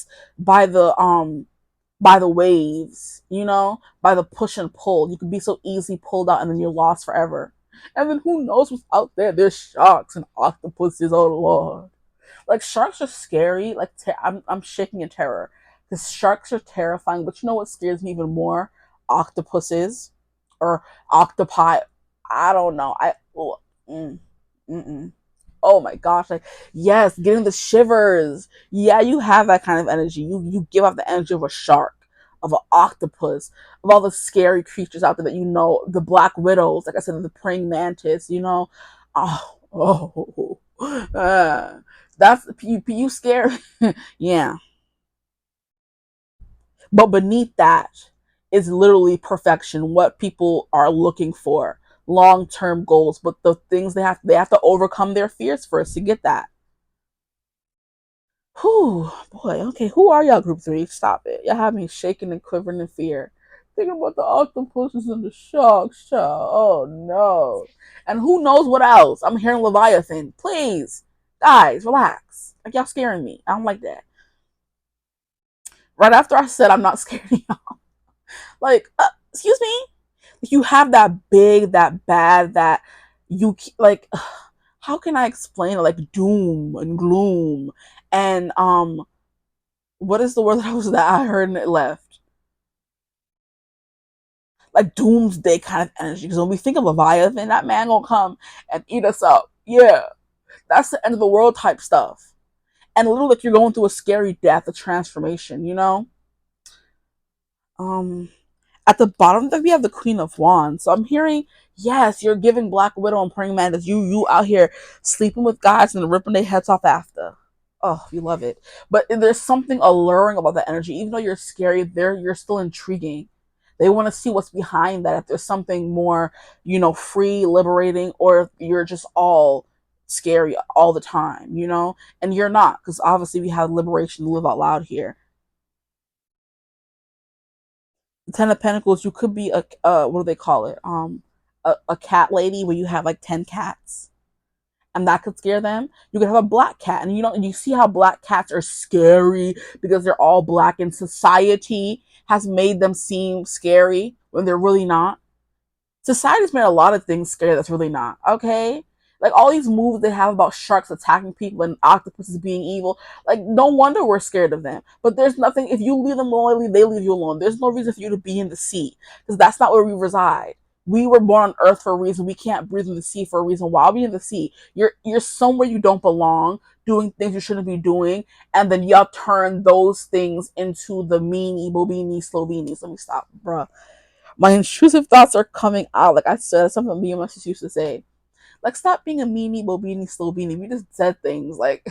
A: waves, by the push and pull. You could be so easily pulled out, and then you're lost forever. And then who knows what's out there? There's sharks and octopuses. Oh Lord. Like, sharks are scary. Like, I'm shaking in terror because sharks are terrifying. But you know what scares me even more? Octopuses or octopi. I don't know. Mm, mm-mm. Oh my gosh! Like, yes, getting the shivers. Yeah, you have that kind of energy. You give off the energy of a shark, of an octopus, of all the scary creatures out there that the black widows. Like I said, the praying mantis. Oh, oh, that's you scare. Yeah, but beneath that is literally perfection. What people are looking for, long-term goals, but the things they have to overcome their fears first to get that. Whew, boy. Okay, who are y'all, group three? Stop it. Y'all have me shaking and quivering in fear. Thinking about the octopuses and the sharks, child. Oh no. And who knows what else? I'm hearing Leviathan. Please, guys, relax. Like, y'all scaring me. I don't like that. Right after I said I'm not scared of y'all. Like, excuse me? You have that big, that bad, that like, how can I explain it? Like, doom and gloom and what is the word that I heard and it left? Like, doomsday kind of energy. Because when we think of Leviathan, that man gonna come and eat us up. Yeah, that's the end of the world type stuff. And a little like you're going through a scary death, a transformation. Um, at the bottom we have the Queen of Wands. So I'm hearing, yes, you're giving Black Widow and Praying Mantis. You out here sleeping with guys and ripping their heads off after. Oh, you love it. But there's something alluring about that energy. Even though you're scary, you're still intriguing. They want to see what's behind that. If there's something more, free, liberating, or if you're just all scary all the time. And you're not, because obviously we have liberation to live out loud here. The Ten of Pentacles, you could be what do they call it? A cat lady where you have like 10 cats, and that could scare them. You could have a black cat, and you see how black cats are scary because they're all black, and society has made them seem scary when they're really not. Society's made a lot of things scary that's really not. Okay, like all these movies they have about sharks attacking people and octopuses being evil. Like, no wonder we're scared of them. But there's nothing. If you leave them alone, they leave you alone. There's no reason for you to be in the sea, because that's not where we reside. We were born on Earth for a reason. We can't breathe in the sea for a reason. Why are we in the sea? You're somewhere you don't belong, doing things you shouldn't be doing, and then y'all turn those things into the meanie, bobini, slovenis. Let me stop, bruh. My intrusive thoughts are coming out. Like I said, something me and my sister used to say. Like, stop being a meanie, bobini, slobini. We just said things like,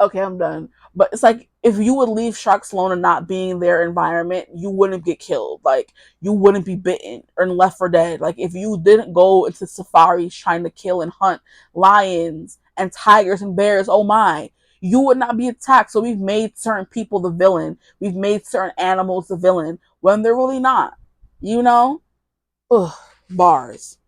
A: okay, I'm done. But it's like, if you would leave sharks alone and not be in their environment, you wouldn't get killed. Like, you wouldn't be bitten or left for dead. Like, if you didn't go into safaris trying to kill and hunt lions and tigers and bears, oh my, you would not be attacked. So we've made certain people the villain. We've made certain animals the villain when they're really not. You know? Ugh, bars.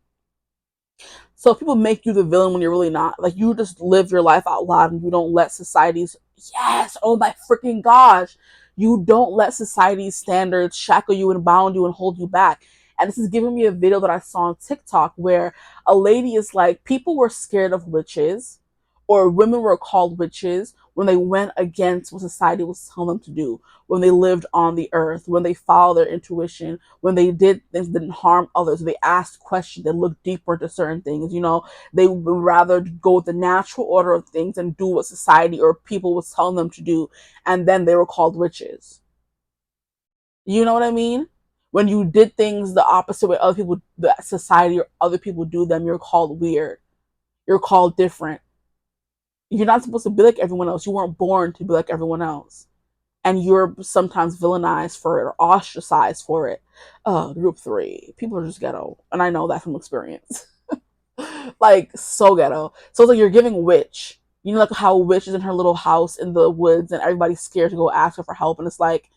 A: So people make you the villain when you're really not. Like, you just live your life out loud and you don't let society's, yes, oh my freaking gosh. You don't let society's standards shackle you and bound you and hold you back. And this is giving me a video that I saw on TikTok where a lady is like, people were scared of witches, or women were called witches when they went against what society was telling them to do, when they lived on the earth, when they followed their intuition, when they did things that didn't harm others, they asked questions, they looked deeper into certain things, they would rather go with the natural order of things and do what society or people was telling them to do, and then they were called witches. You know what I mean? When you did things the opposite way other people, the society or other people do them, you're called weird. You're called different. You're not supposed to be like everyone else. You weren't born to be like everyone else. And you're sometimes villainized for it or ostracized for it. Group three. People are just ghetto. And I know that from experience. Like, so ghetto. So it's like you're giving witch. You know, like how witch is in her little house in the woods and everybody's scared to go ask her for help. And it's like,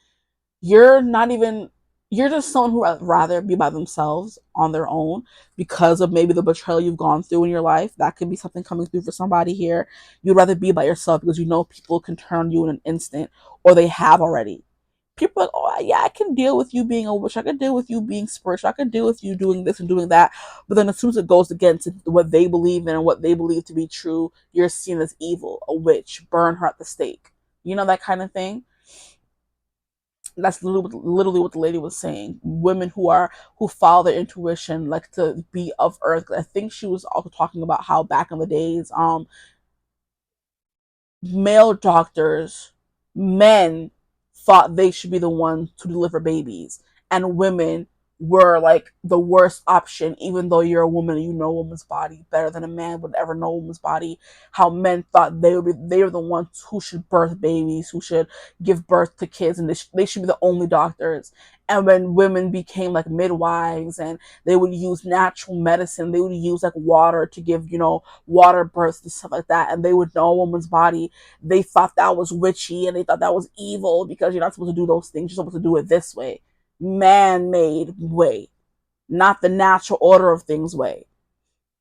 A: you're not even, you're just someone who would rather be by themselves on their own because of maybe the betrayal you've gone through in your life. That could be something coming through for somebody here. You'd rather be by yourself because you know people can turn on you in an instant, or they have already. People are like, oh yeah, I can deal with you being a witch, I can deal with you being spiritual, I can deal with you doing this and doing that. But then as soon as it goes against what they believe in and what they believe to be true, you're seen as evil, a witch, burn her at the stake. You know, that kind of thing. That's literally what the lady was saying. Women who follow their intuition, like to be of earth. I think she was also talking about how back in the days, male doctors, men thought they should be the ones to deliver babies, and women were like the worst option, even though you're a woman and you know a woman's body better than a man would ever know a woman's body. How men thought they were the ones who should birth babies, who should give birth to kids, and they should be the only doctors. And when women became like midwives and they would use natural medicine, they would use like water to give, water births and stuff like that, and they would know a woman's body, they thought that was witchy and they thought that was evil because you're not supposed to do those things. You're supposed to do it this way, man made way, not the natural order of things way.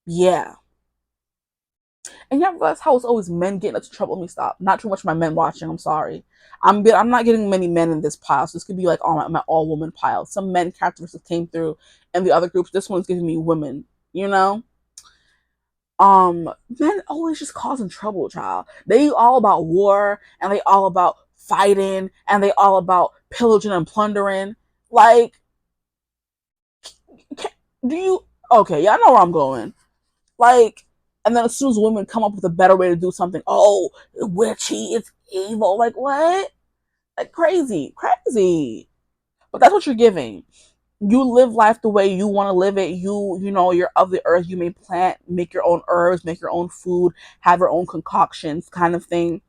A: Yeah. And you realize how it's always men getting into trouble. Let me stop. Not too much of my men watching. I'm sorry. I'm not getting many men in this pile. So this could be like my all woman pile. Some men characteristics came through, and the other groups. This one's giving me women. You know. Men always just causing trouble, child. They all about war and they all about fighting and they all about pillaging and plundering. Like, do you? Okay, y'all know where I'm going. Like, and then as soon as women come up with a better way to do something, oh, witchy, it's evil. Like, what? Like, crazy, crazy. But that's what you're giving. You live life the way you want to live it. You're of the earth. You may plant, make your own herbs, make your own food, have your own concoctions, kind of thing.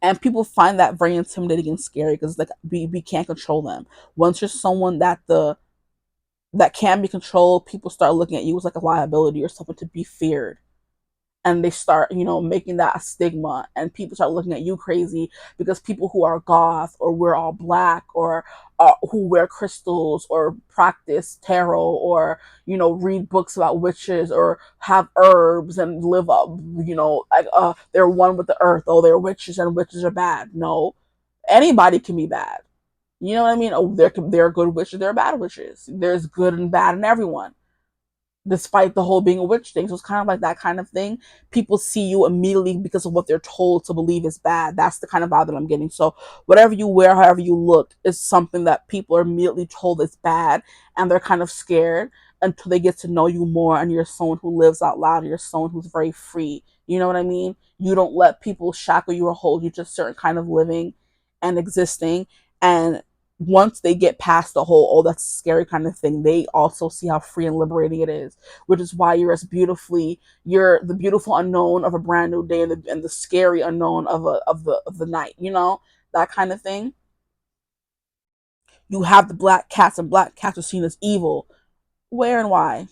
A: And people find that very intimidating and scary because like we can't control them. Once you're someone that can be controlled, people start looking at you as like a liability or something to be feared, and they start, making that a stigma, and people start looking at you crazy because people who are goth or we're all black or who wear crystals or practice tarot or read books about witches or have herbs and live up, like they're one with the earth. Oh, they're witches and witches are bad. No, anybody can be bad. You know what I mean? Oh, there are good witches, there are bad witches. There's good and bad in everyone. despite the whole being a witch thing. So it's kind of like that kind of thing. People see you immediately because of what they're told to believe is bad. That's the kind of vibe that I'm getting. So whatever you wear, however you look, is something that people are immediately told is bad, and they're kind of scared until they get to know you more, and you're someone who lives out loud. You're someone who's very free. You know what I mean? You don't let people shackle you or hold you to a certain kind of living and existing. And once they get past the whole, oh, that's a scary kind of thing, they also see how free and liberating it is, which is why you're the beautiful unknown of a brand new day, and the scary unknown of the night, that kind of thing. You have the black cats, and black cats are seen as evil. Where and why?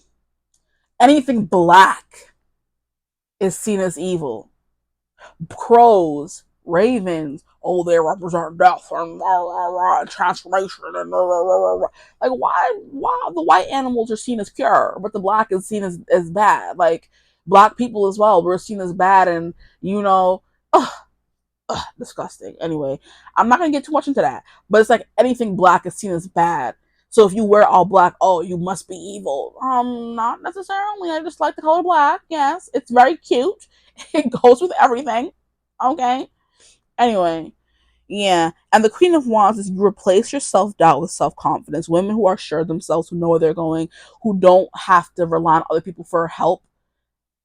A: Anything black is seen as evil. Crows, ravens, oh, they represent death and transformation and like why the white animals are seen as pure, but the black is seen as bad. Like black people as well, we're seen as bad, and ugh, disgusting. Anyway, I'm not gonna get too much into that, but it's like anything black is seen as bad. So if you wear all black, oh, you must be evil. Not necessarily. I just like the color black. Yes, it's very cute. It goes with everything. Okay. Anyway, yeah. And the Queen of Wands is you replace your self doubt with self confidence. Women who are sure of themselves, who know where they're going, who don't have to rely on other people for help,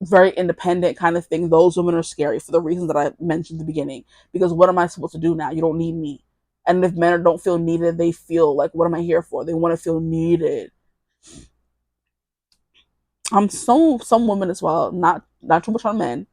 A: very independent kind of thing. Those women are scary for the reasons that I mentioned at the beginning. Because what am I supposed to do now? You don't need me. And if men don't feel needed, they feel like, what am I here for? They want to feel needed. I'm so some women as well, not too much on men.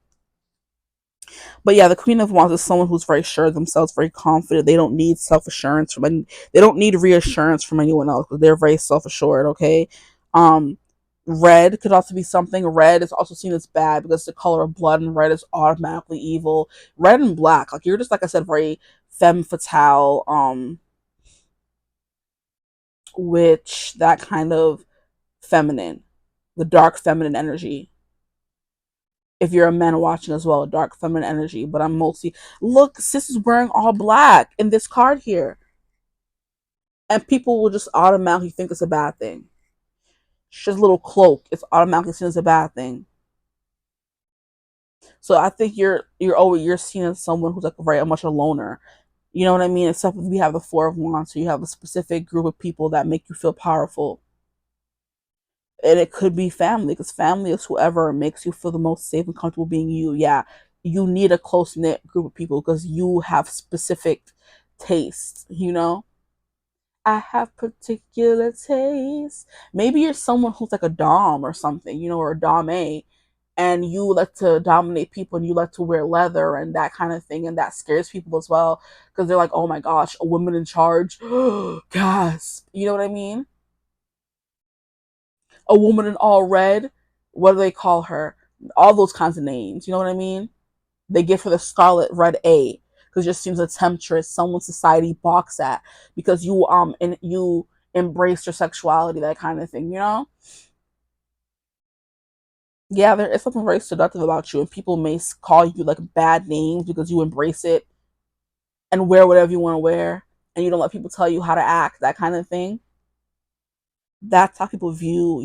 A: But yeah, the Queen of Wands is someone who's very sure of themselves, very confident. They don't need self assurance they don't need reassurance from anyone else because they're very self assured. Okay, um, red could also be something. Red is also seen as bad because it's the color of blood, and red is automatically evil. Red and black, like you're just like I said, very femme fatale. Which that kind of feminine, the dark feminine energy, if you're a man watching as well, dark feminine energy. But I'm mostly, look, sis is wearing all black in this card here, and people will just automatically think it's a bad thing. She's a little cloak, it's automatically seen as a bad thing. So I think you're seen as someone who's like very much a loner. You know what I mean? Except we have the Four of Wands, so you have a specific group of people that make you feel powerful. And it could be family, because family is whoever makes you feel the most safe and comfortable being you. Yeah, you need a close knit group of people because you have specific tastes. I have particular tastes. Maybe you're someone who's like a dom or something, or a dom a, and you like to dominate people, and you like to wear leather and that kind of thing, and that scares people as well because they're like, oh my gosh, a woman in charge. Gasp. You know what I mean? A woman in all red. What do they call her? All those kinds of names. You know what I mean? They give her the Scarlet Red A because it just seems a temptress, someone society balks at because you embrace your sexuality, that kind of thing. Yeah, there is something very seductive about you, and people may call you like bad names because you embrace it and wear whatever you want to wear, and you don't let people tell you how to act, that kind of thing. That's how people view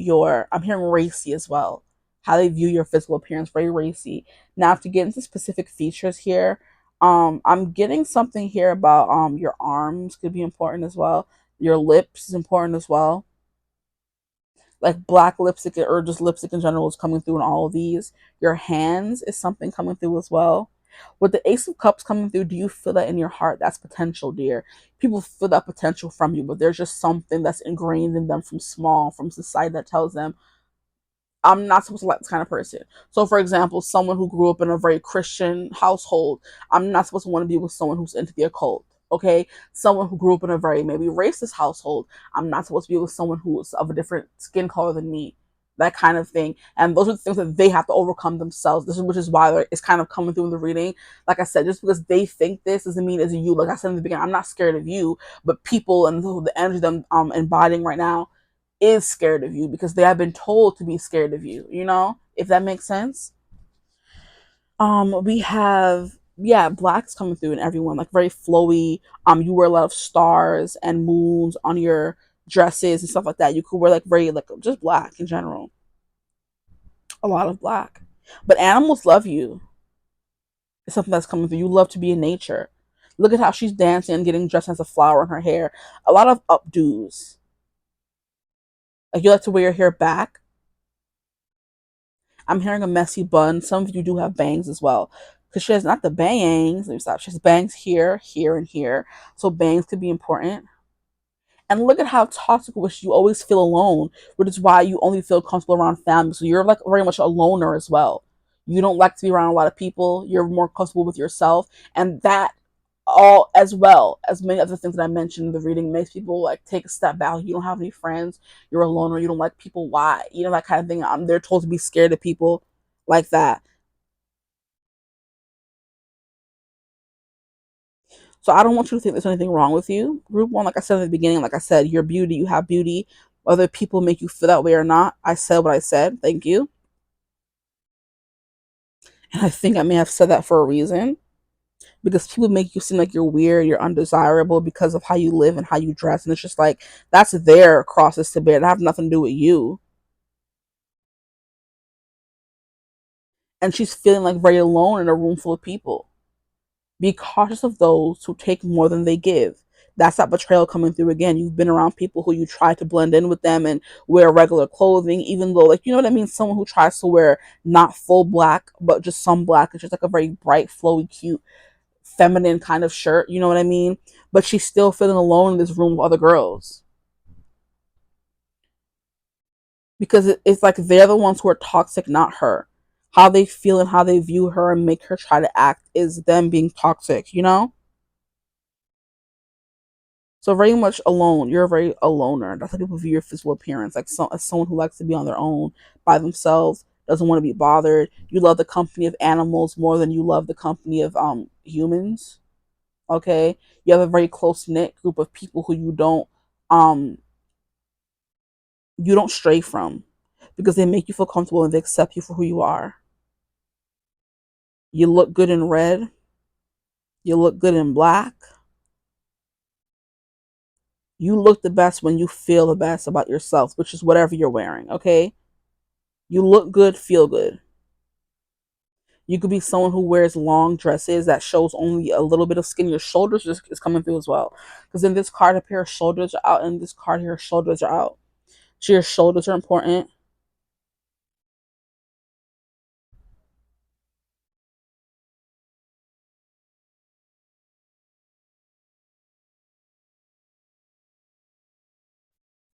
A: I'm hearing racy as well, how they view your physical appearance, very racy. Now to get into specific features here, I'm getting something here about your arms could be important as well, your lips is important as well, like black lipstick or just lipstick in general is coming through in all of these. Your hands is something coming through as well. With the Ace of Cups coming through, do you feel that in your heart? That's potential, dear. People feel that potential from you, but there's just something that's ingrained in them from society that tells them I'm not supposed to like this kind of person. So, for example, someone who grew up in a very Christian household, I'm not supposed to want to be with someone who's into the occult. Okay, someone who grew up in a very maybe racist household, I'm not supposed to be with someone who's of a different skin color than me. That kind of thing, and those are the things that they have to overcome themselves. Which is why it's kind of coming through in the reading. Like I said, just because they think this doesn't mean it's you. Like I said in the beginning, I'm not scared of you, but people and the energy that I'm embodying right now is scared of you because they have been told to be scared of you, if that makes sense. We have, yeah, blacks coming through in everyone, like very flowy. You wear a lot of stars and moons on your dresses and stuff like that. You could wear like very like just black in general. A lot of black. But animals love you. It's something that's coming through. You love to be in nature. Look at how she's dancing and getting dressed as a flower in her hair. A lot of updos. Like you like to wear your hair back. I'm hearing a messy bun. Some of you do have bangs as well. Because she has not the bangs. Let me stop. She has bangs here, here, and here. So bangs could be important. And look at how toxic which you always feel alone, which is why you only feel comfortable around family. So you're like very much a loner as well. You don't like to be around a lot of people. You're more comfortable with yourself. And that all as well as many other things that I mentioned in the reading makes people like take a step back. You don't have any friends, you're a loner, you don't like people. Why? You know, that kind of thing. They're told to be scared of people like that. So I don't want you to think there's anything wrong with you. Group one, like I said in the beginning, like I said, you're beauty, you have beauty. Whether people make you feel that way or not, I said what I said. Thank you. And I think I may have said that for a reason. Because people make you seem like you're weird, you're undesirable because of how you live and how you dress. And it's just like, that's their crosses to bear. That have nothing to do with you. And she's feeling like very alone in a room full of people. Be cautious of those who take more than they give. That's that betrayal coming through again. You've been around people who you try to blend in with them and wear regular clothing, even though, like, you know what I mean? Someone who tries to wear not full black, but just some black. It's just like a very bright, flowy, cute, feminine kind of shirt. You know what I mean? But she's still feeling alone in this room with other girls. Because it's like they're the ones who are toxic, not her. How they feel and how they view her and make her try to act is them being toxic, you know? So very much alone. You're a very a loner. That's how people view your physical appearance. Like as someone who likes to be on their own by themselves, doesn't want to be bothered. You love the company of animals more than you love the company of humans. Okay? You have a very close knit group of people who um you don't stray from because they make you feel comfortable and they accept you for who you are. You look good in red. You look good in black. You look the best when you feel the best about yourself, which is whatever you're wearing, okay? You look good, feel good. You could be someone who wears long dresses that shows only a little bit of skin. Your shoulders is coming through as well. Because in this card up here, shoulders are out. And in this card here, shoulders are out. So your shoulders are important.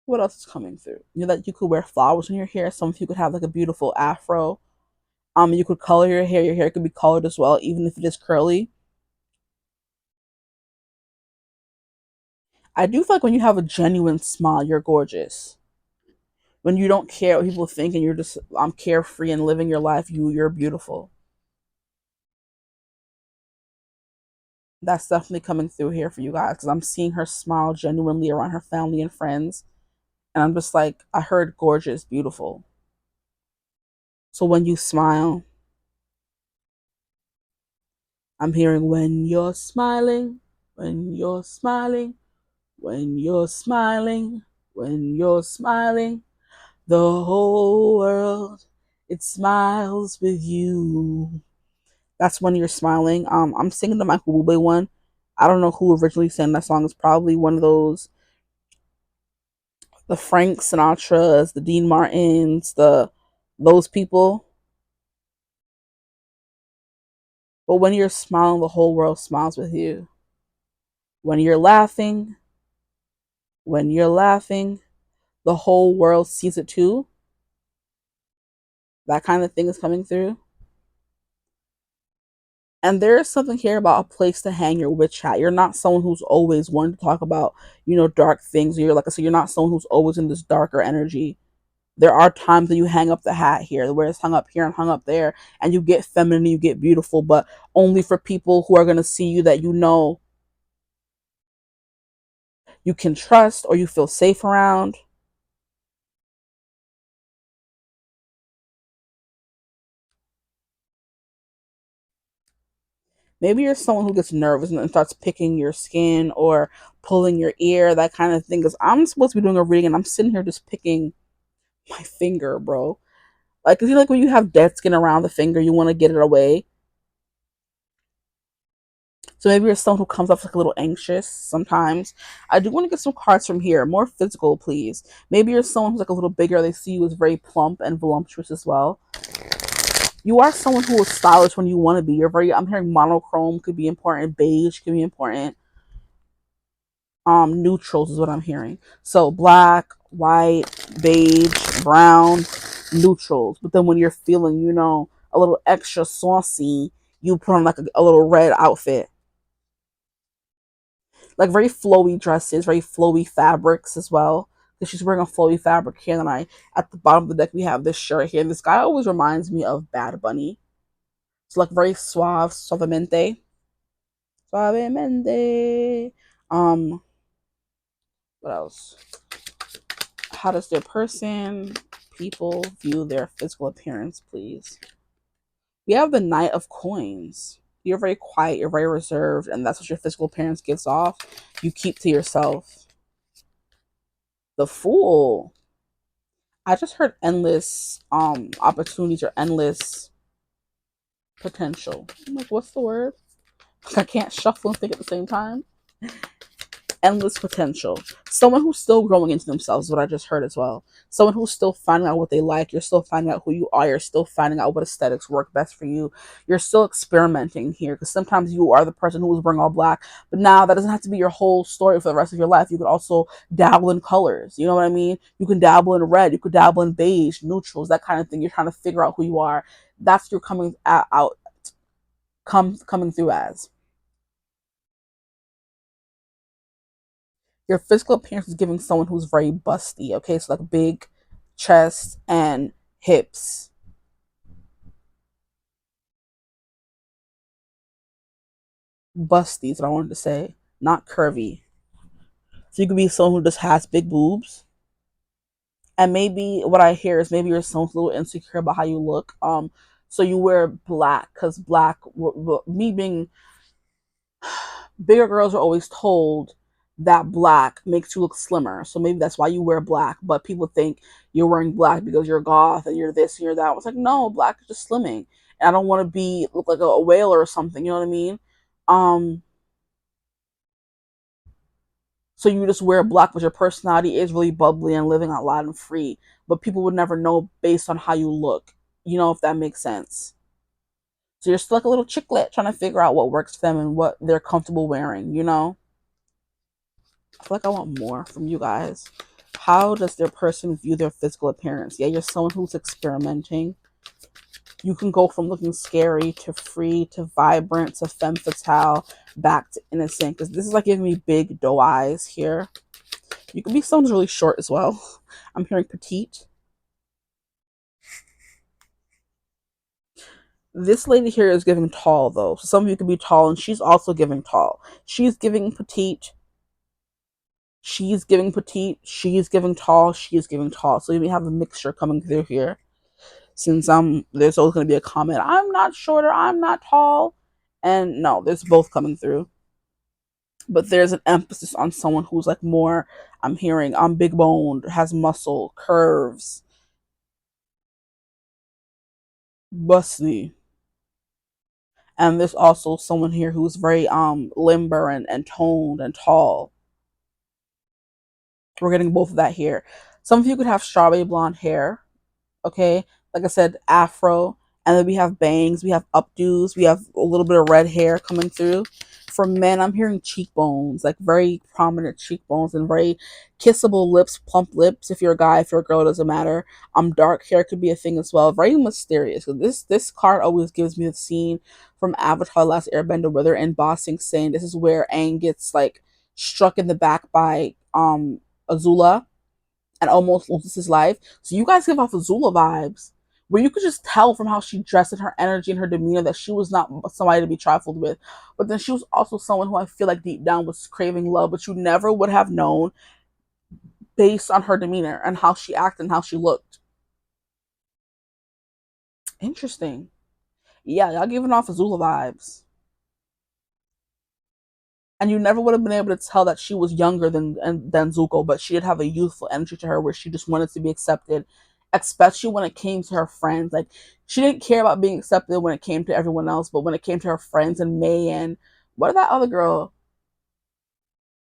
A: What else is coming through? You know that you could wear flowers in your hair. Some of you could have like a beautiful afro. You could color your hair. Your hair could be colored as well, even if it is curly. I do feel like when you have a genuine smile, you're gorgeous. When you don't care what people think and you're just carefree and living your life, you're beautiful. That's definitely coming through here for you guys because I'm seeing her smile genuinely around her family and friends. And I'm just like, I heard gorgeous, beautiful. So when you smile, I'm hearing when you're smiling, when you're smiling, when you're smiling, when you're smiling, the whole world, it smiles with you. That's when you're smiling. I'm singing the Michael Bublé one. I don't know who originally sang that song. It's probably one of those, the Frank Sinatras, the Dean Martins, those people. But when you're smiling, the whole world smiles with you. When you're laughing, when you're laughing, the whole world sees it too. That kind of thing is coming through. And there is something here about a place to hang your witch hat. You're not someone who's always wanting to talk about, dark things. You're like I said, you're not someone who's always in this darker energy. There are times that you hang up the hat here, where it's hung up here and hung up there, and you get feminine, you get beautiful, but only for people who are going to see you that you can trust or you feel safe around. Maybe you're someone who gets nervous and starts picking your skin or pulling your ear, that kind of thing. Because I'm supposed to be doing a reading and I'm sitting here just picking my finger, bro. Like, 'cause like when you have dead skin around the finger, you want to get it away. So maybe you're someone who comes off like a little anxious sometimes. I do want to get some cards from here, more physical, please. Maybe you're someone who's like a little bigger. They see you as very plump and voluptuous as well. You are someone who is stylish when you want to be. You're very. I'm hearing monochrome could be important. Beige could be important. Neutrals is what I'm hearing. So black, white, beige, brown, neutrals. But then when you're feeling, a little extra saucy, you put on like a little red outfit. Like very flowy dresses, very flowy fabrics as well. Because she's wearing a flowy fabric here, and at the bottom of the deck we have this shirt here. And this guy always reminds me of Bad Bunny. It's like very suavemente. Um, what else? How does people view their physical appearance, please? We have the Knight of Coins. You're very quiet, you're very reserved, and that's what your physical appearance gives off. You keep to yourself. The Fool. I just heard endless opportunities or endless potential. I'm like, what's the word? I can't shuffle and think at the same time. Endless potential. Someone who's still growing into themselves is what I just heard as well. Someone who's still finding out what they like. You're still finding out who you are. You're still finding out what aesthetics work best for you. You're still experimenting here, because sometimes you are the person who was wearing all black, but now that doesn't have to be your whole story for the rest of your life. You could also dabble in colors. You know what I mean? You can dabble in red. You could dabble in beige, neutrals, that kind of thing. You're trying to figure out who you are. That's your coming through as. Your physical appearance is giving someone who's very busty, okay? So like big chest and hips. Busty is what I wanted to say, not curvy. So you could be someone who just has big boobs. And maybe what I hear is maybe you're someone's a little insecure about how you look. So you wear black, because black, me being bigger girls are always told that black makes you look slimmer. So maybe that's why you wear black. But people think you're wearing black because you're goth and you're this and you're that. It's like, no, black is just slimming. And I don't want to look like a whale or something. You know what I mean? Um, so you just wear black, but your personality is really bubbly and living out loud and free. But people would never know based on how you look. If that makes sense. So you're still like a little chicklet trying to figure out what works for them and what they're comfortable wearing. I feel like I want more from you guys. How does their person view their physical appearance? Yeah, you're someone who's experimenting. You can go from looking scary to free to vibrant to femme fatale back to innocent. Because this is like giving me big doe eyes here. You can be someone who's really short as well. I'm hearing petite. This lady here is giving tall though. So some of you could be tall, and she's also giving tall. She's giving petite. She's giving petite. She's giving tall. She's giving tall. So you may have a mixture coming through here. Since there's always going to be a comment, I'm not shorter, I'm not tall, and no, there's both coming through. But there's an emphasis on someone who's like more. I'm hearing I'm big boned, has muscle, curves, busty. And there's also someone here who's very limber and toned and tall. We're getting both of that here. Some of you could have strawberry blonde hair, okay? Like I said, afro. And then we have bangs, we have updos, we have a little bit of red hair coming through. For men, I'm hearing cheekbones, like very prominent cheekbones and very kissable lips, plump lips. If you're a guy, if you're a girl, it doesn't matter. Dark hair could be a thing as well. Very mysterious. This card always gives me the scene from Avatar: The Last Airbender where they're in Ba Sing Se. This is where Aang gets like struck in the back by Azula and almost loses his life. So you guys give off Azula vibes, where you could just tell from how she dressed and her energy and her demeanor that she was not somebody to be trifled with. But then she was also someone who I feel like deep down was craving love, but you never would have known based on her demeanor and how she acted and how she looked. Interesting. Yeah, y'all giving off Azula vibes. And you never would have been able to tell that she was younger than Zuko, but she did have a youthful energy to her where she just wanted to be accepted especially when it came to her friends. Like, she didn't care about being accepted when it came to everyone else, but when it came to her friends and May and what that other girl,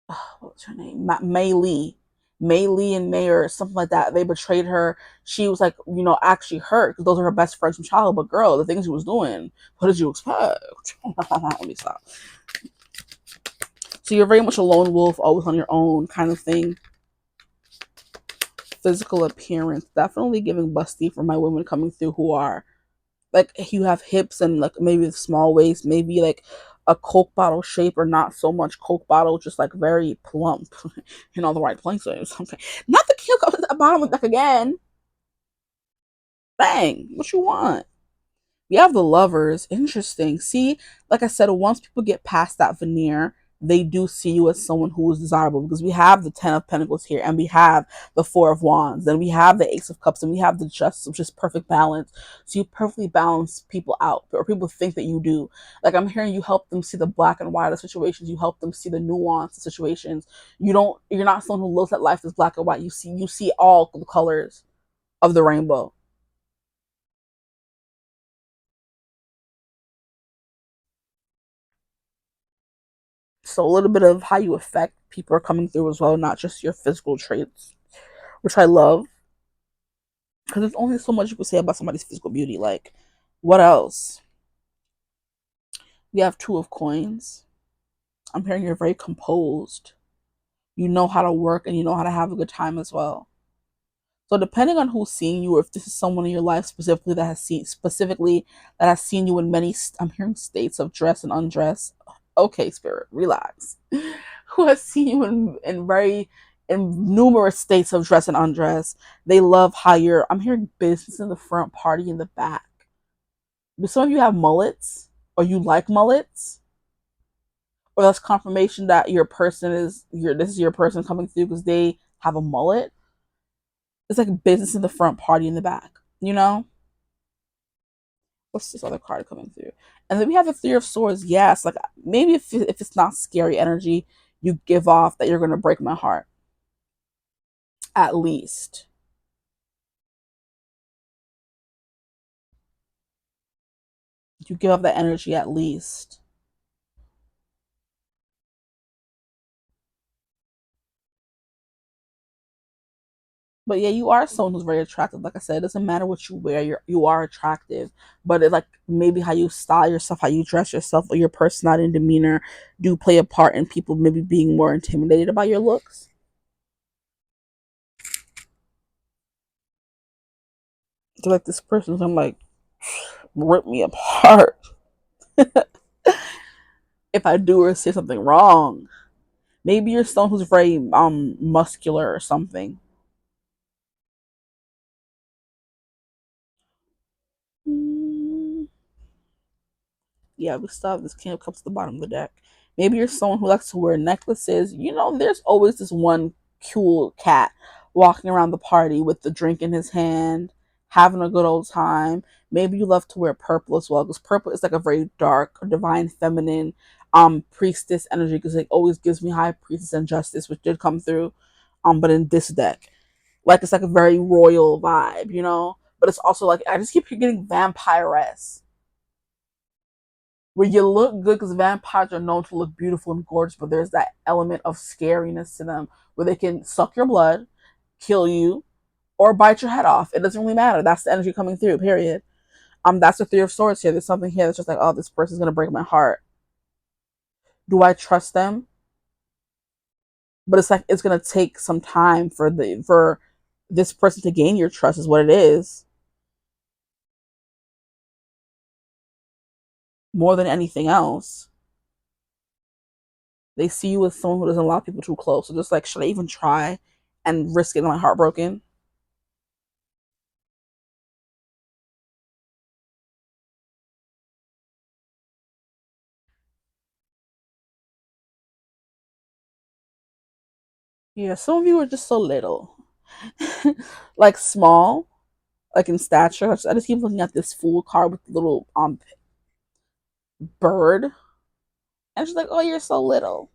A: what was her name? May Lee. May Lee and May or something like that. They betrayed her. She was like, actually hurt because those are her best friends from childhood. But girl, the things she was doing, what did you expect? Let me stop. So you're very much a lone wolf, always on your own kind of thing. Physical appearance, definitely giving busty for my women coming through who are like, you have hips and like maybe the small waist, maybe like a Coke bottle shape or not so much Coke bottle, just like very plump in all the right places. Okay. Not the cute at the bottom of the deck again. Bang, what you want? We have the lovers. Interesting. See, like I said, once people get past that veneer, they do see you as someone who is desirable because we have the Ten of Pentacles here and we have the Four of Wands, then we have the Ace of Cups, and we have the Justice, which is perfect balance. So you perfectly balance people out, or people think that you do. Like, I'm hearing you help them see the black and white of situations. You help them see the nuance of situations. You're not someone who looks at life as black and white. You see all the colors of the rainbow. So a little bit of how you affect people are coming through as well, not just your physical traits, which I love because there's only so much you can say about somebody's physical beauty. Like, what else? We have Two of Coins. I'm hearing you're very composed. You know how to work and you know how to have a good time as well. So depending on who's seeing you, or if this is someone in your life specifically that has seen you in many, I'm hearing states of dress and undress. Okay, spirit, relax. Who has seen you in numerous states of dress and undress. They love how I'm hearing business in the front, party in the back. But some of you have mullets, or you like mullets, or that's confirmation that this is your person coming through because they have a mullet. It's like business in the front, party in the back. You know? What's this other card coming through? And then we have the Three of Swords. Yes, like maybe if it's not scary energy, you give off that you're gonna break my heart. At least. You give off that energy at least. But yeah, you are someone who's very attractive. Like I said, it doesn't matter what you wear, you are attractive. But it's like maybe how you style yourself, how you dress yourself, or your personality and demeanor do play a part in people maybe being more intimidated by your looks. So like this person, I'm like, rip me apart if I do or say something wrong. Maybe you're someone who's very muscular or something. Mm, yeah, we still have this King of Cups at the bottom of the deck. Maybe you're someone who likes to wear necklaces. There's always this one cool cat walking around the party with the drink in his hand, having a good old time. Maybe you love to wear purple as well, because purple is like a very dark, divine, feminine, priestess energy. Because it always gives me high priestess and justice, which did come through, but in this deck, like it's like a very royal vibe. But it's also like I just keep getting vampiress where you look good because vampires are known to look beautiful and gorgeous, but there's that element of scariness to them where they can suck your blood, kill you, or bite your head off. It doesn't really matter. That's the energy coming through, period. That's the Three of Swords here. There's something here that's just like, oh, this person's gonna break my heart. Do I trust them? But it's like it's gonna take some time for this person to gain your trust is what it is. More than anything else. They see you as someone who doesn't allow people too close. So just like, should I even try and risk getting my heart broken? Yeah, some of you are just so little. Like small, like in stature. I just keep looking at this Fool card with the little bird. And she's like, oh, you're so little.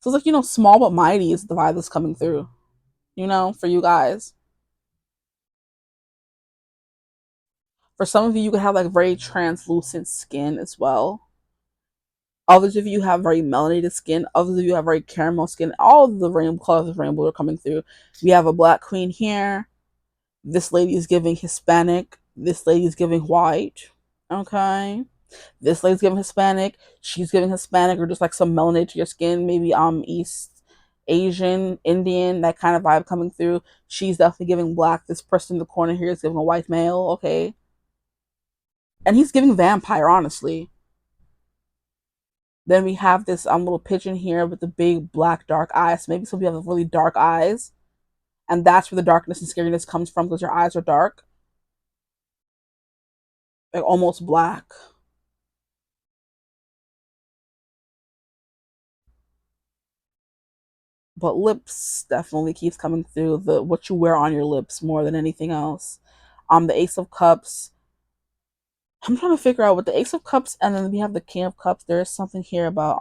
A: So it's like, small but mighty is the vibe that's coming through, for you guys. For some of you, you could have like very translucent skin as well. Others of you have very melanated skin. Others of you have very caramel skin. All of the rainbow colors of rainbow are coming through. We have a black queen here. This lady is giving Hispanic. This lady is giving white. Okay. This lady's giving Hispanic. She's giving Hispanic or just like some melanin to your skin. Maybe East Asian, Indian, that kind of vibe coming through. She's definitely giving black. This person in the corner here is giving a white male. Okay. And he's giving vampire, honestly. Then we have this little pigeon here with the big black dark eyes. Maybe some people have really dark eyes. And that's where the darkness and scariness comes from because your eyes are dark. Like almost black. But lips definitely keeps coming through, the what you wear on your lips more than anything else. The Ace of Cups. I'm trying to figure out with the Ace of Cups and then we have the King of Cups. There is something here about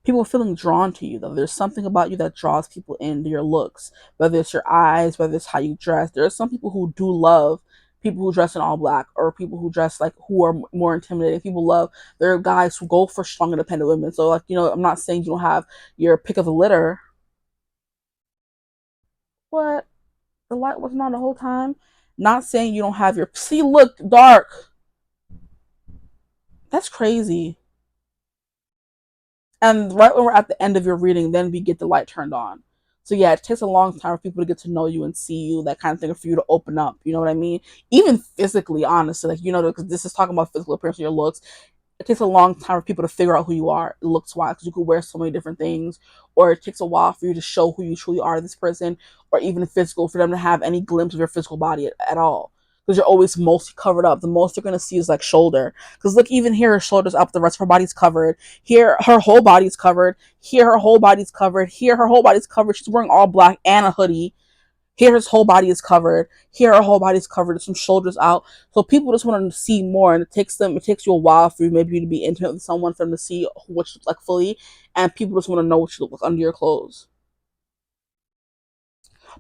A: people feeling drawn to you though. There's something about you that draws people into your looks, whether it's your eyes, whether it's how you dress. There are some people who do love people who dress in all black or people who dress like who are more intimidating. People love, there are guys who go for strong independent women. So like, I'm not saying you don't have your pick of the litter. What? The light wasn't on the whole time? Not saying you don't have your, see, look, dark. That's crazy. And right when we're at the end of your reading, then we get the light turned on. So yeah, it takes a long time for people to get to know you and see you, that kind of thing, for you to open up. You know what I mean? Even physically, honestly, like because this is talking about physical appearance of your looks. It takes a long time for people to figure out who you are looks wise, because you could wear so many different things, or it takes a while for you to show who you truly are, this person, or even physical, for them to have any glimpse of your physical body at all, because you're always mostly covered up. The most you're going to see is like shoulder, because look, even here her shoulders up, the rest of her body's covered. Here her whole body's covered. Here her whole body's covered. Here her whole body's covered. She's wearing all black and a hoodie. Here his whole body is covered. Here her whole body is covered. Some shoulders out. So people just want to see more, and it takes you a while for maybe you to be intimate with someone, for them to see what you look like fully, and people just want to know what you look like under your clothes.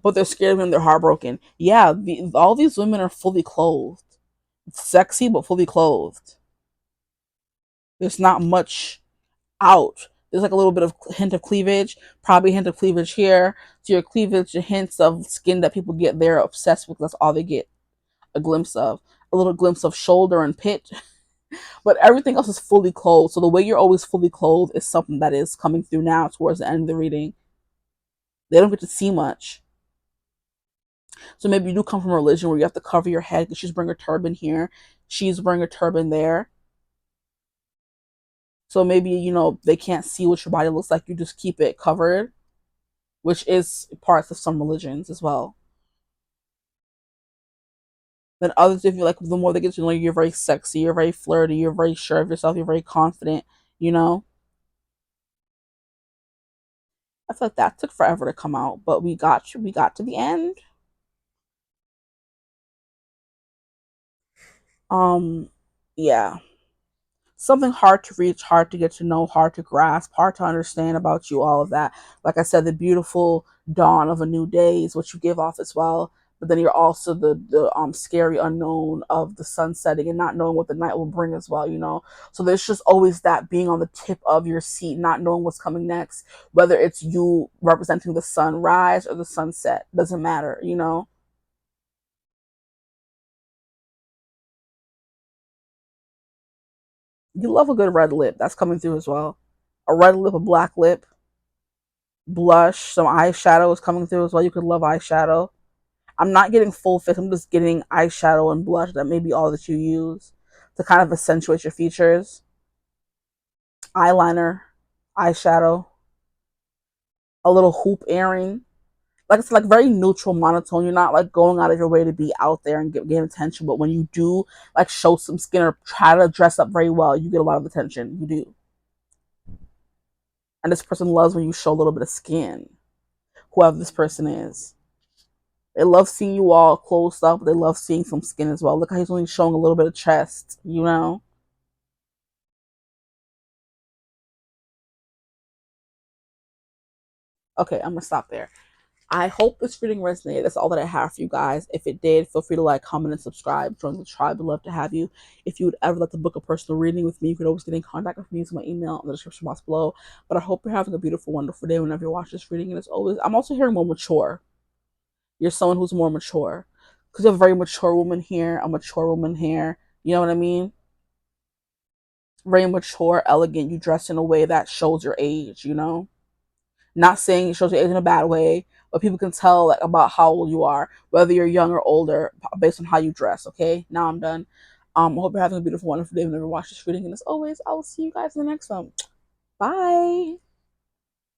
A: But they're scared when they're heartbroken. Yeah, all these women are fully clothed, sexy but fully clothed. There's not much out. There's like a little bit of hint of cleavage, probably a hint of cleavage here. So your cleavage, the hints of skin that people get, they're obsessed with. That's all they get a glimpse of. A little glimpse of shoulder and pit. But everything else is fully clothed. So the way you're always fully clothed is something that is coming through now towards the end of the reading. They don't get to see much. So maybe you do come from a religion where you have to cover your head, because she's wearing a turban here. She's wearing a turban there. So maybe, they can't see what your body looks like. You just keep it covered, which is parts of some religions as well. Then others, if you like, the more they get to know you, you're very sexy, you're very flirty, you're very sure of yourself, you're very confident, you know? I feel like that took forever to come out, but we got you. We got to the end. Um, yeah. Something hard to reach, hard to get to know, hard to grasp, hard to understand about you, all of that. Like I said, the beautiful dawn of a new day is what you give off as well. But then you're also the scary unknown of the sun setting and not knowing what the night will bring as well. So there's just always that being on the tip of your seat, not knowing what's coming next, whether it's you representing the sunrise or the sunset, doesn't matter. You love a good red lip, that's coming through as well. A red lip, a black lip, blush, some eyeshadow is coming through as well. You could love eyeshadow. I'm not getting full face. I'm just getting eyeshadow and blush. That may be all that you use to kind of accentuate your features. Eyeliner, eyeshadow, a little hoop earring. Like it's like very neutral, monotone. You're not like going out of your way to be out there and get attention. But when you do like show some skin or try to dress up very well, you get a lot of attention. You do. And this person loves when you show a little bit of skin, whoever this person is. They love seeing you all closed up, but they love seeing some skin as well. Look how he's only showing a little bit of chest. Okay, I'm gonna stop there. I hope this reading resonated. That's all that I have for you guys. If it did, feel free to like, comment, and subscribe. Join the tribe. I'd love to have you. If you would ever like to book a personal reading with me, you could always get in contact with me using my email in the description box below. But I hope you're having a beautiful, wonderful day whenever you watch this reading. And as always, I'm also hearing more mature. You're someone who's more mature. Because you have a very mature woman here, a mature woman here. You know what I mean? Very mature, elegant. You dress in a way that shows your age, you know? Not saying it shows your age in a bad way, but people can tell like about how old you are, whether you're young or older, based on how you dress. Okay, now I'm done. I hope you're having a beautiful, wonderful day whenever you watch this reading. And as always, I will see you guys in the next one. Bye.